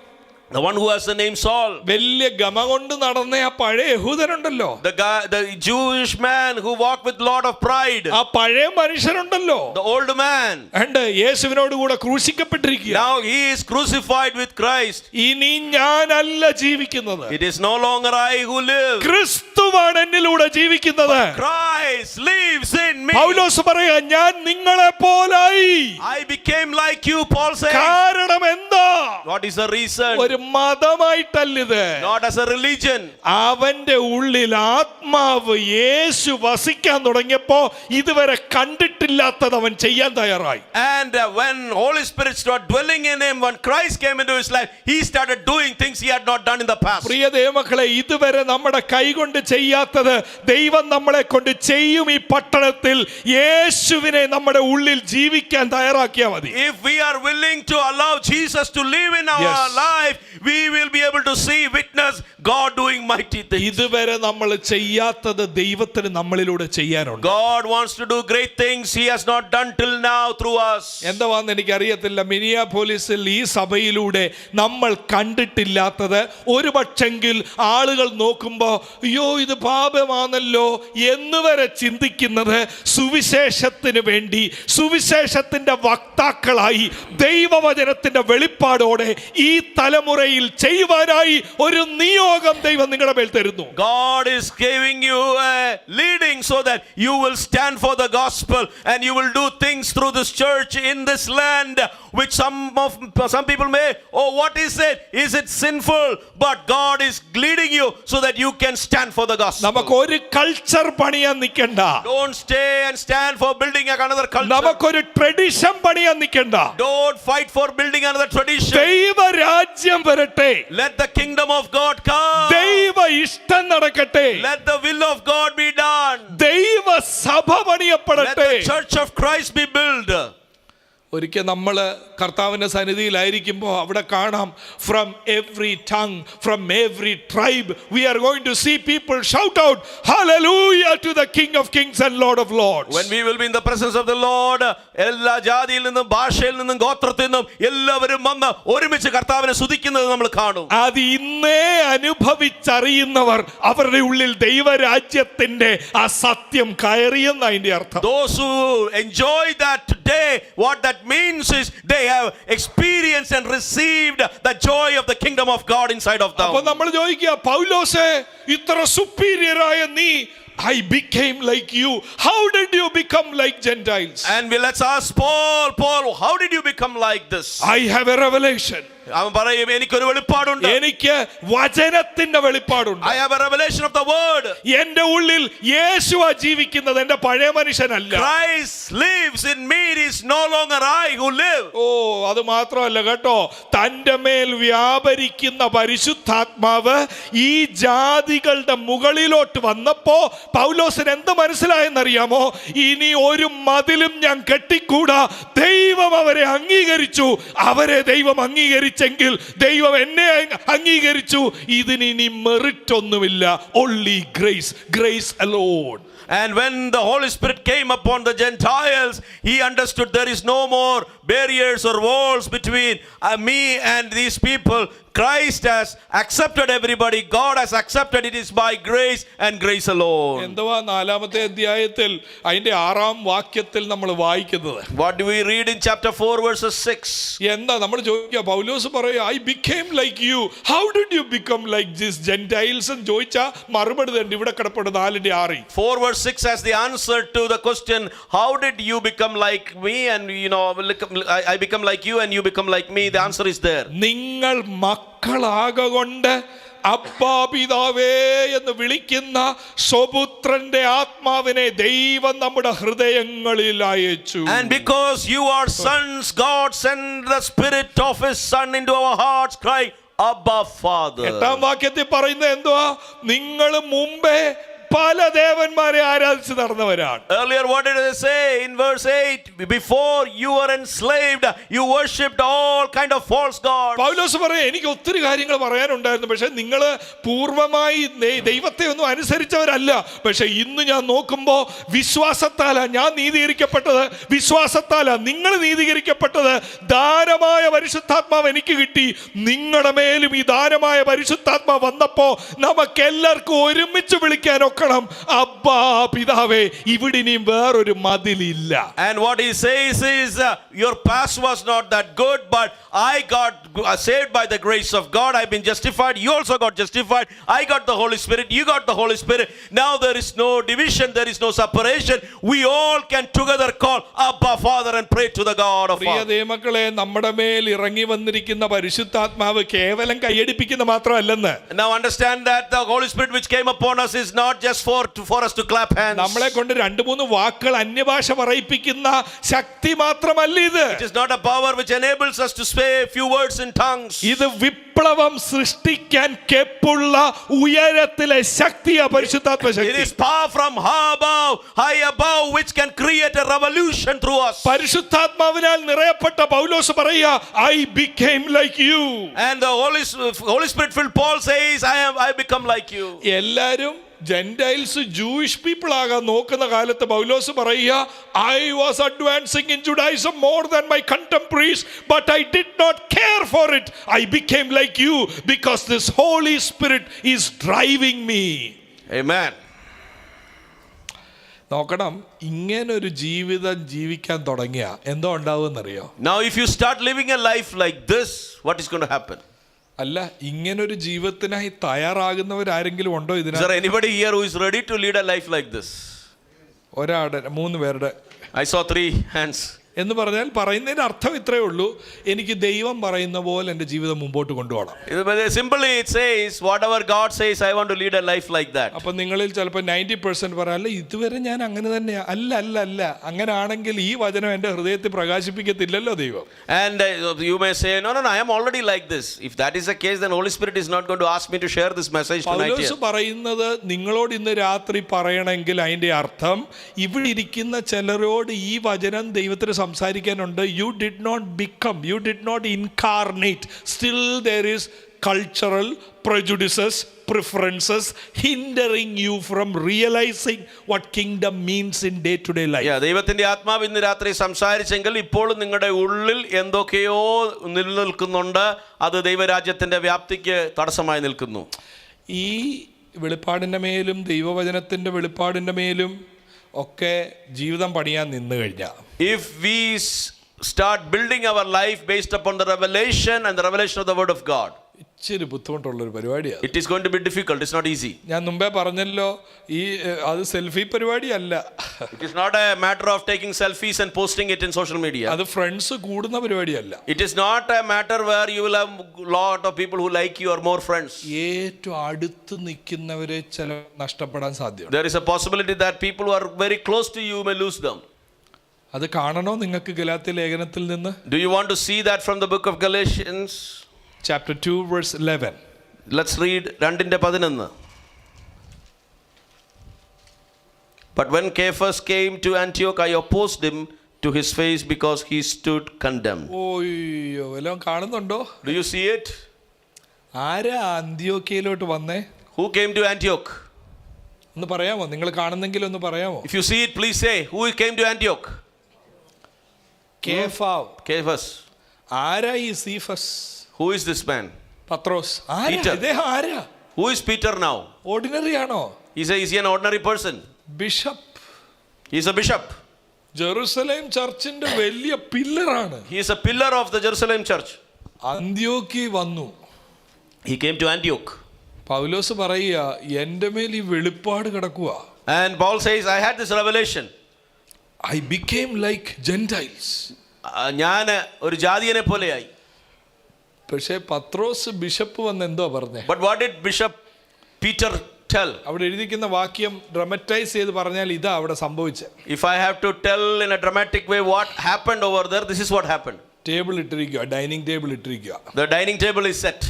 the one who has the name Saul, വലിയ ഗമ കൊണ്ട് നടന്ന ആ പഴയ യഹൂദനുണ്ടല്ലോ, the guy, the Jewish man who walked with lot of pride, ആ പഴയ മനുഷ്യനുണ്ടല്ലോ, the old man. ഉണ്ട് യേശുവിനോട് കൂടെ ക്രൂശിക്കപ്പെട്ടിരിക്കുക. Now he is crucified with Christ. ഇനി ഞാനല്ല ജീവിക്കുന്നത്, It is no longer I who live. ക്രിസ്തുവാണ് എന്നിലൂടെ ജീവിക്കുന്നത്. Christ lives in me. പൗലോസ് പറയാ, ഞാൻ നിങ്ങളെ പോലായി. I became like you, Paul says. കാരണം എന്താ? What is the reason? ഒരു മതമായിട്ടല്ലിത്. Not as a religion. അവന്റെ ഉള്ളിൽ ആത്മാവ് യേശു വസിക്കാൻ തുടങ്ങിയപ്പോ ഇതുവരെ കണ്ടിട്ടില്ലാത്തത് അവൻ ചെയ്യാൻ തയ്യാറായി. And when Holy Spirit started dwelling in him, when Christ came into his life, he started doing things he had not done in the past. പ്രിയ ദൈവമക്കളെ, ഇതുവരെ നമ്മുടെ കൈകൊണ്ട് ചെയ്യാത്തത് ദൈവം നമ്മളെ കൊണ്ട് ചെയ്യും. ഈ പട്ടണത്തിൽ യേശുവിനെ നമ്മുടെ ഉള്ളിൽ ജീവിക്കാൻ തയ്യാറാക്കിയാൽ മതി. If we are willing to allow Jesus to live in our Yes. life, we will be able to see, witness God doing mighty things. ഇതുവരെ നമ്മൾ ചെയ്യാത്തത് ദൈവത്തിന് നമ്മളിലൂടെ ചെയ്യാനുണ്ട്. God wants to do great things he has not done till now through us. എന്താണെന്ന് എനിക്കറിയത്തില്ല. മിനിയാപോളിസിൽ ഈ സഭയിലൂടെ നമ്മൾ കണ്ടിട്ടില്ലാത്തത് ഒരു പക്ഷെങ്കിൽ ആളുകൾ നോക്കുമ്പോൾ അയ്യോ ഇത് പാപമാണല്ലോ എന്ന് വരെ ചിന്തിക്കുന്നത് സുവിശേഷത്തിന് വേണ്ടി സുവിശേഷത്തിന്റെ വക്താക്കളായി ദൈവവചനത്തിന്റെ വെളിപ്പാടോടെ ഈ തലമുറയിൽ ചെയ്യുവാനായി ഒരു നിയോഗം ദൈവം നിങ്ങളുടെ മേൽ തരുന്നു. God is giving you a leading doing so that you will stand for the gospel and you will do things through this church in this land which some people may, oh, what is it? Is it sinful? But God is leading you so that you can stand for the gospel. നമുക്ക് ഒരു culture പണിയാൻ നിൽക്കണ്ട. Don't stay and stand for building another culture. നമുക്കൊരു tradition പണിയാൻ നിൽക്കണ്ട. Don't fight for building another tradition. ദൈവരാജ്യം വരട്ടെ. Let the kingdom of God come. ദൈവ ഇഷ്ടം നടക്കട്ടെ. Let the will of God be done. ദൈവ സഭ പണിയപ്പെടട്ടെ. Let the church of Christ be built. ഒരിക്കൽ നമ്മൾ കർത്താവിൻ്റെ സന്നിധിയിലായിരിക്കുമ്പോൾ അവിടെ കാണാം, from every tongue, from every tribe we are going to see people shout out hallelujah to the King of Kings and Lord of Lords. When we will be in the presence of the Lord, എല്ലാ ജാതിയിൽ നിന്നും ഭാഷയിൽ നിന്നും ഗോത്രത്തിൽ നിന്നും എല്ലാവരും വന്ന് ഒരുമിച്ച് കർത്താവിനെ സ്തുതിക്കുന്നത് നമ്മൾ കാണും. അത് ഇന്നേ അനുഭവിച്ചറിയുന്നവർ അവരുടെ ഉള്ളിൽ ദൈവരാജ്യത്തിന്റെ ആ സത്യം കയറിയെന്ന അതിന്റെ അർത്ഥം. Those who enjoy that today, what that means is they have experienced and received the joy of the kingdom of God inside of them. അപ്പോൾ നമ്മൾ ചോദിക്കുക, പൗലോസേ ഇത്ര സുപ്പീരിയർ ആയ നീ, I became like you. How did you become like Gentiles? And let's ask Paul, how did you become like this? I have a revelation. അവൻ പറയും, എനിക്കൊരു വെളിപ്പാടുണ്ട്. എനിക്ക് വചനത്തിന്റെ വെളിപ്പാടുണ്ട്. I have a revelation of the word. എന്റെ ഉള്ളിൽ യേശുവാ ജീവിക്കുന്നത്, എന്റെ പഴയ മനുഷ്യനല്ല. Christ lives in me. It is no longer I who live. ഓ, അത് മാത്രമല്ല കേട്ടോ, തന്റെ മേൽ വ്യാപരിക്കുന്ന പരിശുദ്ധാത്മാവ് ഈ ജാതികളുടെ മുകളിലോട്ട് വന്നപ്പോ പൗലോസിന് എന്ത് മനസ്സിലായെന്നറിയാമോ? ഇനി ഒരു മതിലും ഞാൻ കെട്ടിക്കൂടാ. ദൈവം അവരെ അംഗീകരിച്ചു. അവരെ ദൈവം അംഗീകരിച്ചെങ്കിൽ ദൈവം എന്നെ അംഗീകരിച്ചു. ഇതിനി മെറിറ്റ് ഒന്നുമില്ല. only grace alone. And when the Holy Spirit came upon the Gentiles, he understood there is no more barriers or walls between me and these people. Christ has accepted everybody. God has accepted. It is by grace and grace alone. എന്തുവാ നാലാമത്തെ അധ്യായത്തിൽ അതിന്റെ 6-ാം വാക്യത്തിൽ നമ്മൾ വായിക്കുന്നത്? What do we read in chapter 4 verses 6? എന്താ നമ്മൾ ചോദിക്കുക? പൗലോസ് പറയുക, I became like you. How did you become like these Gentiles എന്ന് ചോദിച്ചാ മറുപടി തന്നെ ഇവിടെ കിടപ്പുണ്ട് 4:6. 4 verse 6 has the answer to the question, how did you become like me? And I become like you and you become like me. The answer is there. നിങ്ങൾ മക്കളാകൊണ്ട് അപ്പാ പിതാവേ എന്ന് വിളിക്കുന്ന സ്വപുത്രന്റെ ആത്മാവിനെ ദൈവം നമ്മുടെ ഹൃദയങ്ങളിൽ അയച്ചു. And because you are sons, God sent the spirit of his son into our hearts, crying, Abba Father. 8-ാം വാക്യത്തിൽ പറയുന്നത് എന്തുവാ? നിങ്ങൾ മുമ്പേ പല ദേവന്മാരെ ആരാധിച്ച് നടന്നവരാണ്. Earlier what did they say in verse 8? Before you were enslaved, you worshipped all kind of false gods. പൗലോസ് പറയും, എനിക്ക് ഒത്തിരി കാര്യങ്ങൾ പറയാനുണ്ടായിരുന്നു, പക്ഷെ നിങ്ങൾ പൂർവമായി ദൈവത്തെ ഒന്നും അനുസരിച്ചവരല്ല. പക്ഷെ ഇന്ന് ഞാൻ നോക്കുമ്പോൾ വിശ്വാസത്താലാ ഞാൻ നീതീകരിക്കപ്പെട്ടത്, വിശ്വാസത്താലാ നിങ്ങൾ നീതീകരിക്കപ്പെട്ടത്. ദാനമായ പരിശുദ്ധാത്മാവ് എനിക്ക് കിട്ടി. നിങ്ങളുടെ മേലും ഈ ദാനമായ പരിശുദ്ധാത്മാവ് വന്നപ്പോ നമുക്ക് എല്ലാവർക്കും ഒരുമിച്ച് വിളിക്കാനൊക്കെ അബ്ബാ പിതാവേ, ഇവിടെ ഇനിയും വേറൊരു മതിലില്ല. And what he says is, your past was not that good, but I got saved by the grace of God. I've been justified. You also got justified. I got the Holy Spirit. You got the Holy Spirit. Now there is no division. There is no separation. We all can together call Abba Father and pray to the God of Priya Father. ദൈവമക്കളെ, നമ്മുടെ മേൽ ഇറങ്ങി വന്നിരിക്കുന്ന പരിശുദ്ധാത്മാവ് കേവലം കൈയടിപ്പിക്കുന്ന മാത്രമല്ലെന്ന്. Now understand that the Holy Spirit which came upon us is not just for us to clap hands. നമ്മളെ കൊണ്ട് 2-3 വാക്കുകൾ അന്യഭാഷ പറയിപ്പിക്കുന്ന ശക്തി മാത്രമല്ല ഇത്. It is not a power which enables us to say a few words in tongues. ഇത് വിപ്ലവം സൃഷ്ടിക്കാൻ കെപ്പുള്ള ഉയരത്തിലെ ശക്തിയാ പരിശുദ്ധാത്മ It Shakti. is power from high above which can create a revolution through us. പരിശുദ്ധാത്മാവിനാൽ നിറയപ്പെട്ട പൗലോസ് പറയുക, I became like you. And the Holy Spirit filled Paul says, I become like you. എല്ലാരും Gentiles Jewish people ആകാൻ നോക്കുന്ന കാലത്ത് പൗലോസ് പറയുക, I was advancing in Judaism more than my contemporaries, but I did not care for it. I became like you because this Holy Spirit is driving me. Amen. നോക്കണം, ഇങ്ങനൊരു ജീവിതം ജീവിക്കാൻ തുടങ്ങിയ എന്തോ ഉണ്ടാവുമെന്നറിയോ? Now if you start living a life like this, what is going to happen? അല്ല, ഇങ്ങനൊരു ജീവിതത്തിനായി തയ്യാറാകുന്നവരാരെങ്കിലും ഉണ്ടോ Is ഇതിനകത്ത്? there anybody here who is ready to lead a life like this? ഒരാടെ 3 പേരുടെ I saw 3 hands. എന്ന് പറഞ്ഞാൽ പറയുന്നതിന് അർത്ഥം ഇത്രയേ ഉള്ളൂ, എനിക്ക് ദൈവം പറയുന്ന പോലെ എൻ്റെ ജീവിതം മുമ്പോട്ട് കൊണ്ടുപോകണം. Simply it says, whatever God says, I want to lead a life like that. അപ്പം നിങ്ങളിൽ ചിലപ്പോൾ 90% പറയാം, അല്ല ഇതുവരെ ഞാൻ അങ്ങനെ തന്നെയാ. അല്ല അങ്ങനെ ആണെങ്കിൽ ഈ വചനം എൻ്റെ ഹൃദയത്തിൽ പ്രകാശിപ്പിക്കത്തില്ലല്ലോ ദൈവം. And you may say, no, I am already like this. If that is the case, then Holy Spirit is not going to ask me to share this message tonight here. പൗലോസ് പറയുന്നത് നിങ്ങളോട് ഇന്ന് രാത്രി പറയണമെങ്കിൽ അതിൻ്റെ അർത്ഥം ഇവിടെ ഇരിക്കുന്ന ചിലരോട് ഈ വചനം ദൈവത്തിന് സംസാരിക്കാനുണ്ട്. You did not incarnate, still there is cultural prejudices, preferences hindering you from realizing what kingdom means in day to day life. ദൈവത്തിന്റെ ആത്മാവ് ഇന്ന് രാത്രി സംസാരിച്ചെങ്കിൽ ഇപ്പോഴും നിങ്ങളുടെ ഉള്ളിൽ എന്തൊക്കെയോ നിലനിൽക്കുന്നുണ്ട്, അത് ദൈവരാജ്യത്തിന്റെ വ്യാപ്തിക്ക് തടസ്സമായി നിൽക്കുന്നു. ഈ വെളിപ്പാടിൻ്റെ മേലും ദൈവവചനത്തിൻ്റെ വെളിപ്പാടിൻ്റെ മേലും ഒക്കെ ജീവിതം പണിയാൻ നിന്ന് കഴിഞ്ഞാൽ, if we start building our life based upon the revelation and the revelation of the word of God, ഇച്ചിരി ബുദ്ധിമുട്ടുള്ളൊരു പരിപാടിയാണ്. it is going to be difficult. It's not easy. ഞാൻ മുമ്പേ പറഞ്ഞല്ലോ, അത് സെൽഫി പരിപാടിയല്ല. It is not a matter of taking selfies and posting it in social media. അത് friends കൂടുന്ന പരിപാടിയല്ല. It is not a matter where you will have lot of people who like you or more friends. ഏറ്റവും അടുത്ത് നിൽക്കുന്നവരെ ചില നഷ്ടപ്പെടാൻ സാധ്യത. There is a possibility that people who are very close to you may lose them. അത് കാണണോ നിങ്ങൾക്ക് ഗലാത്യ ലേഖനത്തിൽ നിന്ന്? Do you want to see that from the book of Galatians? Chapter 2 verse 11. Let's read 2:11. But when Cephas came to Antioch, I opposed him to his face because he stood condemned. ഓയ്യോ, എല്ലാം കാണുന്നുണ്ടോ? Do you see it? ആരാ അന്ത്യോക്യയിലോട്ട് വന്നേ? Who came to Antioch? ഒന്ന് പറയാമോ? നിങ്ങൾ കാണുന്നെങ്കിൽ ഒന്ന് പറയാമോ? If you see it, please say who came to Antioch. Cephas. ആരാ ഈ സീഫസ്? Who is this man? Pathros. Peter. ഇദ്ദേഹം ആരാ? Who is Peter now? Ordinary ആണോ? Is he an ordinary person? Bishop. He is a bishop. Jerusalem ചർച്ചിന്റെ വലിയ പില്ലറാണ്. He is a pillar of the Jerusalem church. അന്ത്യോക്യ വന്നു. He came to Antioch. പൗലോസ് പറയുക, എൻ്റെ മേൽ ഈ വെളിപ്പാട് കിടക്കുക. And Paul says, I had this revelation. I became like Gentiles. ഞാൻ ഒരു ജാതിയനെ പോലെയായി. പക്ഷേ പത്രോസ് ബിഷപ്പ് വന്ന് എന്തോ പറഞ്ഞേ? But what did Bishop Peter tell? അവിടെ എഴുതിക്കുന്ന വാക്യം ഡ്രമറ്റൈസ് ചെയ്ത് പറഞ്ഞാൽ ഇതാ അവിടെ സംഭവിച്ചത്. If I have to tell in a dramatic way what happened over there, this is what happened. Table ഇട്ടിരിക്കുക, ഡൈനിങ് ടേബിൾ ഇട്ടിരിക്കുക. The dining table is set.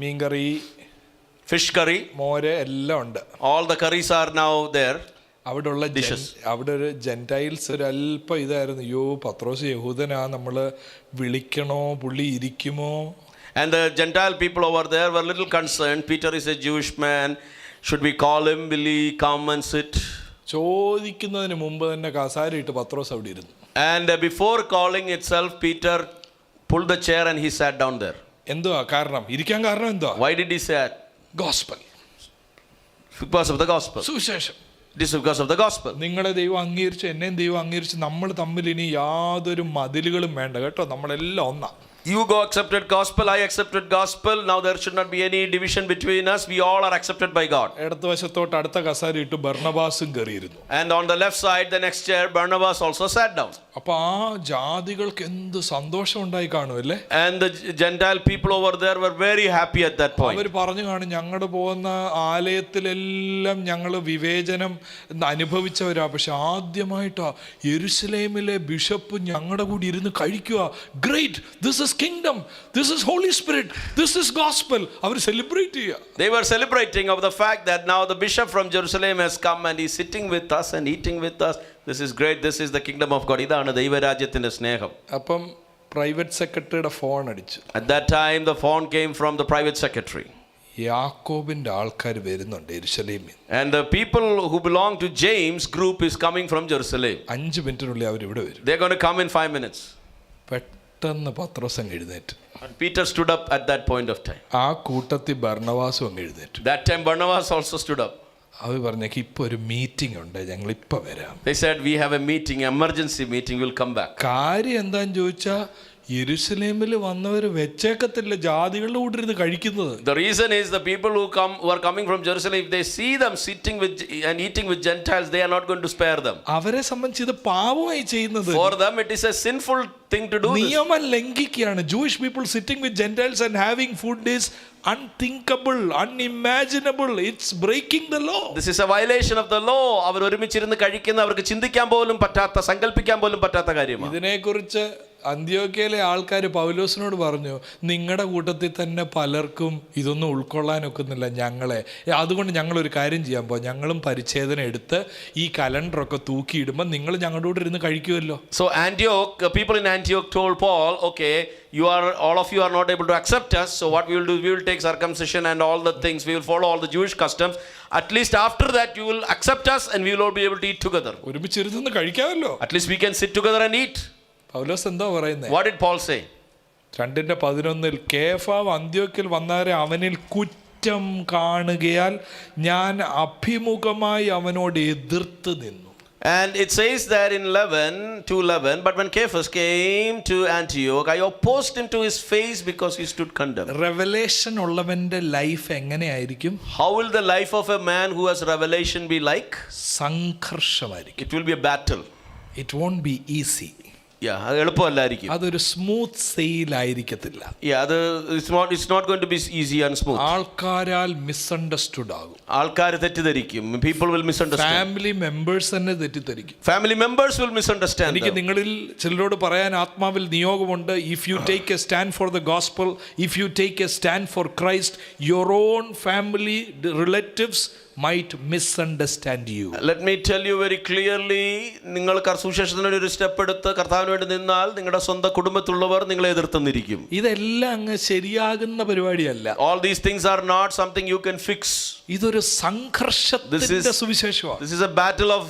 മീൻകറി, fish curry, മോര് എല്ലാം ഉണ്ട്. all the curries are now there. അവിടെ ഒരു Gentiles ഒരു അല്പം ഇതായിരുന്നു, അയ്യോ പത്രോസ് യഹൂദനാ, നമ്മൾ വിളിക്കണോ, പുള്ളി ഇരിക്കുമോ? And the Gentile people over there were little concerned. Peter is a Jewish man. Should we call him? Will he come and sit? ചോദിക്കുന്നതിന് മുമ്പ് തന്നെ കസാരയിട്ട് പത്രോസ് അവിടെ ഇരുന്നു. And before calling itself, Peter pulled the chair and he sat down there. എന്തുവാ കാരണം? ഇരിക്കാൻ കാരണം എന്തുവാ? Why did he sit? Gospel. Because of the gospel. സുവിശേഷം. It is because of the gospel. നിങ്ങളെ ദൈവം അംഗീകരിച്ച് എന്നെയും ദൈവം അംഗീകരിച്ച് നമ്മൾ തമ്മിൽ ഇനി യാതൊരു മതിലുകളും വേണ്ട കേട്ടോ, നമ്മളെല്ലാം ഒന്നാ. You go accepted gospel, I accepted gospel. Now there should not be any division between us. We all are accepted by God. ഇടത്ത് വശത്തോട്ട് അടുത്ത കസാര ഇട്ട് ബർണബാസും കയറിയിരുന്നു. And on the left side, the next chair, Barnabas also sat down. അപ്പൊ ആ ജാതികൾക്ക് എന്ത് സന്തോഷം ഉണ്ടായി കാണും അല്ലേ? And the Gentile people over there were very happy at that point. അവർ പറഞ്ഞു കാണും, ഞങ്ങളുടെ പോകുന്ന ആലയത്തിലെല്ലാം ഞങ്ങൾ വിവേചനം അനുഭവിച്ചവരാ, പക്ഷെ ആദ്യമായിട്ടാ യെരുശലേമിലെ ബിഷപ്പ് ഞങ്ങളുടെ കൂടി ഇരുന്ന് കഴിക്കുക. Great, this is kingdom, this is Holy Spirit, this is gospel. അവർ സെലിബ്രേറ്റ് ചെയ്യുക. They were celebrating of the fact that now the bishop from Jerusalem has come and he's sitting with us and eating with us. This is great. This is the kingdom of God. ഇതാണ് ദൈവരാജ്യത്തിന്റെ സ്നേഹം. അപ്പം private സെക്രട്ടറിയുടെ phone അടിച്ചു. At that time the phone came from the private secretary. യാക്കോബിന്റെ ആൾക്കാർ വരുന്നുണ്ട് യെരുശലേമിൽ. And the people who belong to James group is coming from Jerusalem. 5 മിനിറ്റിനുള്ളിൽ അവർ ഇവിടെ വരും. They're going to come in 5 minutes. പെട്ടെന്ന് പത്രോസ് അങ്ങ് എഴുന്നേറ്റ്. And Peter stood up at that point of time. ആ കൂട്ടത്തിൽ ബർണബാസും അങ്ങ് എഴുന്നേറ്റു. That time Barnabas also stood up. അവർ പറഞ്ഞേക്ക് ഇപ്പൊ ഒരു മീറ്റിംഗ് ഉണ്ട്, ഞങ്ങൾ ഇപ്പൊ വരാം. They said we have a meeting, emergency meeting, we'll come back. കാര്യം എന്താന്ന് ചോദിച്ചാ യെരുശലേമിൽ വന്നവർ വെച്ചേക്കത്തില്ല ജാതികളുടെ കൂടെ ഇരുന്ന് കഴിക്കുന്നത്. The reason is the people who are coming from Jerusalem, if they see them sitting with and eating with Gentiles, they are not going to spare them. അവരെ സംബന്ധിച്ച് ഇത് പാപമായി ചെയ്യുന്നത്. For them it is a sinful thing to do this. നിയമം ലംഘിക്കുകയാണ്. Jewish people sitting with Gentiles and having food is unthinkable, unimaginable. It's breaking the law. This is a violation of the law. അവർ ഒരുമിച്ചിരുന്ന് കഴിക്കുന്ന അവർക്ക് ചിന്തിക്കാൻ പോലും പറ്റാത്ത, സങ്കല്പിക്കാൻ പോലും പറ്റാത്ത കാര്യമാണ്. ഇതിനെക്കുറിച്ച് അന്ത്യോക്യയിലെ ആൾക്കാർ പൗലോസിനോട് പറഞ്ഞു, നിങ്ങളുടെ കൂട്ടത്തിൽ തന്നെ പലർക്കും ഇതൊന്നും ഉൾക്കൊള്ളാനൊക്കുന്നില്ല ഞങ്ങളെ, അതുകൊണ്ട് ഞങ്ങളൊരു കാര്യം ചെയ്യാൻ പോകും, ഞങ്ങളും പരിച്ഛേദന എടുത്ത് ഈ കലണ്ടറൊക്കെ തൂക്കിയിടുമ്പോൾ നിങ്ങൾ ഞങ്ങളുടെ കൂടെ ഇരുന്ന് കഴിക്കുമല്ലോ. So Antioch, people in Antioch told Paul, okay, all of you are not able to accept us, so what we will do, we will take circumcision and all the things, we will follow all the Jewish customs. At least after that you will accept us and we will all be able to eat together. ഒരുമിച്ചിരുന്ന് കഴിക്കാമല്ലോ. At least we can sit together and eat. പൗലോസ് എന്താ പറയുന്നത്? What did Paul say? 2:11 കേഫാവ് അന്ത്യോക്യയിൽ വന്നവരെ അവനിൽ കുറ്റം കാണുകയാൽ ഞാൻ അഭിമുഖമായി അവനോട് എതിർത്ത് നിന്നു. And it says that in 2:11, but when Cephas came to Antioch, I opposed him to his face because he stood condemned. Revelation ഉള്ളവന്റെ ലൈഫ് എങ്ങനെയായിരിക്കും? How will the life of a man who has revelation be like? സംഘർഷമായിരിക്കും. It will be a battle. It won't be easy. Yeah, അത് എളുപ്പമല്ലായിരിക്കും. അതൊരു smooth sale ആയിരിക്കത്തില്ല. അത് it's not going to be easy and smooth. ആൾക്കാരാൽ misunderstood ആകും. ആൾക്കാർ തെറ്റിദ്ധരിക്കും. People will misunderstand. Family members തന്നെ തെറ്റിദ്ധരിക്കും. Family members will misunderstand. എനിക്ക് നിങ്ങളിൽ ചിലരോട് പറയാൻ ആത്മാവിൽ നിയോഗമുണ്ട്. If you take a stand for the gospel, if you take a stand for Christ, your own family relatives might misunderstand you. Let me tell you very clearly, നിങ്ങൾ സുവിശേഷത്തിന് വേണ്ടി ഒരു step എടുത്ത് കർത്താവിന് വേണ്ടി നിന്നാൽ നിങ്ങളുടെ സ്വന്തം കുടുംബത്തിലുള്ളവർ നിങ്ങളെ എതിർത്തുന്നിരിക്കും. ഇതെല്ലാം അങ്ങ് ശരിയാകുന്ന പരിപാടിയല്ല. All these things are not something you can fix. ഇതൊരു സംഘർഷത്തിന്റെ സുവിശേഷമാണ്. This is a battle of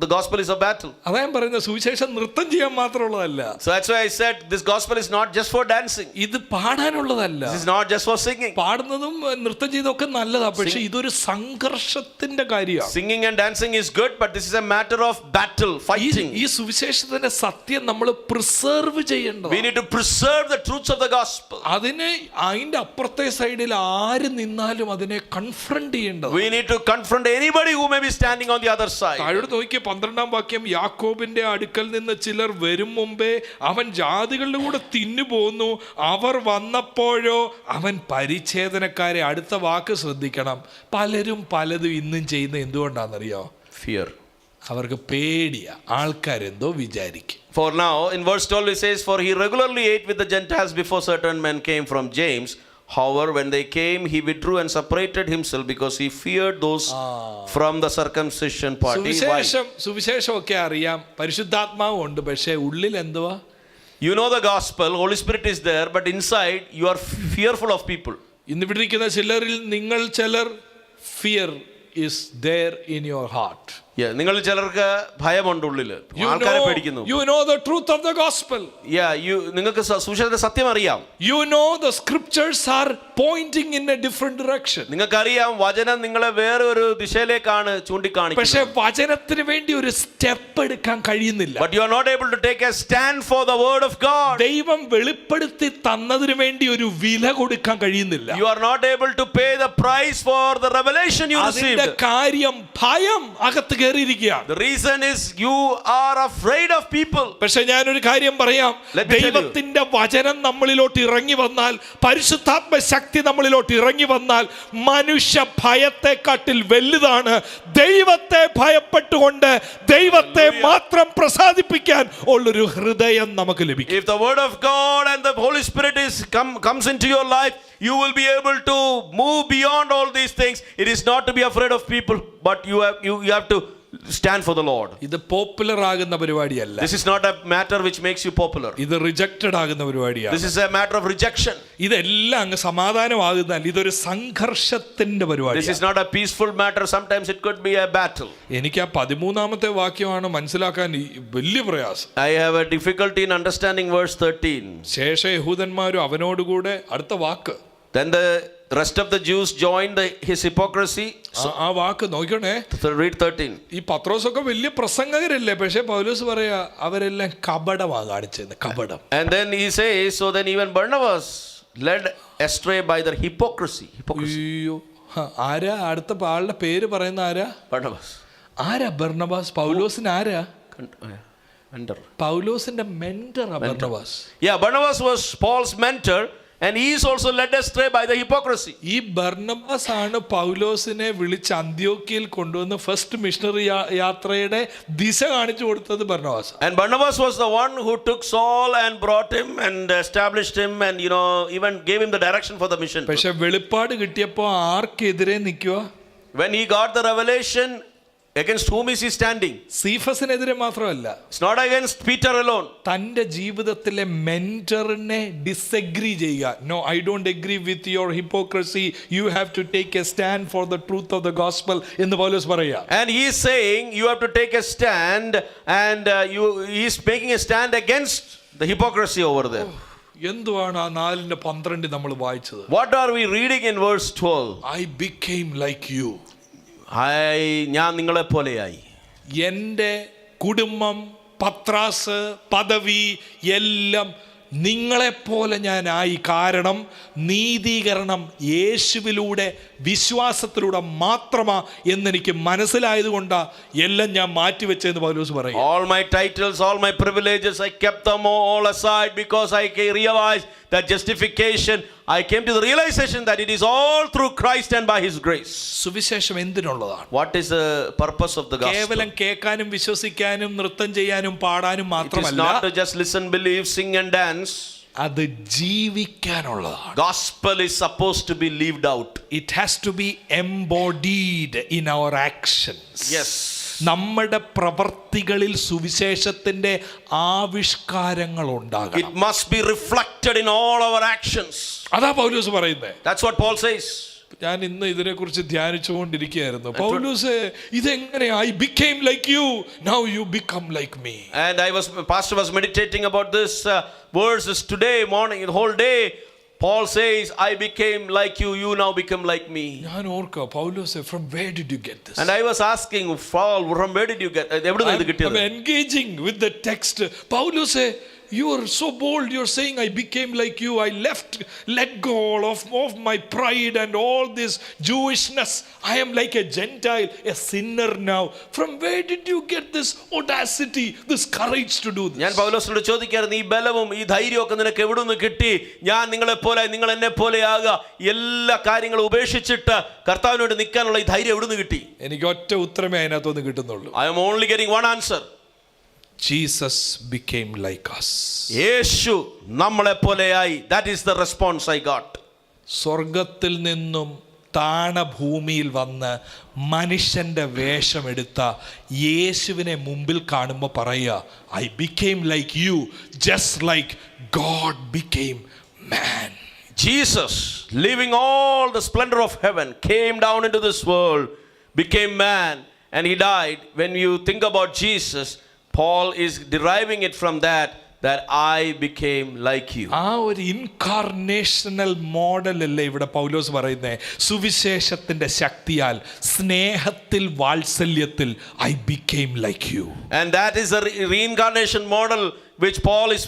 the gospel is a battle. അതാ ഞാൻ പറയുന്നത്, സുവിശേഷം നൃത്തം ചെയ്യാൻ മാത്രമുള്ളതല്ല. So that's why I said this gospel is not just for dancing. ഇത് പാടാനുള്ളതല്ല. This is not just for singing. പാടുന്നതും നൃത്തം ചെയ്തൊക്കെ നല്ലതാ, പക്ഷെ ഇതൊരു സംഘർഷത്തിന്റെ കാര്യമാണ്. Singing and dancing is good, but this is a matter of battle, fighting. ഈ സുവിശേഷത്തിന്റെ സത്യം നമ്മൾ പ്രിസർവ് ചെയ്യേണ്ടത്. We need to preserve the truths of the gospel. അതിനെ അതിന്റെ അപ്പുറത്തെ സൈഡിൽ ആര് നിന്നാലും അതിനെ കൺഫ്രണ്ട് ചെയ്യേണ്ടത്. We need to confront anybody who may be standing on the other side. 12 വാക്യം, യാക്കോബിന്റെ അടുക്കൽ നിന്ന് ചിലർ വരും മുമ്പേ അവൻ ജാതികളുടെ കൂടെ തിന്നു പോന്നു, അവർ വന്നപ്പോഴോ അവൻ പരിച്ഛേദനക്കാരെ. അടുത്ത വാക്ക് ശ്രദ്ധിക്കണം. പലരും പലതും ഇന്നും ചെയ്യുന്ന എന്തുകൊണ്ടാണെന്നറിയോ? Fear. അവർക്ക് പേടിയാ, ആൾക്കാരെന്തോ വിചാരിക്കും. For now, in verse 12 it says, for he regularly ate with the Gentiles before certain men came from James. However, when they came, he withdrew and separated himself because he feared those from the circumcision party. സുവിശേഷം ഒക്കെ അറിയാം, പരിശുദ്ധാത്മാവും ഉണ്ട്, പക്ഷേ ഉള്ളിൽ എന്തുവാ? You know the gospel, Holy Spirit is there, but inside you are fearful of people. ഇന്ന് ഇവിടെ ഇരിക്കുന്ന ചിലരിൽ ചിലർ fear is there in your heart. നിങ്ങൾ ചിലർക്ക് ഭയമുണ്ട് ഉള്ളിൽ, ആൾക്കാരെ പേടിക്കുന്നു. You know the truth of the gospel. നിങ്ങൾക്ക് സുവിശേഷത്തിന്റെ സത്യം അറിയാം. You know the scriptures are pointing in a different direction. നിങ്ങൾക്കറിയാം വചനം നിങ്ങളെ വേറെ ഒരു ദിശയിലേക്കാണ് ചൂണ്ടിക്കാണിക്കുന്നത്. പക്ഷേ വചനത്തിന് വേണ്ടി ഒരു സ്റ്റെപ്പ് എടുക്കാൻ കഴിയുന്നില്ല. But you are not able to take a stand for the word of God. ദൈവം വെളിപ്പെടുത്തി തന്നതിന് വേണ്ടി ഒരു വില കൊടുക്കാൻ കഴിയുന്നില്ല. You are not able to pay the price for the revelation you received. അതിന്റെ കാര്യം ഭയം അകത്ത്. The reason is you are afraid of people. പക്ഷേ ഞാനൊരു കാര്യം പറയാം, ദൈവത്തിന്റെ വചനം നമ്മളിലോട്ട് ഇറങ്ങി വന്നാൽ, പരിശുദ്ധാത്മ ശക്തി നമ്മളിലോട്ട് ഇറങ്ങി വന്നാൽ, മനുഷ്യ ഭയത്തെക്കാട്ടിൽ വലുതാണ് ദൈവത്തെ ഭയപ്പെട്ടുകൊണ്ട് ദൈവത്തെ മാത്രം പ്രസാദിപ്പിക്കാൻ ഉള്ളൊരു ഹൃദയം നമുക്ക് ലഭിക്കും. If the word of God and the Holy Spirit comes into your life, you will be able to move beyond all these things. It is not to be afraid of people, but you have to stand for the Lord. ഇത് popular ആകുന്ന പരിപാടിയല്ല. This is not a matter which makes you popular. ഇത് rejected ആകുന്ന പരിപാടിയാണ്. This is a matter of rejection. ഇതെല്ലാം അങ്ങ് സമാധാനമാകുന്നാൽ ഇതൊരു സംഘർഷത്തിന്റെ പരിപാടി. This is not a peaceful matter. Sometimes it could be a battle. എനിക്ക് ആ 13ാമത്തെ വാക്യമാണ് മനസ്സിലാക്കാൻ വലിയ പ്രയാസം. I have a difficulty in understanding verse 13. ശേഷം യഹൂദന്മാരും അവനോടുകൂടെ, അടുത്ത വാക്ക് Then the rest of the Jews joined his hypocrisy. ആ വാക്ക് നോക്കണേ. So read 13. ഈ പത്രോസൊക്കെ വലിയ പ്രസംഗകരല്ലേ, പക്ഷെ പൗലോസ് പറയാ അവരെല്ലാം കപടമാണ് കാണിച്ചത്, കപടം. And then he says, so then even Barnabas led astray by their hypocrisy. അയ്യോ, ആരാ അടുത്ത ആളുടെ പേര് പറയുന്ന ആരാ? Barnabas. ആരാ ബർണബാസ്? പൗലോസിന് ആരാ? Mentor. പൗലോസിന്റെ മെന്ററാ Barnabas. Yeah, Barnabas was Paul's mentor. And he is also led astray by the hypocrisy. ഈ ബർണബാസ് ആണ് പൗലോസിനെ വിളിച്ച് അന്ത്യോക്യയിൽ കൊണ്ടുവന്ന് ഫസ്റ്റ് മിഷണറി യാത്രയുടെ ദിശ കാണിച്ചു കൊടുത്തത് Barnabas. And Barnabas was the one who took Saul and brought him and established him and even gave him the direction for the mission. പക്ഷെ വെളിപ്പാട് കിട്ടിയപ്പോൾ ആർക്കെതിരെ നിൽക്കുക? When he got the revelation, against whom is he standing? സീഫസിനെതിരെ മാത്രമല്ല, It's not against Peter alone. തന്റെ ജീവിതത്തിലെ മെന്ററിനെ disagree ചെയ്യുക. No, I don't agree with your hypocrisy, you have to take a stand for the truth of the gospel എന്ന് പൗലോസ് പറയുക. And he is saying you have to take a stand, and he is making a stand against the hypocrisy over there. എന്തുവാണ് ആ 4:12 നമ്മൾ വായിച്ചത്? What are we reading in verse 12? I became like you. ഞാൻ നിങ്ങളെ പോലെയായി. എൻ്റെ കുടുംബം, പത്രാസ്, പദവി എല്ലാം നിങ്ങളെപ്പോലെ ഞാനായി. കാരണം നീതീകരണം യേശുവിലൂടെ വിശ്വാസത്തിലൂടെ മാത്രമാ എന്നെനിക്ക് മനസ്സിലായതുകൊണ്ടാ എല്ലാം ഞാൻ മാറ്റിവെച്ചെന്ന് പൗലോസ് പറയും. All my titles, all my privileges, I kept them all aside because I realized that justification, I came to the realization that it is all through Christ and by His grace. സുവിശേഷം എന്തിനുള്ളതാണ്? What is the purpose of the gospel? കേവലം കേൾക്കാനും വിശ്വസിക്കാനും നൃത്തം ചെയ്യാനും പാടാനും It is മാത്രമല്ല, not to just listen, believe, sing and dance. അത് ജീവിക്കാനുള്ളതാണ്. Gospel is supposed to be lived out. It has to be embodied in our actions. Yes. നമ്മുടെ പ്രവർത്തികളിൽ സുവിശേഷത്തിന്റെ ആവിഷ്കാരങ്ങൾ ഉണ്ടാകണം. It must be reflected in all our actions. അതാ പൗലോസ് പറയുന്നത്. That's what Paul says. ഞാൻ ഇന്ന് ഇതിനെക്കുറിച്ച് ധ്യാനിച്ചുകൊണ്ടിരിക്കുകയായിരുന്നു. പൗലോസ് ഇതെങ്ങനെ I became like you, now you become like me. And pastor was meditating about this verses today morning, the whole day. Paul says, I became like you, you now become like me. ഞാൻ ഓർക്കുക പൗലോസ്, from where did you get this? And I was asking Paul, from where did you get എവിടുന്നാ ഇത് കിട്ടിയത്? I'm engaging with the text. Paulose, you are so bold, you're saying I became like you, I let go of my pride and all this Jewishness, I am like a Gentile, a sinner now. From where did you get this audacity, this courage to do this? ഞാൻ പൗലോസിനോട് ചോദിക്കായിരുന്നു, ഈ ബലവും ഈ ധൈര്യമൊക്കെ നിനക്ക് എവിടുന്ന് കിട്ടി? ഞാൻ നിങ്ങൾ എന്നെ പോലെയാകുക, എല്ലാ കാര്യങ്ങളും ഉപേക്ഷിച്ചിട്ട് കർത്താവിനോട് നിൽക്കാനുള്ള ഈ ധൈര്യം എവിടുന്ന് കിട്ടി? എനിക്ക് ഒറ്റ ഉത്തരമേ അതിനകത്തൊന്ന് കിട്ടുന്നുള്ളൂ. I am only getting one answer. Jesus became like us. യേശു നമ്മളെ പോലെയായി. That is the response I got. സ്വർഗത്തിൽ നിന്നും താണഭൂമിയിൽ വന്ന് മനുഷ്യന്റെ വേഷമെടുത്ത യേശുവിനെ മുമ്പിൽ കാണുമ്പോൾ പറയുക, I became like you, just like God became man. Jesus, leaving all the splendor of heaven, came down into this world, became man, and he died. When you think about Jesus, Paul is deriving it from that I became like you. ആ ഒരു ഇൻകാർണേഷണൽ model അല്ലേ ഇവിടെ പൗലോസ് പറയുന്നത്. സുവിശേഷത്തിന്റെ ശക്തിയാൽ, സ്നേഹത്തിൽ, വാത്സല്യത്തിൽ I became like you. And that is a reincarnation model which Paul is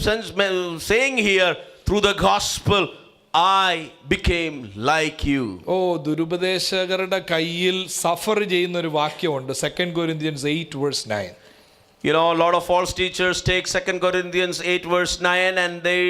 saying here through the gospel. I became like you. ദുരുപദേശകരുടെ കയ്യിൽ സഫർ ചെയ്യുന്ന ഒരു വാക്യമുണ്ട്, 2 Corinthians 8:9. A lot of false teachers take 2 Corinthians 8:9 and they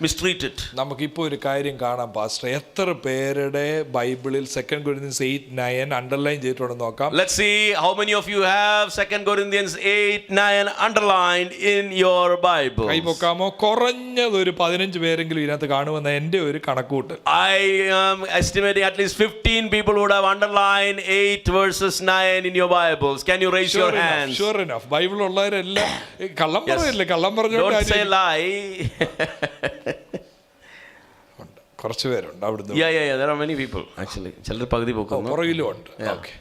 mistreat it. നമുക്കിപ്പോൾ ഒരു കാര്യം കാണാം pastor, എത്ര പേരുടെ ബൈബിളിൽ 2 Corinthians 8:9 അണ്ടർലൈൻ ചെയ്തിട്ടുണ്ടെന്ന് നോക്കാം. Let's see how many of you have 2 Corinthians 8:9 underlined in your Bible. കൈ പൊക്കാമോ? കുറഞ്ഞത് ഒരു 15 പേരെങ്കിലും ഇതിനകത്ത് കാണുമെന്ന് എൻ്റെ ഒരു കണക്കൂട്ട്. I am estimating at least 15 people would have underlined 8:9 in your Bibles. Can you raise your hands? Sure enough. Bible ഉള്ളവരെല്ലാം കള്ളം പറയില്ലേ, കള്ളം Don't say lie. കുറച്ച് പേരുണ്ട് അവിടുന്ന്. Yeah, there are many people actually. ചിലർ പകുതി പോകുന്നു. പുറകിലും ഉണ്ട്. ഓക്കെ,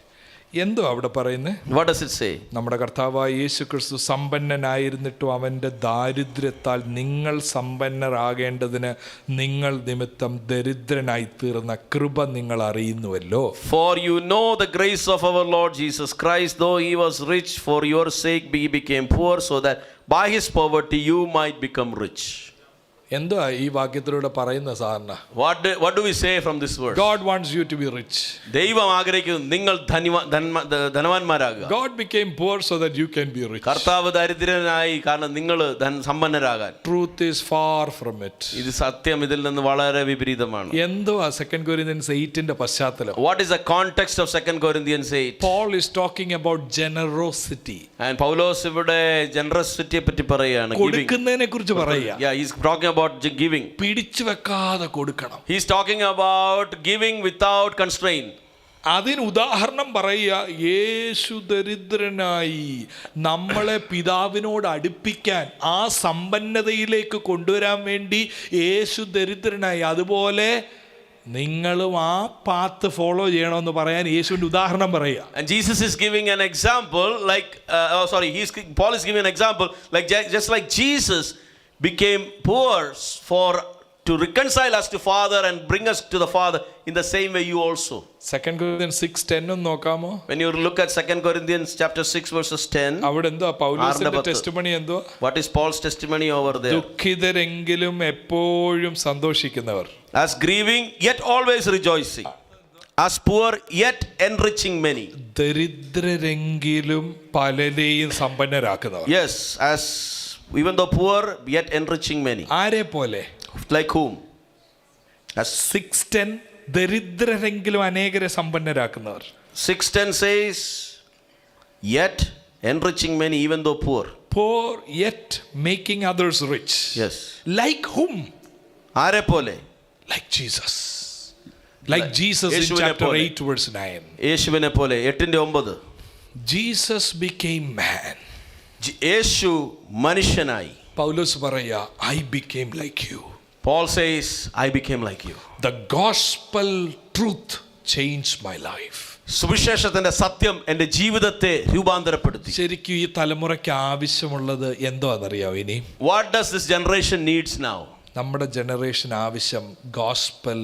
എന്തോ അവിടെ പറയുന്നത്? What does it say? നമ്മുടെ കർത്താവായ യേശു ക്രിസ്തു സമ്പന്നനായിരുന്നിട്ടും അവൻ്റെ ദാരിദ്ര്യത്താൽ നിങ്ങൾ സമ്പന്നരാകേണ്ടതിന് നിങ്ങൾ നിമിത്തം ദരിദ്രനായി തീർന്ന കൃപ നിങ്ങൾ അറിയുന്നുവല്ലോ. For you know the grace of our Lord Jesus Christ, though he was rich, for your sake he became poor, so that by his poverty you might become rich. എന്തോ ഈ വാക്യത്തിലൂടെ പറയുന്ന സാധാരണ? What do we say from this verse? God wants you to be rich. ദൈവം ആഗ്രഹിക്കുന്നു നിങ്ങൾ ധനവാന്മാരാകുക. God became poor so that you can be rich. കർത്താവ് ദരിദ്രനായി കാരണം നിങ്ങൾ സമ്പന്നരാകാൻ. Truth is far from it. ഇത് സത്യം ഇതിൽ നിന്ന് വളരെ വിപരീതമാണ്. എന്തോ 2 Corinthians 8 പശ്ചാത്തലം? What is the context of 2 Corinthians 8? Paul is talking about generosity. And പൗലോസ് ഇവിടെ ജനറസിറ്റിയെ പറ്റി പറയുകയാണ്. കൊടുക്കുന്നതിനെ കുറിച്ച് പറയുക. Yeah, he's talking about giving. പിടിച്ചു വെക്കാതെ കൊടുക്കണം. He's talking about giving without constraint. അതിന് ഉദാഹരണം പറയുക, യേശു ദരിദ്രനായി നമ്മളെ പിതാവിനോട് അടുപ്പിക്കാൻ, ആ സമ്പന്നതയിലേക്ക് കൊണ്ടുവരാൻ വേണ്ടി യേശു ദരിദ്രനായി. അതുപോലെ നിങ്ങളും ആ പാത്ത് ഫോളോ ചെയ്യണമെന്ന് പറയാൻ യേശുവിന്റെ ഉദാഹരണം പറയുക. And Jesus is giving an example like Paul is giving an example like just like Jesus became poor to reconcile us to Father and bring us to the Father, in the same way you also. 2 Corinthians 6:10 ഒന്ന് നോക്കാമോ? When you look at 2 Corinthians chapter 6 verses 10, അവിടെ എന്തോ പൗലോസിന്റെ testimony എന്തോ? What is Paul's testimony over there? ദുഃഖിതരെങ്കിലും എപ്പോഴും സന്തോഷിക്കുന്നവർ, as grieving yet always rejoicing, as poor yet enriching many. ദരിദ്രരെങ്കിലും പലരെയും സമ്പന്നരാക്കുന്നവർ. Yes, as even though poor yet enriching many. ആരെ പോലെ? Like whom? As 6:10 ദരിദ്രരെങ്കിലും അനേകരെ സമ്പന്നരാക്കുന്നവർ. 6:10 says yet enriching many even though poor. Poor yet making others rich. Yes. Like whom? ആരെ പോലെ? Like Jesus. Like Jesus in chapter 8 verse 9. യേശുവിനെ പോലെ 8:9. Jesus became man. യേശു മനുഷ്യനായി. പൗലോസ് പറയാ, I became like you. Paul says I became like you. The gospel truth changed my life. സുവിശേഷത്തിന്റെ സത്യം എൻ്റെ ജീവിതത്തെ രൂപാന്തരപ്പെടുത്തി. ശരിക്കും ഈ തലമുറയ്ക്ക് ആവശ്യമുള്ളത് എന്തോ എന്നറിയാമോ? ഇനി What does this generation needs now? നമ്മുടെ ജനറേഷൻ ആവശ്യം gospel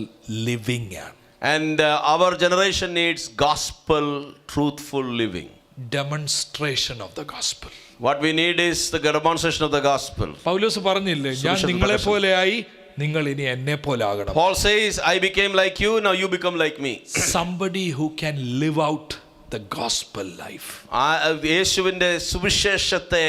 living ആണ്. And our generation needs gospel truthful living. Demonstration of the gospel. What we need is the demonstration of the gospel. പൗലോസ് പറഞ്ഞില്ലേ, ഞാൻ നിങ്ങളെ പോലെയായി, നിങ്ങൾ ഇനി എന്നെ പോലെ ആകണം. Paul says I became like you, now you become like me. Somebody who can live out the gospel life. യേശുവിന്റെ സുവിശേഷത്തെ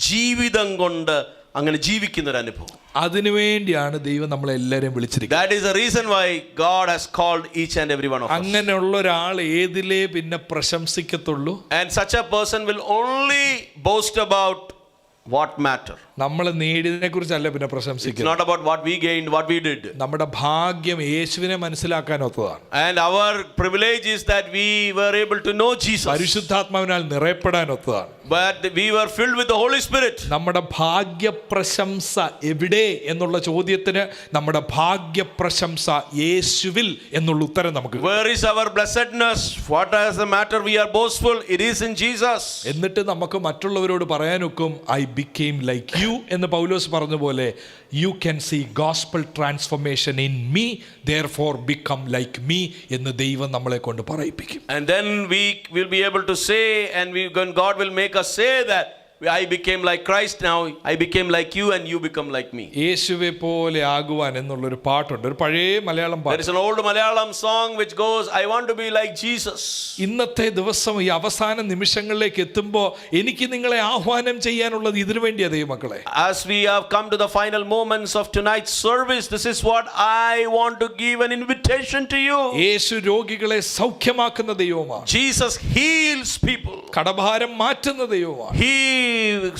ജീവിതം കൊണ്ട് അങ്ങനെ ജീവിക്കുന്ന ഒരു അനുഭവം. അതിനുവേണ്ടിയാണ് ദൈവം നമ്മളെല്ലാവരെയും വിളിച്ചിരിക്കുന്നത്. That is the reason why God has called each and every one of us. അങ്ങനെയുള്ള ഒരാൾ ഏതിലേ പിന്നെ പ്രശംസിക്കത്തുള്ളൂ? And such a person will only boast about what matter. നമ്മൾ നേടിയതിനെ കുറിച്ചല്ല പിന്നെ It's പ്രശംസിക്കുന്നത്. not about what we gained, what we did. നമ്മുടെ ഭാഗ്യം യേശുവിനെ മനസ്സിലാക്കാനൊത്തതാണ്. And our privilege is that we were able to know Jesus. പരിശുദ്ധാത്മാവിനാൽ നിറയപ്പെടാനൊത്തതാണ്. But we were filled with the Holy Spirit. നമ്മുടെ ഭാഗ്യപ്രശംസ എവിടെ എന്നുള്ള ചോദ്യത്തിന് നമ്മുടെ ഭാഗ്യപ്രശംസ യേശുവിൽ എന്നുള്ള ഉത്തരം നമുക്ക്. Where is our blessedness? What is the matter we are boastful? It is in Jesus. എന്നിട്ട് നമുക്ക് മറ്റുള്ളവരോട് പറയാനൊക്കും I became like you എന്ന് പൗലോസ് പറഞ്ഞ പോലെ, you can see gospel transformation in me, therefore become like me എന്ന് ദൈവം നമ്മളെ കൊണ്ട് പറയിപ്പിക്കും. And then we will be able to say, and God will make us say that I became like Christ, now I became like you and you become like me. യേശുവെ പോലെ ആകുവാൻ എന്നുള്ളൊരു പാട്ടുണ്ട്, ഒരു പഴയ മലയാളം പാട്ട്. There is an old Malayalam song which goes, I want to be like Jesus. ഇന്നത്തെ ദിവസം ഈ അവസാന നിമിഷങ്ങളിലേക്ക് എത്തുമ്പോൾ എനിക്ക് നിങ്ങളെ ആഹ്വാനം ചെയ്യാനുള്ളത് ഇതിനു വേണ്ടിയാ ദൈവമക്കളെ. As we have come to the final moments of tonight's service, this is what I want to give an invitation to you. യേശു രോഗികളെ സൗഖ്യമാക്കുന്ന ദൈവമാണ്. Jesus heals people. കടഭാരം മാറ്റുന്ന ദൈവമാണ്. He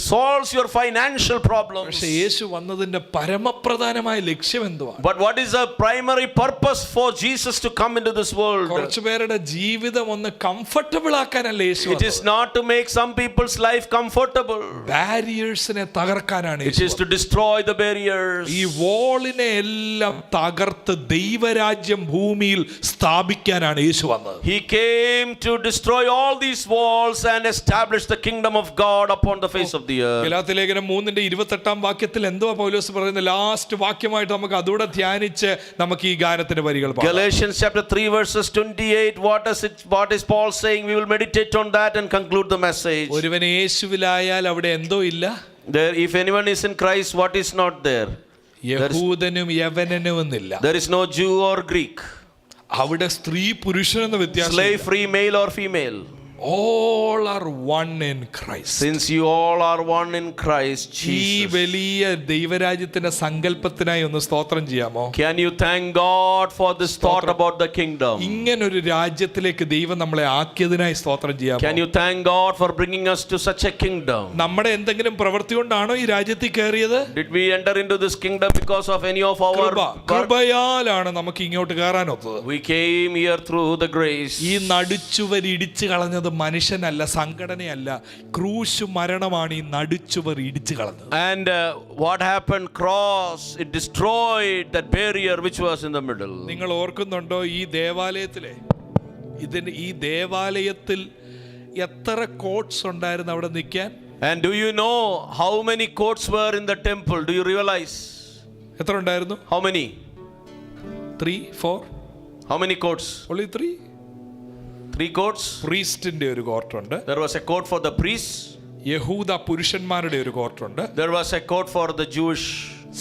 solves your financial problems. പക്ഷെ യേശു വന്നതിന്റെ പരമപ്രധാനമായ ലക്ഷ്യം എന്തുവാണ്? But what is the primary purpose for Jesus to come into this world? കുറച്ചു പേരുടെ ജീവിതം ഒന്ന് കംഫർട്ടബിൾ ആക്കാനല്ല യേശു It is not to make some people's life comfortable. ബാരിയേഴ്സിനെ തകർക്കാനാണ് It is to destroy the barriers. ഈ വോളിനെ എല്ലാം തകർത്ത് ദൈവരാജ്യം ഭൂമിയിൽ സ്ഥാപിക്കാനാണ് യേശു വന്നത്. He came to destroy all these walls and establish the kingdom of God upon the face of the earth. Galatia ലേഖനം 3:28 വാക്യത്തിൽ എന്തുവാ പൗലോസ് പറയുന്നത്? ലാസ്റ്റ് വാക്യമായിട്ട് നമുക്ക് അതുകൂടെ ധ്യാനിച്ച് നമുക്ക് ഈ ഗാനത്തിന്റെ വരികൾ പാടാം. Galatians chapter 3 verses 28. What is Paul saying? We will meditate on that and conclude the message. ഒരുവൻ യേശുവിലായാൽ അവിടെ എന്തോ ഇല്ല. There, if anyone is in Christ, what is not there? യഹൂദനും യവനനും എന്നില്ല. There is no Jew or Greek, അവിടെ സ്ത്രീ പുരുഷനെന്ന വ്യത്യാസം. slave free, male or female. All are one in Christ. Since you all are one in Christ ഈ Jesus. വലിയ ദൈവരാജ്യത്തിന്റെ സങ്കല്പത്തിനായി ഒന്ന് സ്തോത്രം ചെയ്യാമോ? Can you thank God for this thought about the kingdom? ഇങ്ങനൊരു രാജ്യത്തിലേക്ക് ദൈവം നമ്മളെ ആക്കിയതിനായി സ്തോത്രം ചെയ്യാമോ? Can you thank God for bringing us to such a kingdom? നമ്മുടെ എന്തെങ്കിലും പ്രവൃത്തി കൊണ്ടാണോ ഈ രാജ്യത്തിൽ കയറിയത്? Did we enter into this kingdom because of any of our work? കൃപയാലാണ് നമുക്ക് ഇങ്ങോട്ട് കയറാനൊത്തത്. We came here through the grace. ഈ നടുച്ചുവർ ഇടിച്ചു കളഞ്ഞത് മനുഷ്യനല്ല, സംഘടനയല്ല, ക്രൂശ് മരണമാണ് ഈ നടുച്ചുവർ ഇടിച്ചു കളഞ്ഞത്. And what happened? Cross, it destroyed that barrier which was in the middle. നിങ്ങൾ ഓർക്കുന്നുണ്ടോ ഈ ദേവാലയത്തിലെ ഈ ദേവാലയത്തിൽ എത്ര കോട്ട്സ് ഉണ്ടായിരുന്നു അവിടെ നിൽക്കാൻ? And do you know how many courts were in the temple? Do you realize? എത്ര ഉണ്ടായിരുന്നു? How many? 3, 4? How many courts? Only 3. 3 courts. പ്രീസ്റ്റിന്റെ ഒരു കോർട്ടുണ്ട്. There was a court for the priests. യഹൂദ പുരുഷന്മാരുടെ ഒരു കോർട്ടുണ്ട്. There was a court for the Jewish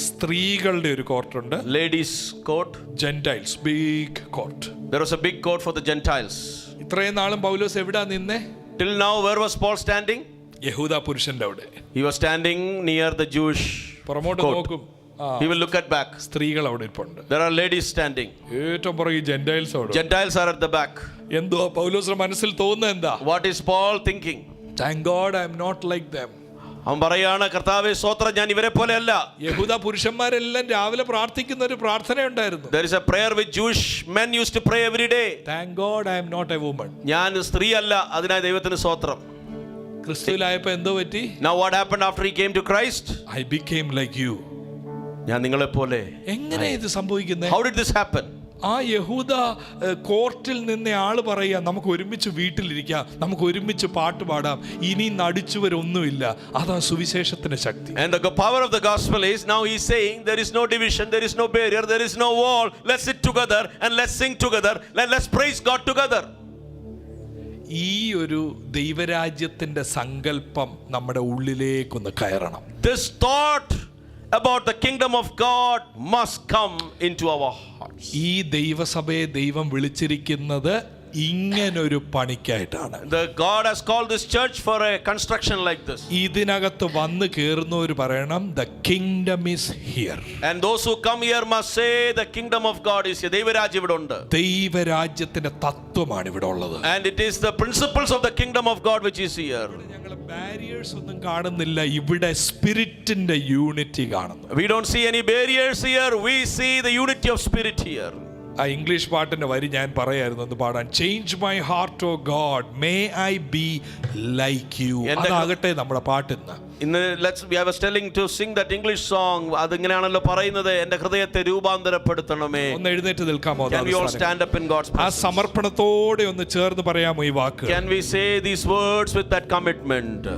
സ്ത്രീകളുടെ ഒരു കോർട്ടുണ്ട്. ladies court. Gentiles big court. There was a big court for the Gentiles. ഇത്രയും നാളും പൗലോസ് എവിടാ നിന്നേ? Till now, where was Paul standing? യഹൂദ പുരുഷന്റെ അവിടെ. He was standing near the Jewish പുറമോട്ട് court. നോക്കും, He will look at back. സ്ത്രീകൾ അവിടെ ഇരിപ്പുണ്ട്. There are ladies standing. ഏറ്റവും പുറകെ ജെന്റൈൽസ് അവിടെ. Gentiles are at the back. എന്തോ പൗലോസിന്റെ മനസ്സിൽ തോന്നുന്നത് എന്താ? What is Paul thinking? Thank God I am not like them. അവൻ പറയാണ്, കർത്താവേ സ്തോത്രം, ഞാൻ ഇവരെ പോലെയല്ല. യഹൂദ പുരുഷന്മാരെല്ലാം രാവിലെ പ്രാർത്ഥിക്കുന്ന ഒരു പ്രാർത്ഥന ഉണ്ടായിരുന്നു. There is a prayer which Jewish men used to pray every day. Thank God I am not a woman. ഞാൻ സ്ത്രീയല്ല, അതിനായി ദൈവത്തിന് സ്തോത്രം. ക്രിസ്തുവിലായപ്പോ എന്തോ പറ്റി? Now what happened after he came to Christ? I became like you. ഞാൻ നിങ്ങളെ പോലെ. എങ്ങനെ ഇത് സംഭവിക്കുന്നത്? How did this happen? ആ യഹൂദ കോർട്ടിൽ നിന്ന് ആള് പറയാ, നമുക്ക് ഒരുമിച്ച് വീട്ടിലിരിക്കാം, നമുക്ക് ഒരുമിച്ച് പാട്ട് പാടാം, ഇനി നടിച്ചുവരൊന്നുമില്ല. അതാ സുവിശേഷത്തിന്റെ ശക്തി. And the power of the gospel is, now he's saying there is no division, there is no barrier, there is no wall. Let's sit together and let's sing together. Let's praise God together. ഈ ഒരു ദൈവരാജ്യത്തിന്റെ സങ്കല്പം നമ്മുടെ ഉള്ളിലേക്കൊന്ന് കയറണം. This thought about the kingdom of God must come into our hearts. ഈ ദൈവസഭയെ ദൈവം വിളിച്ചിരിക്കുന്നത് ഇങ്ങനൊരു പണിക്കായിട്ടാണ്. The God has called this church for a construction like this. ഇതിനകത്ത് വന്ന് കേറുന്നവർ പറയണം, the kingdom is here. And those who come here must say the kingdom of God is here. ദൈവരാജ്യം ഇവിടെ ഉണ്ട്. ദൈവരാജ്യത്തിന്റെ തത്വമാണ് ഇവിടെ ഉള്ളത്. And it is the principles of the kingdom of God which is here. ഞങ്ങൾ ബാരിയേഴ്സ് ഒന്നും കാണുന്നില്ല, ഇവിടെ സ്പിരിറ്റിന്റെ യൂണിറ്റി കാണുന്നു. We don't see any barriers here. We see the unity of spirit here. ആ ഇംഗ്ലീഷ് പാട്ടിന്റെ വരി ഞാൻ പറയായിരുന്നു ഒന്ന് പാടാൻ. Change my heart oh God, may I be like you. അതാകട്ടെ നമ്മുടെ പാട്ട് ഇന്ന്. I was telling to sing that English song. അതിങ്ങനെയാണല്ലോ പറയുന്നത്, എൻ്റെ ഹൃദയത്തെ രൂപാന്തരപ്പെടുത്തണമേ. ഒന്ന് എഴുന്നേറ്റ് നിൽക്കാമോ? Can we all stand up in God's ആ presence? സമർപ്പണത്തോടെ ഒന്ന് ചേർന്ന് പറയാമോ ഈ വാക്ക്? Can we say these words with that commitment?